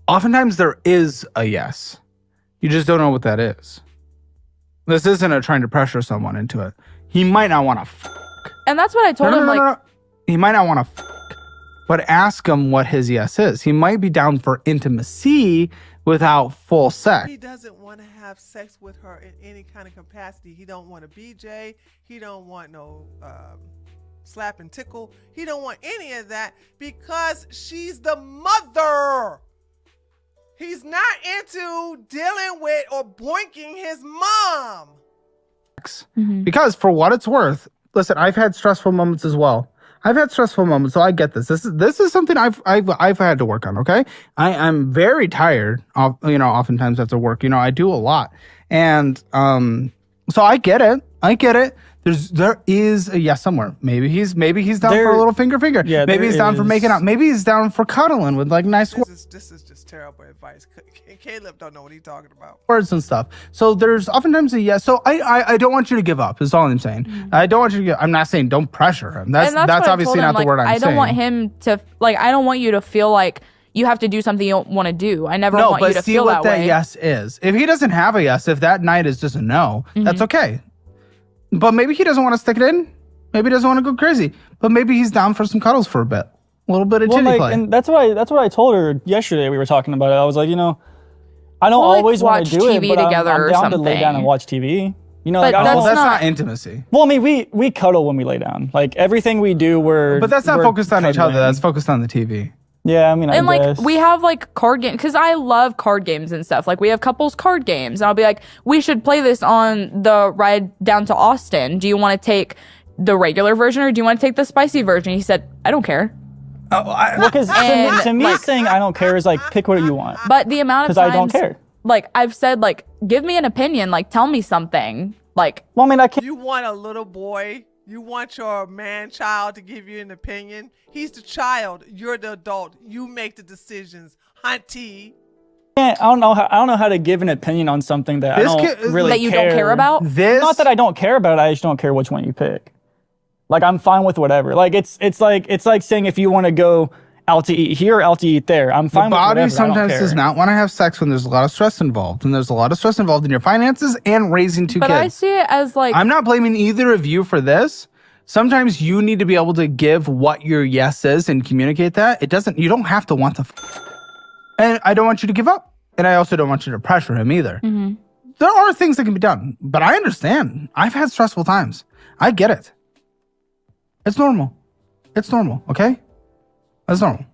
Oftentimes there is a yes. You just don't know what that is. This isn't trying to pressure someone into it. He might not want to And that's what I told him. No. He might not want to but ask him what his yes is. He might be down for intimacy without full sex. He doesn't want to have sex with her in any kind of capacity. He don't want a BJ. He don't want no slap and tickle. He don't want any of that because she's the mother. He's not into dealing with or boinking his mom. Because for what it's worth, listen, I've had stressful moments as well. I've had stressful moments, so I get this. This is something I've had to work on. Okay, I'm very tired. Oftentimes after work, I do a lot, and so I get it. There is a yes somewhere. Maybe he's down for a little finger. Yeah, maybe he's down for making out. Maybe he's down for cuddling with like nice This is just terrible advice. Caleb don't know what he's talking about. words and stuff. So there's oftentimes a yes. So I don't want you to give up. Is all I'm saying. I don't want you to give. I'm not saying don't pressure him. That's what I obviously told him, not the word I'm saying. I don't want him to I don't want you to feel like you have to do something you don't want to do. I never want you to feel that way. No, but see what that yes is. If he doesn't have a yes, if that night is just a no, that's okay. But maybe he doesn't want to stick it in. Maybe he doesn't want to go crazy. But maybe he's down for some cuddles for a bit. A little bit of titty play. And that's what I told her yesterday. We were talking about it. I was like, I don't always want to do it, but I'm down to lay down and watch TV. But that's not intimacy. Well, I mean, we cuddle when we lay down. Like everything we do, But that's not focused on each other. cuddling. That's focused on the TV. Yeah, I mean, I guess. We have card games because I love card games and stuff. We have couples card games, and I'll be like, we should play this on the ride down to Austin. Do you want to take the regular version or do you want to take the spicy version? He said, I don't care. Because to me, saying I don't care is pick what you want. But the amount of times I don't care. I've said give me an opinion, tell me something. Well, I mean, I can't. You want a little boy. You want your man-child to give you an opinion. He's the child. You're the adult. You make the decisions. Hunty. I don't know how to give an opinion on something that I don't really that you don't care about. Not that I don't care about it. I just don't care which one you pick. I'm fine with whatever. It's like saying if you want to go out to eat here or out to eat there. I'm fine with whatever. The body sometimes does not want to have sex when there's a lot of stress involved. And there's a lot of stress involved in your finances and raising two kids. But I see it as I'm not blaming either of you for this. Sometimes you need to be able to give what your yes is and communicate that. You don't have to want to. And I don't want you to give up. And I also don't want you to pressure him either. Mm-hmm. There are things that can be done. But I understand. I've had stressful times. I get it. It's normal. Okay? That's normal.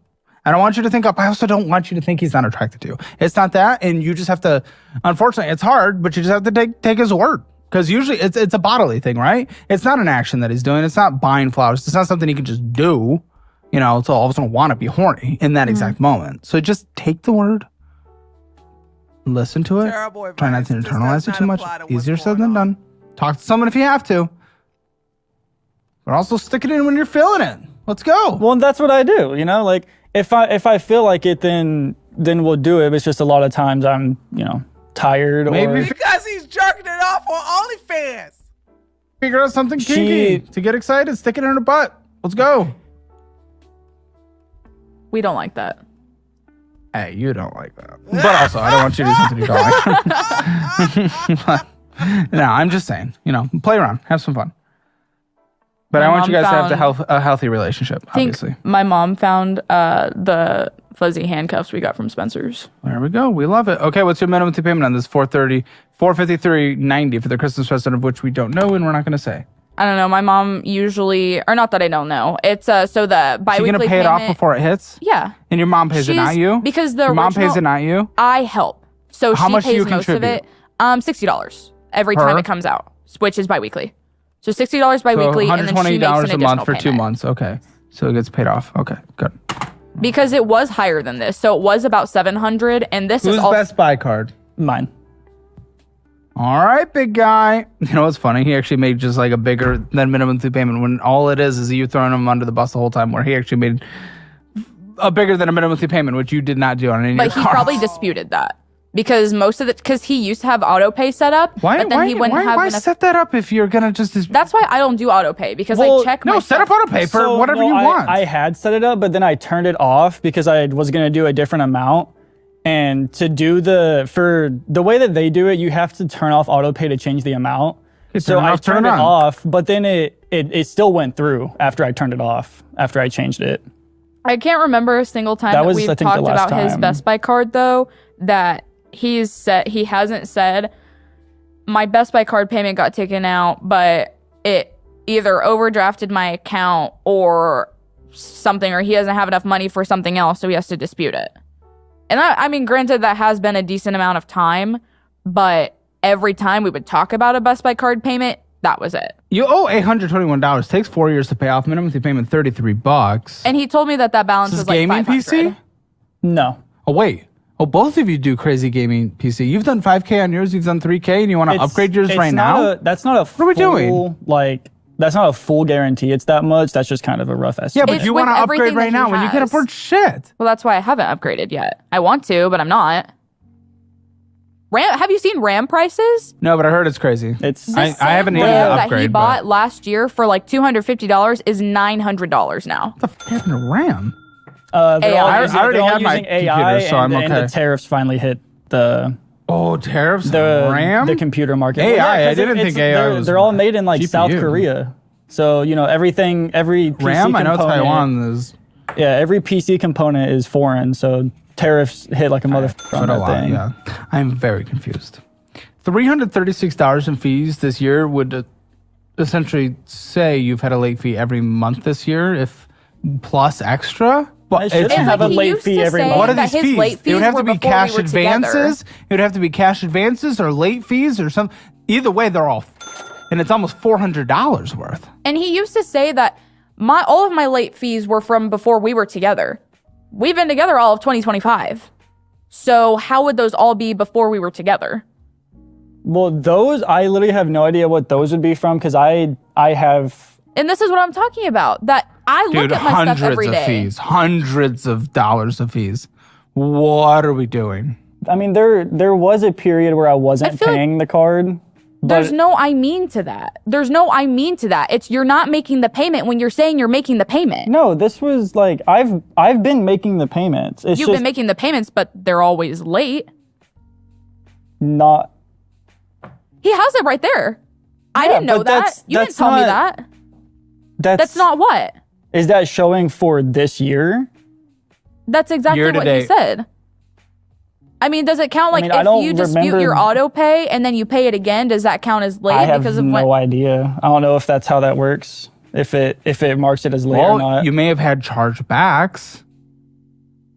I don't want you to think up. I also don't want you to think he's not attracted to you. It's not that, and you just have to. Unfortunately, it's hard, but you just have to take his word because usually it's a bodily thing, right? It's not an action that he's doing. It's not buying flowers. It's not something he can just do, so all of a sudden want to be horny in that exact moment. So just take the word, listen to it, try not to internalize it too much. Easier said than done. Talk to someone if you have to, but also stick it in when you're feeling it. Let's go. Well, and that's what I do. If I feel like it, then we'll do it. It's just a lot of times I'm tired. Maybe because he's jerking it off on OnlyFans. Figure out something kinky to get excited. Stick it in her butt. Let's go. We don't like that. Hey, you don't like that. But also, I don't want you to do something you don't like. No, I'm just saying. Play around, have some fun. But I want you guys to have a healthy relationship, obviously. My mom found the fuzzy handcuffs we got from Spencer's. There we go. We love it. Okay, what's your minimum payment on this? $453.90 for the Christmas present, of which we don't know and we're not going to say. I don't know. My mom usually, or not that I don't know. It's so the biweekly. You're going to pay it off before it hits? Yeah. And your mom pays it, not you? Because your mom pays it, not you? I help. So how she much pays do you most contribute? of it. $60 every time it comes out, which is biweekly. So $60 biweekly, so and then she makes an additional $120 a month for payment. 2 months. Okay, so it gets paid off. Okay, good. Because it was higher than this, so it was about $700, and this is Who's Best Buy card? Mine. All right, big guy. You know what's funny? He actually made just a bigger than minimum payment when all it is you throwing him under the bus the whole time. Where he actually made a bigger than a minimum payment, which you did not do on any. But he probably disputed that. Because because he used to have auto pay set up, but then he wouldn't have enough. Set that up if you're gonna just? That's why I don't do auto pay because I check. No, set up auto pay for whatever you want. I had set it up, but then I turned it off because I was gonna do a different amount. And to do for the way that they do it, you have to turn off auto pay to change the amount. So I turned it off, but then it still went through after I turned it off after I changed it. I can't remember a single time that we've talked about his Best Buy card though that. He hasn't said my Best Buy card payment got taken out, but it either overdrafted my account or something, or he doesn't have enough money for something else, so he has to dispute it. And I mean, granted, that has been a decent amount of time, but every time we would talk about a Best Buy card payment, that was it. You owe $821. Takes 4 years to pay off. Minimum monthly payment $33. And he told me that balance This was is like gaming 500. PC? No. Oh, wait. Oh, both of you do crazy gaming PC. You've done 5K on yours. You've done 3K, and you want to upgrade yours right now? That's not a full, what are we doing? That's not a full guarantee. It's that much. That's just kind of a rough Yeah, estimate. but It's you with want to upgrade everything right that now he when you can has. afford shit. Well, that's why I haven't upgraded yet. I want to, but I'm not. Have you seen RAM prices? No, but I heard it's crazy. It's I haven't needed to RAM that upgrade. he bought last year for like $250 is $900 now. What the fuck happened to RAM? they're AI. all I using, already they're all had my using AI, computer, so I'm and okay. the tariffs finally hit the Oh, tariffs on the RAM? the computer market. AI, I 'cause didn't think AI they're, was they're all made in like South GPU. Korea. So, every PC RAM? I know component, Taiwan is... Yeah, every PC component is foreign, so tariffs hit like a motherfucker on that thing. Yeah, I'm very confused. $336 in fees this year would essentially say you've had a late fee every month this year, if plus extra. But I shouldn't it's- have a he late used fee to every say month. what are that these his fees? late It would fees have to were be before cash we were together. advances. It would have to be cash advances or late fees or something. Either way, they're all, and it's almost $400 worth. And he used to say that all of my late fees were from before we were together. We've been together all of 2025. So how would those all be before we were together? Well, those, I literally have no idea what those would be from because I have... And this is what I'm talking about. That I look Dude, at my stuff hundreds every of day. fees, hundreds of dollars of fees. What are we doing? I mean, there was a period where I wasn't feel like paying the card. There's But no I mean to that. There's no I mean to that. It's you're not making the payment when you're saying you're making the payment. no, this was like, I've been making the payments. It's You've just been making the payments, but they're always late. not... He has it right there. I Yeah, didn't know but that. that's- You didn't that's tell me not- that. That's not what. Is that showing for this year? That's exactly Year to what he date. said. I mean, does it count like mean, I if don't you dispute remember- your auto pay and then you pay it again? Does that count as late I have because of no when? idea. I don't know if that's how that works. If it marks it as late or Well, not. you may have had chargebacks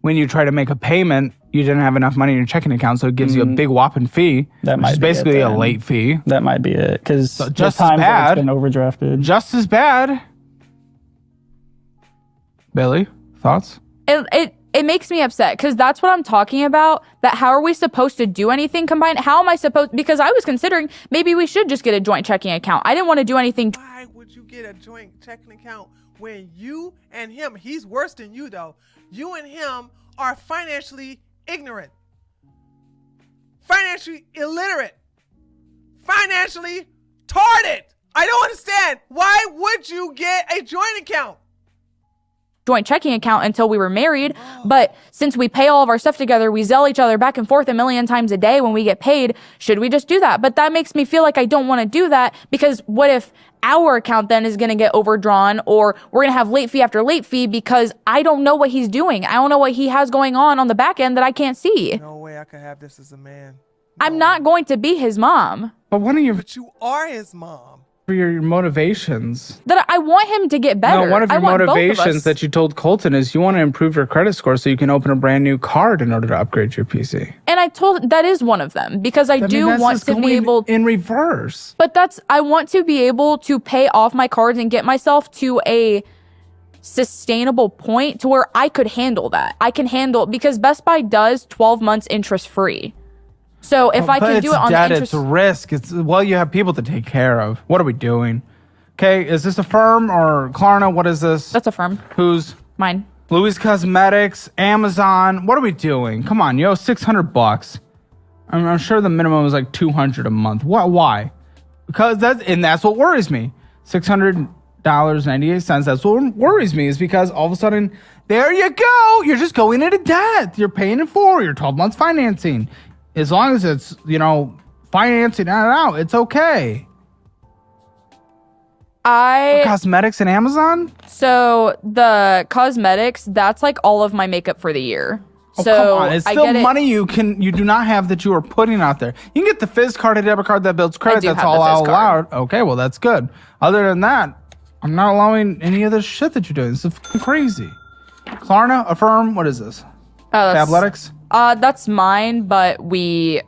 when you try to make a payment. You didn't have enough money in your checking account, so it gives you a big whopping fee, That which might is be it basically a then. late fee. That might be it. Because just just as times that bad. it's been overdrafted. Just as bad. Billy, thoughts? It makes me upset because that's what I'm talking about. That how are we supposed to do anything combined? How am I supposed? Because I was considering maybe we should just get a joint checking account. I didn't want to do anything. Why would you get a joint checking account when you and him, he's worse than you though, you and him are financially ignorant, financially illiterate, financially retarded? I don't understand. Why would you get a joint account? Joint checking account until we were married. But since we pay all of our stuff together, we zell each other back and forth a million times a day when we get paid. Should we just do that? But that makes me feel like I don't want to do that because what if our account then is going to get overdrawn or we're going to have late fee after late fee because I don't know what he's doing. I don't know what he has going on the back end that I can't see. No way I could have this as a man. I'm not going to be his mom. But one of your But you are his mom. for your motivations. That I want him to get better. No, one of I your want both of motivations us. that you told Colton is you want to improve your credit score so you can open a brand new card in order to upgrade your PC. And I told that is one of them because I do that's want just to be going able. in reverse. But I want to be able to pay off my cards and get myself to a sustainable point to where I could handle that. I can handle because Best Buy does 12 months interest free. So if I can do it on debt, the interest, it's risk. You have people to take care of. What are we doing? Okay, is this a firm or Klarna? What is this? that's a firm. Who's Mine. Louis Cosmetics, Amazon? What are we doing? Come on, yo, $600. I'm sure the minimum is like $200 a month. Why? Because that's what worries me. $600.98. That's what worries me is because all of a sudden, there you go. You're just going into debt. You're paying it for your 12 months financing. As long as it's financing out, it's okay. Cosmetics and Amazon. So the cosmetics, that's like all of my makeup for the year. Oh, So come on. It's I still get it. money you do not have that you are putting out there. You can get the Fizz card, a debit card that builds credit. do That's have all the Fizz I'll card. allow. Okay, well, that's good. Other than that, I'm not allowing any of this shit that you're doing. This is fucking crazy. Klarna, Affirm, what is this? Oh, that's- Fabletics? That's mine, but we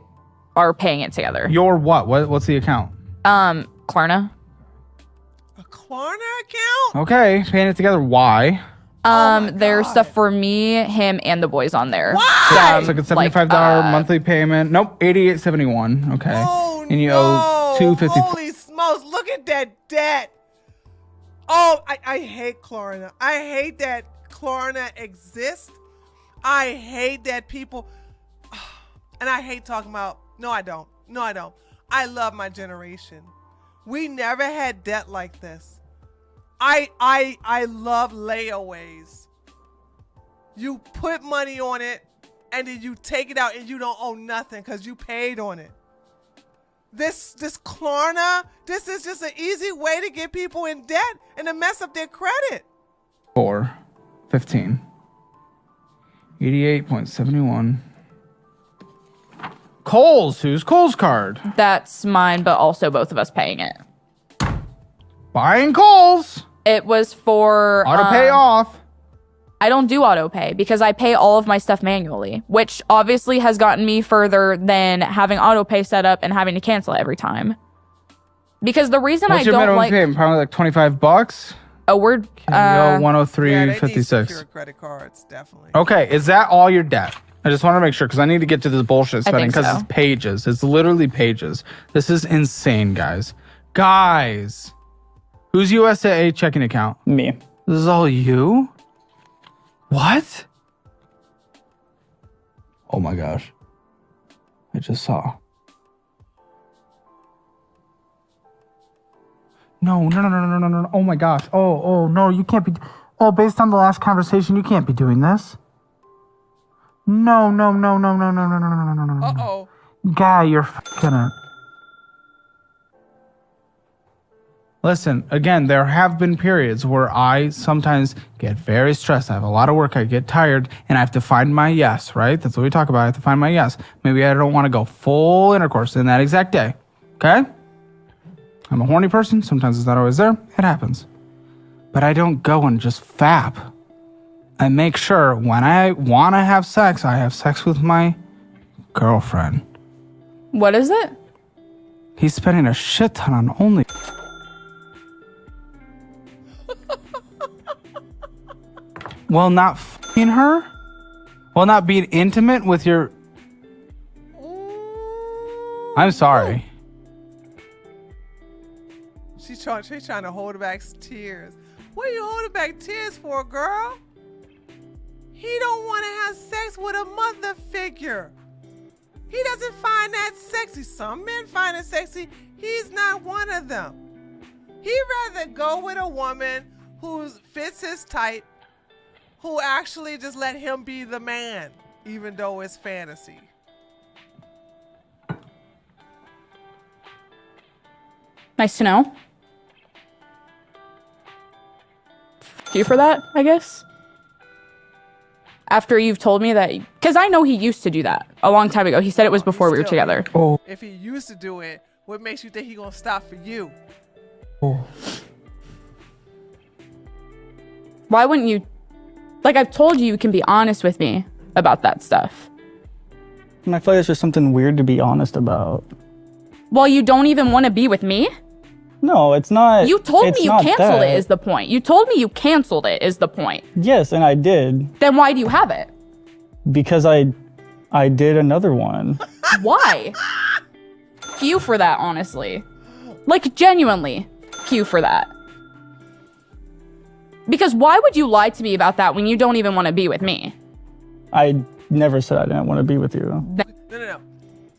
are paying it together. Your what? What's the account? Klarna. A Klarna account? Okay, paying it together. Why? There's stuff for me, him, and the boys on there. Why? It's like a $75 monthly payment. Nope, $88.71. Okay. Oh, and you no. owe $250. Holy smokes, look at that debt. Oh, I hate Klarna. I hate that Klarna exists. I hate that people, and I hate talking about, no, I don't. I love my generation. We never had debt like this. I love layaways. You put money on it and then you take it out and you don't owe nothing because you paid on it. This Klarna, this is just an easy way to get people in debt and to mess up their credit. 415 88.71. Kohl's. Who's Kohl's card? That's mine, but also both of us paying it. Buying Kohl's. It was for Auto pay off. I don't do auto pay because I pay all of my stuff manually, which obviously has gotten me further than having auto pay set up and having to cancel it every time. Because the reason What's I your don't minimum like payment? Probably like $25. a word You owe Yeah, they need 103.56. secure credit cards, definitely. Okay, is that all your debt? I just want to make sure because I need to get to this bullshit spending because so. it's pages. It's literally pages. This is insane, guys. Guys, whose USA checking account? Me. This is all you? What? Oh my gosh. I just saw. No. Oh my gosh. Oh, no, you can't be. Oh, based on the last conversation, you can't be doing this. No. Uh-oh. Guy, you're fucking it. Listen, again, there have been periods where I sometimes get very stressed. I have a lot of work. I get tired and I have to find my yes, right? That's what we talk about. I have to find my yes. Maybe I don't want to go full intercourse in that exact day. Okay? I'm a horny person. Sometimes it's not always there. It happens. But I don't go and just fap. I make sure when I want to have sex, I have sex with my girlfriend. what is it? He's spending a shit ton on only. Well, not f***ing her? Well, not being intimate with your... I'm sorry. She's trying to hold back tears. What are you holding back tears for, girl? He don't want to have sex with a mother figure. He doesn't find that sexy. Some men find it sexy. He's not one of them. He'd rather go with a woman who fits his type, who actually just let him be the man, even though it's fantasy. Nice to know. F you for that, I guess. After you've told me that, because I know he used to do that a long time ago. He said it was before we were together. Oh. If he used to do it, what makes you think he gonna stop for you? Why wouldn't you? Like, I've told you, you can be honest with me about that stuff. And I feel like it's just something weird to be honest about. Well, you don't even want to be with me? No, it's not. You told me you canceled that. it is the point. You told me you canceled it is the point. Yes, and I did. Then why do you have it? Because I did another one. Why? F you for that, honestly. Like, genuinely, F you for that. Because why would you lie to me about that when you don't even want to be with me? I never said I didn't want to be with you. No.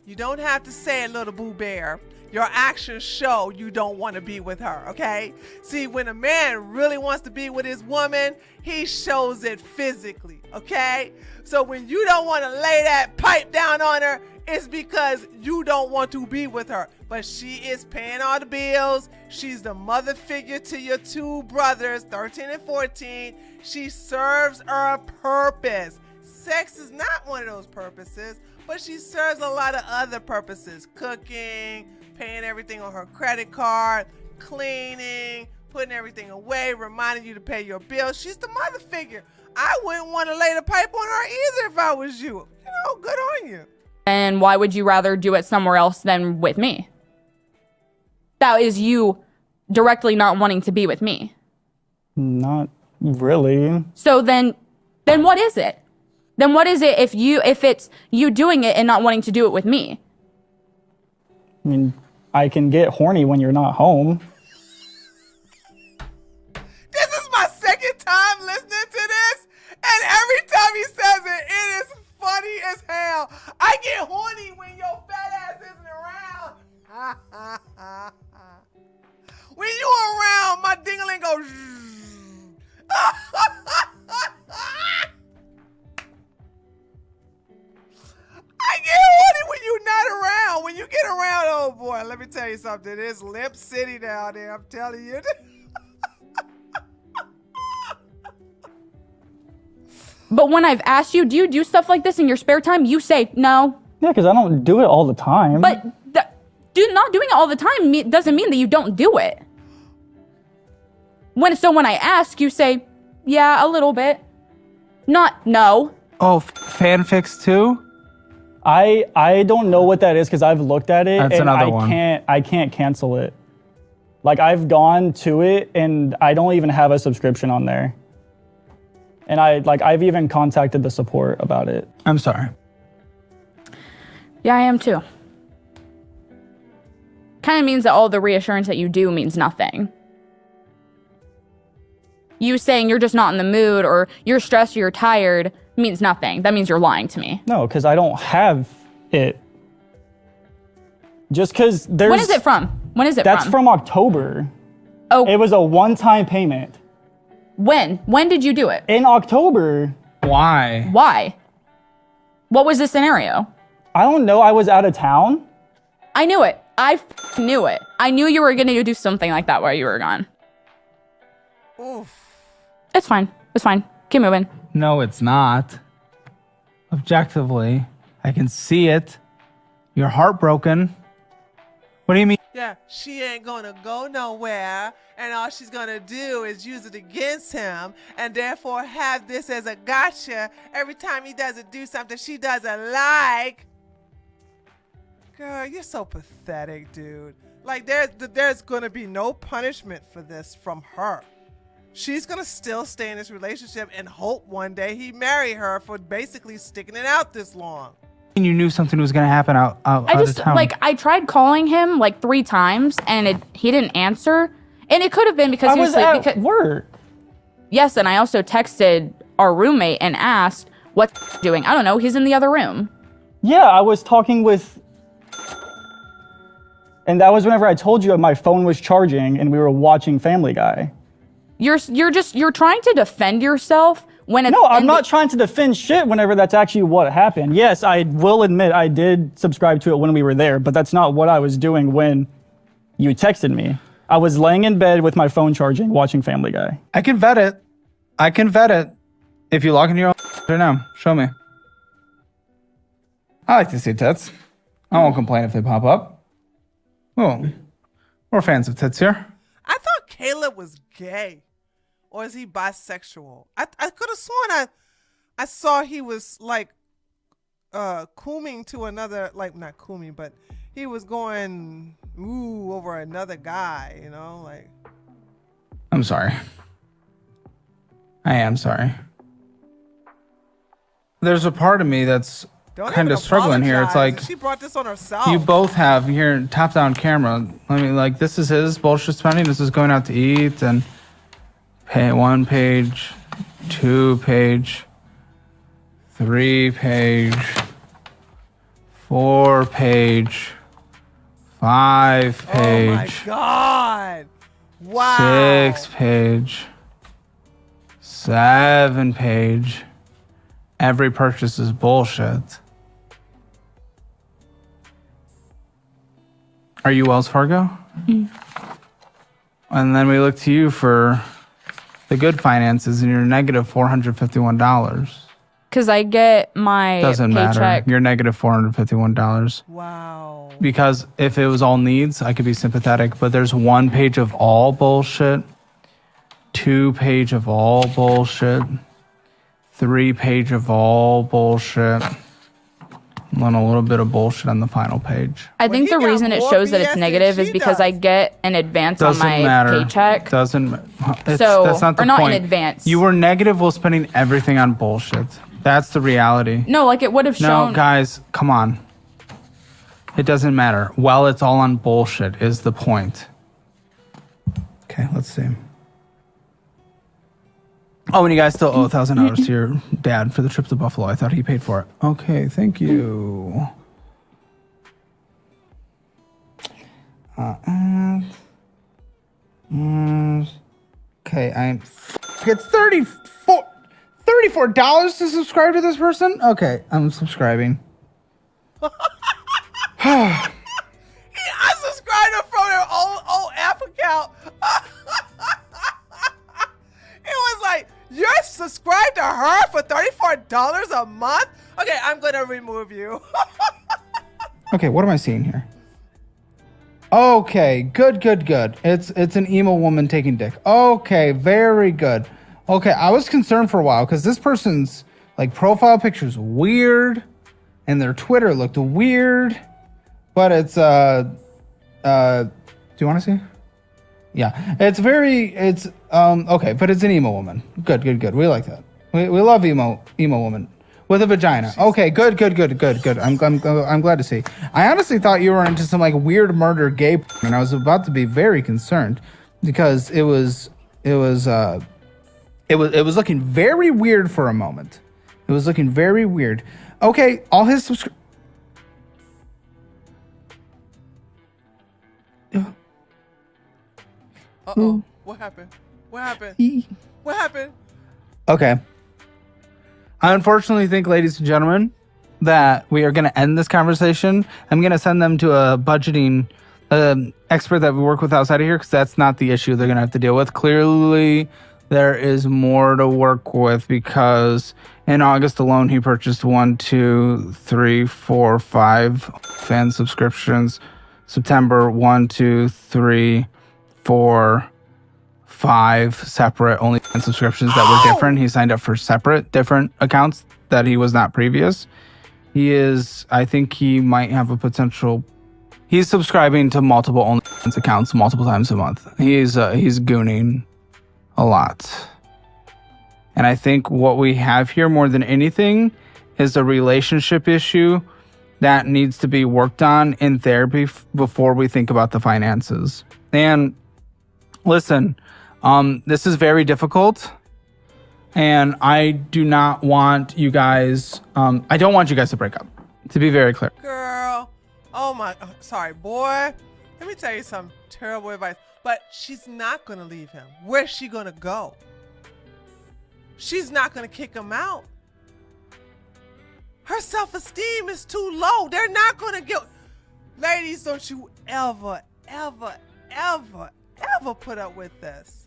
You don't have to say it, little boo bear. Your actions show you don't want to be with her, okay? See, when a man really wants to be with his woman, he shows it physically, okay? So when you don't want to lay that pipe down on her, it's because you don't want to be with her. But she is paying all the bills. She's the mother figure to your two brothers, 13 and 14. She serves a purpose. Sex is not one of those purposes, but she serves a lot of other purposes. Cooking, paying everything on her credit card, cleaning, putting everything away, reminding you to pay your bills. She's the mother figure. I wouldn't want to lay the pipe on her either if I was you. You know, good on you. And why would you rather do it somewhere else than with me? That is you directly not wanting to be with me. Not really. So then what is it? Then what is it if it's you doing it and not wanting to do it with me? I mean, I can get horny when you're not home. This is my second time listening to this, and every time he says it, it is funny as hell. I get horny when your fat ass isn't around. When you around, my dingling goes. I get horny when you're not around. When you get around, oh boy, let me tell you something. It's Limp City down there, I'm telling you. But when I've asked you, do you do stuff like this in your spare time? You say no. Yeah, because I don't do it all the time. But not doing it all the time doesn't mean that you don't do it. When I ask, you say, yeah, a little bit. Not no. Oh, fanfics too? I don't know what that is because I've looked at it That's and another one. I can't cancel it. Like I've gone to it and I don't even have a subscription on there. And I've even contacted the support about it. I'm sorry. Yeah, I am too. Kind of means that all the reassurance that you do means nothing. You saying you're just not in the mood or you're stressed or you're tired means nothing. That means you're lying to me. No, because I don't have it. Just because there's... When is it from? When is it That's from October. Oh. It was a one-time payment. When? When did you do it? In October. Why? Why? What was the scenario? I don't know. I was out of town. I knew it. I knew it. I knew you were going to do something like that while you were gone. Oof. It's fine. It's fine. Keep moving. No, it's not. Objectively, I can see it. You're heartbroken. What do you mean? Yeah, she ain't gonna go nowhere, and all she's gonna do is use it against him, and therefore have this as a gotcha every time he doesn't do something she doesn't like. Girl, you're so pathetic, dude. Like, there's gonna be no punishment for this from her. She's gonna still stay in this relationship and hope one day he marry her for basically sticking it out this long. You knew something was going to happen out of town. I tried calling him 3 times and he didn't answer. And it could have been because I he was was asleep. at work. Yes, and I also texted our roommate and asked what's doing. I don't know. He's in the other room. Yeah, I was talking with... And that was whenever I told you my phone was charging and we were watching Family Guy. You're trying to defend yourself when it's... No, I'm not trying to defend shit whenever that's actually what happened. Yes, I will admit I did subscribe to it when we were there, but that's not what I was doing when you texted me. I was laying in bed with my phone charging, watching Family Guy. I can vet it. I can vet it. If you log into your own right now, show me. I like to see tits. I won't complain if they pop up. Oh, we're fans of tits here. I thought Caleb was gay. Or is he bisexual? I could have sworn I saw he was cooming to another, not cooming, but he was going over another guy, I'm sorry. I am sorry. There's a part of me that's kind of struggling here. It's like she brought this on herself. you both have here top-down camera. I mean, this is his bullshit spending. This is going out to eat and pay 1 page, 2 page, 3 page, 4 page, 5 page. Oh my God! Wow. 6 page, 7 page. Every purchase is bullshit. Are you Wells Fargo? And then we look to you for the good finances, and you're negative $451. Because I get my Doesn't paycheck. matter. You're negative $451. Wow. Because if it was all needs, I could be sympathetic. But there's 1 page of all bullshit, 2 page of all bullshit, 3 page of all bullshit, And then a little bit of bullshit on the final page. I think the reason it shows that it's negative is because I get an advance on my paycheck. Doesn't matter. So, that's not the or not point. in advance. You were negative while spending everything on bullshit. That's the reality. No, like it would have shown. No, guys, come on. It doesn't matter. Well, it's all on bullshit is the point. Okay, let's see. Oh, and you guys still owe $1,000 to your dad for the trip to Buffalo. I thought he paid for it. Okay, thank you. Okay, it's $34 to subscribe to this person? Okay, I'm subscribing. He unsubscribed her from her old app account. It was like, you're subscribed to her for $34 a month? Okay, I'm gonna remove you. Okay, what am I seeing here? Okay, good. It's an emo woman taking dick. Okay, very good. Okay, I was concerned for a while because this person's like profile picture's weird, and their Twitter looked weird, but it's do you want to see? Yeah, it's okay, but it's an emo woman. Good. We like that. We love emo woman with a vagina. Okay, good. I'm glad to see. I honestly thought you were into some like weird murder gay porn, and I was about to be very concerned because it was looking very weird for a moment. It was looking very weird. Okay, all his subscribers. Uh-oh. What happened? What happened? Okay. I unfortunately think, ladies and gentlemen, that we are going to end this conversation. I'm going to send them to a budgeting expert that we work with outside of here because that's not the issue they're going to have to deal with. Clearly, there is more to work with because in August alone, he purchased 5 fan subscriptions. September, 5 separate OnlyFans subscriptions that were different. He signed up for different accounts that he was not previous. I think he might have a potential. He's subscribing to multiple OnlyFans accounts multiple times a month. He's gooning a lot. And I think what we have here more than anything is a relationship issue that needs to be worked on in therapy before we think about the finances. And listen, this is very difficult, and I do not want you guys. I don't want you guys to break up. To be very clear, Girl, sorry, boy. Let me tell you some terrible advice. But she's not gonna leave him. Where's she gonna go? She's not gonna kick him out. Her self-esteem is too low. They're not gonna get. Ladies, don't you ever put up with this.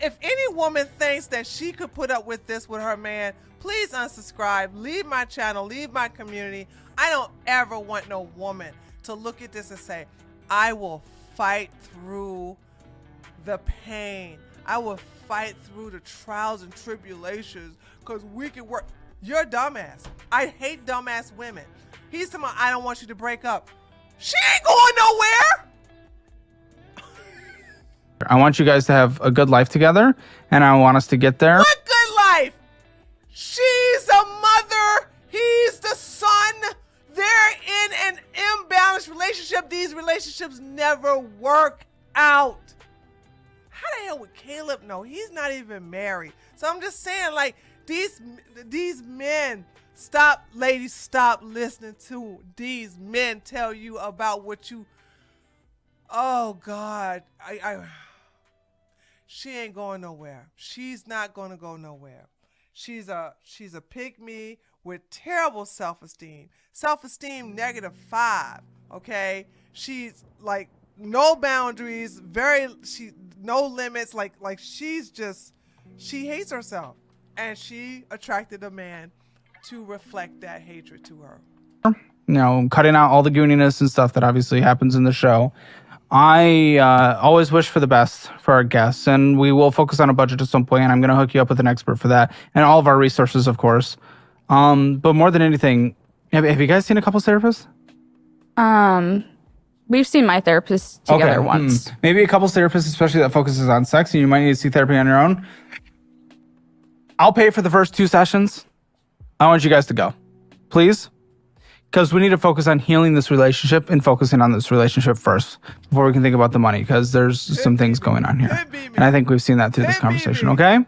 If any woman thinks that she could put up with this with her man, please unsubscribe, leave my channel, leave my community. I don't ever want no woman to look at this and say, I will fight through the pain. I will fight through the trials and tribulations because we can work. You're a dumbass. I hate dumbass women. He's talking about, I don't want you to break up. She ain't going nowhere. I want you guys to have a good life together, and I want us to get there. What good life? She's a mother. He's the son. They're in an imbalanced relationship. These relationships never work out. How the hell would Caleb know? He's not even married. So I'm just saying, like, these men, ladies, stop listening to these men tell you about what you. Oh God, she ain't going nowhere. She's not gonna go nowhere. She's a pygmy with terrible self-esteem. Self-esteem -5. Okay, she's like no boundaries, no limits. Like she hates herself, and she attracted a man to reflect that hatred to her. Cutting out all the gooniness and stuff that obviously happens in the show. I always wish for the best for our guests, and we will focus on a budget at some point, and I'm going to hook you up with an expert for that, and all of our resources, of course. But more than anything, Have you guys seen a couples therapist? We've seen my therapist together once. Maybe a couples therapist, especially that focuses on sex, and you might need to see therapy on your own. I'll pay for the first 2 sessions. I want you guys to go. Please. Because we need to focus on healing this relationship and focusing on this relationship first before we can think about the money, because there's some things going on here. And I think we've seen that through this conversation, okay?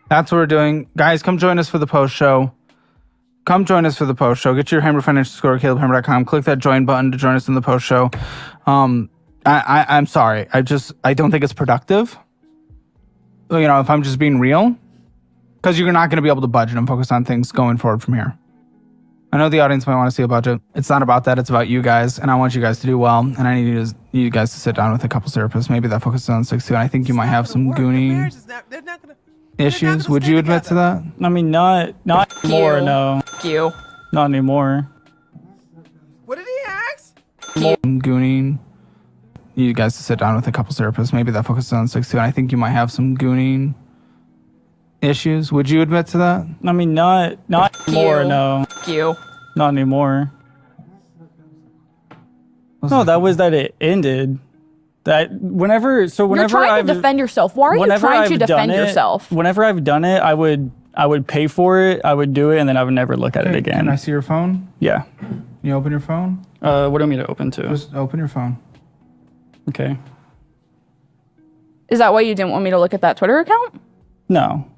That's what we're doing. Guys, come join us for the post show. Come join us for the post show. Get your Hammer Financial Score at calebhammer.com. Click that join button to join us in the post show. I'm sorry. I don't think it's productive. You know, if I'm just being real, because you're not going to be able to budget and focus on things going forward from here. I know the audience might want to see a budget. It's not about that. It's about you guys, and I want you guys to do well. And I need you guys to sit down with a couple therapists, maybe that focuses on sex too. And I think you might have some gooning issues. Would you admit to that? I mean, not anymore. No, You. not anymore. What did he ask? Gooning. You guys to sit down with a couple therapists, maybe that focuses on sex too. And I think you might have some gooning issues. Would you admit to that? I mean, not anymore. No, You. not anymore. No, that was that it ended. That whenever You're trying to defend yourself. Why are you trying to defend yourself? Whenever I've done it, I would pay for it. I would do it, and then I would never look at it again. Can I see your phone? Yeah. You open your phone? What do you mean to open to? Just open your phone. Okay. Is that why you didn't want me to look at that Twitter account? No.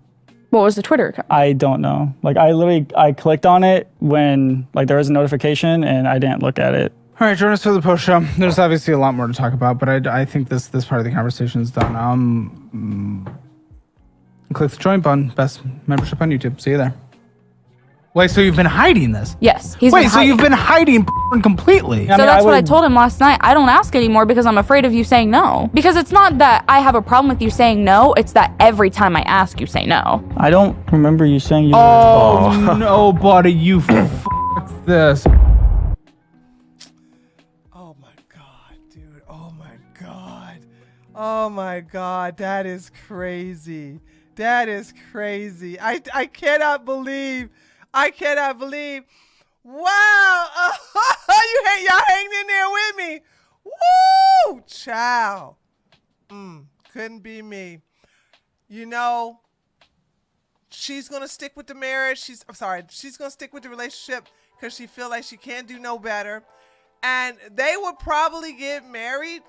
What was the Twitter account? I don't know. Like I clicked on it when like there was a notification and I didn't look at it. All right, join us for the post show. There's obviously a lot more to talk about, but I think this part of the conversation is done. Click the join button. Best membership on YouTube. See you there. Wait, so you've been hiding this? Yes. Wait, so you've been hiding completely? So that's what I told him last night. I don't ask anymore because I'm afraid of you saying no. Because it's not that I have a problem with you saying no. It's that every time I ask, you say no. I don't remember you saying you. Oh no, buddy, you f***ed this. Oh my God, dude. Oh my God. Oh my God. That is crazy. That is crazy. I cannot believe. Wow. Y'all hanging in there with me. Woo! Child. Couldn't be me. You know, she's going to stick with the marriage. She's going to stick with the relationship because she feel like she can't do no better. And they would probably get married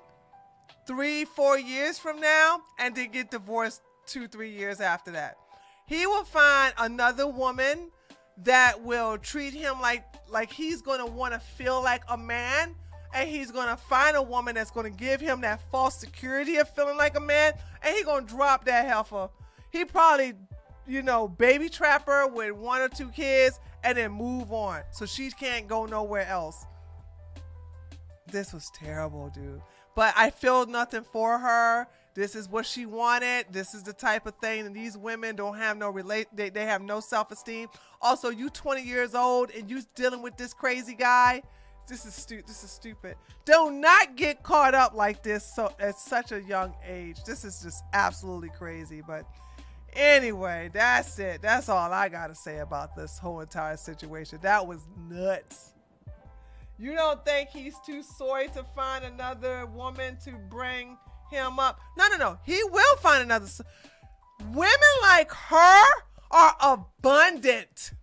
3-4 years from now and then get divorced 2-3 years after that. He will find another woman that will treat him like he's going to want to feel like a man, and he's going to find a woman that's going to give him that false security of feeling like a man, and he's going to drop that heifer. He probably, baby trap her with 1 or 2 kids and then move on so she can't go nowhere else. This was terrible, dude. But I feel nothing for her. This is what she wanted. This is the type of thing, and these women don't have they have no self-esteem. Also, you 20 years old and you dealing with this crazy guy. This is stupid. Do not get caught up like this at such a young age. This is just absolutely crazy. But anyway, that's it. That's all I got to say about this whole entire situation. That was nuts. You don't think he's too sorry to find another woman to bring him up? No. He will find another. Women like her are abundant.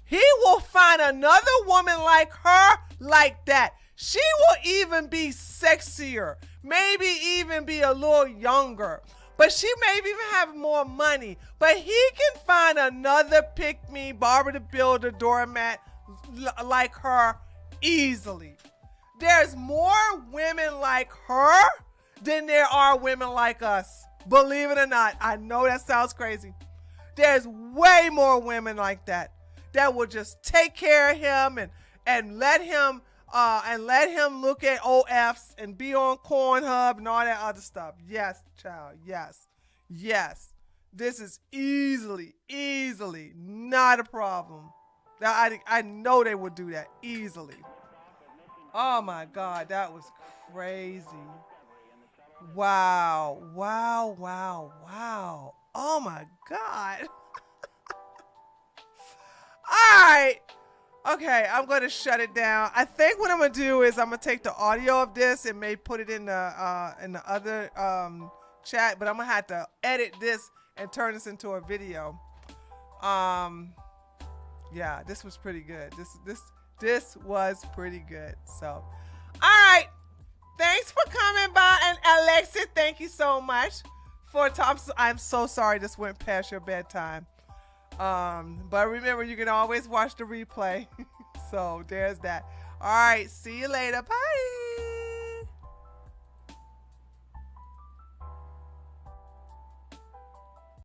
He will find another woman like her like that. She will even be sexier, maybe even be a little younger, but she maybe even have more money. But he can find another pick-me, Barbara the Builder, doormat like her easily. There's more women like her than there are women like us. Believe it or not. I know that sounds crazy. There's way more women like that will just take care of him and let him look at OFs and be on Pornhub and all that other stuff. Yes, child. Yes. This is easily not a problem. I know they would do that easily. Oh my God, that was crazy. Wow. Oh my God. All right. Okay, I'm gonna shut it down. I think what I'm gonna do is I'm gonna take the audio of this and maybe put it in the other chat, but I'm gonna have to edit this and turn this into a video. Yeah, this was pretty good. This was pretty good. So, all right. Thanks for coming by, and Alexa, thank you so much for I'm so sorry this went past your bedtime. But remember, you can always watch the replay. So there's that. All right, see you later. Bye.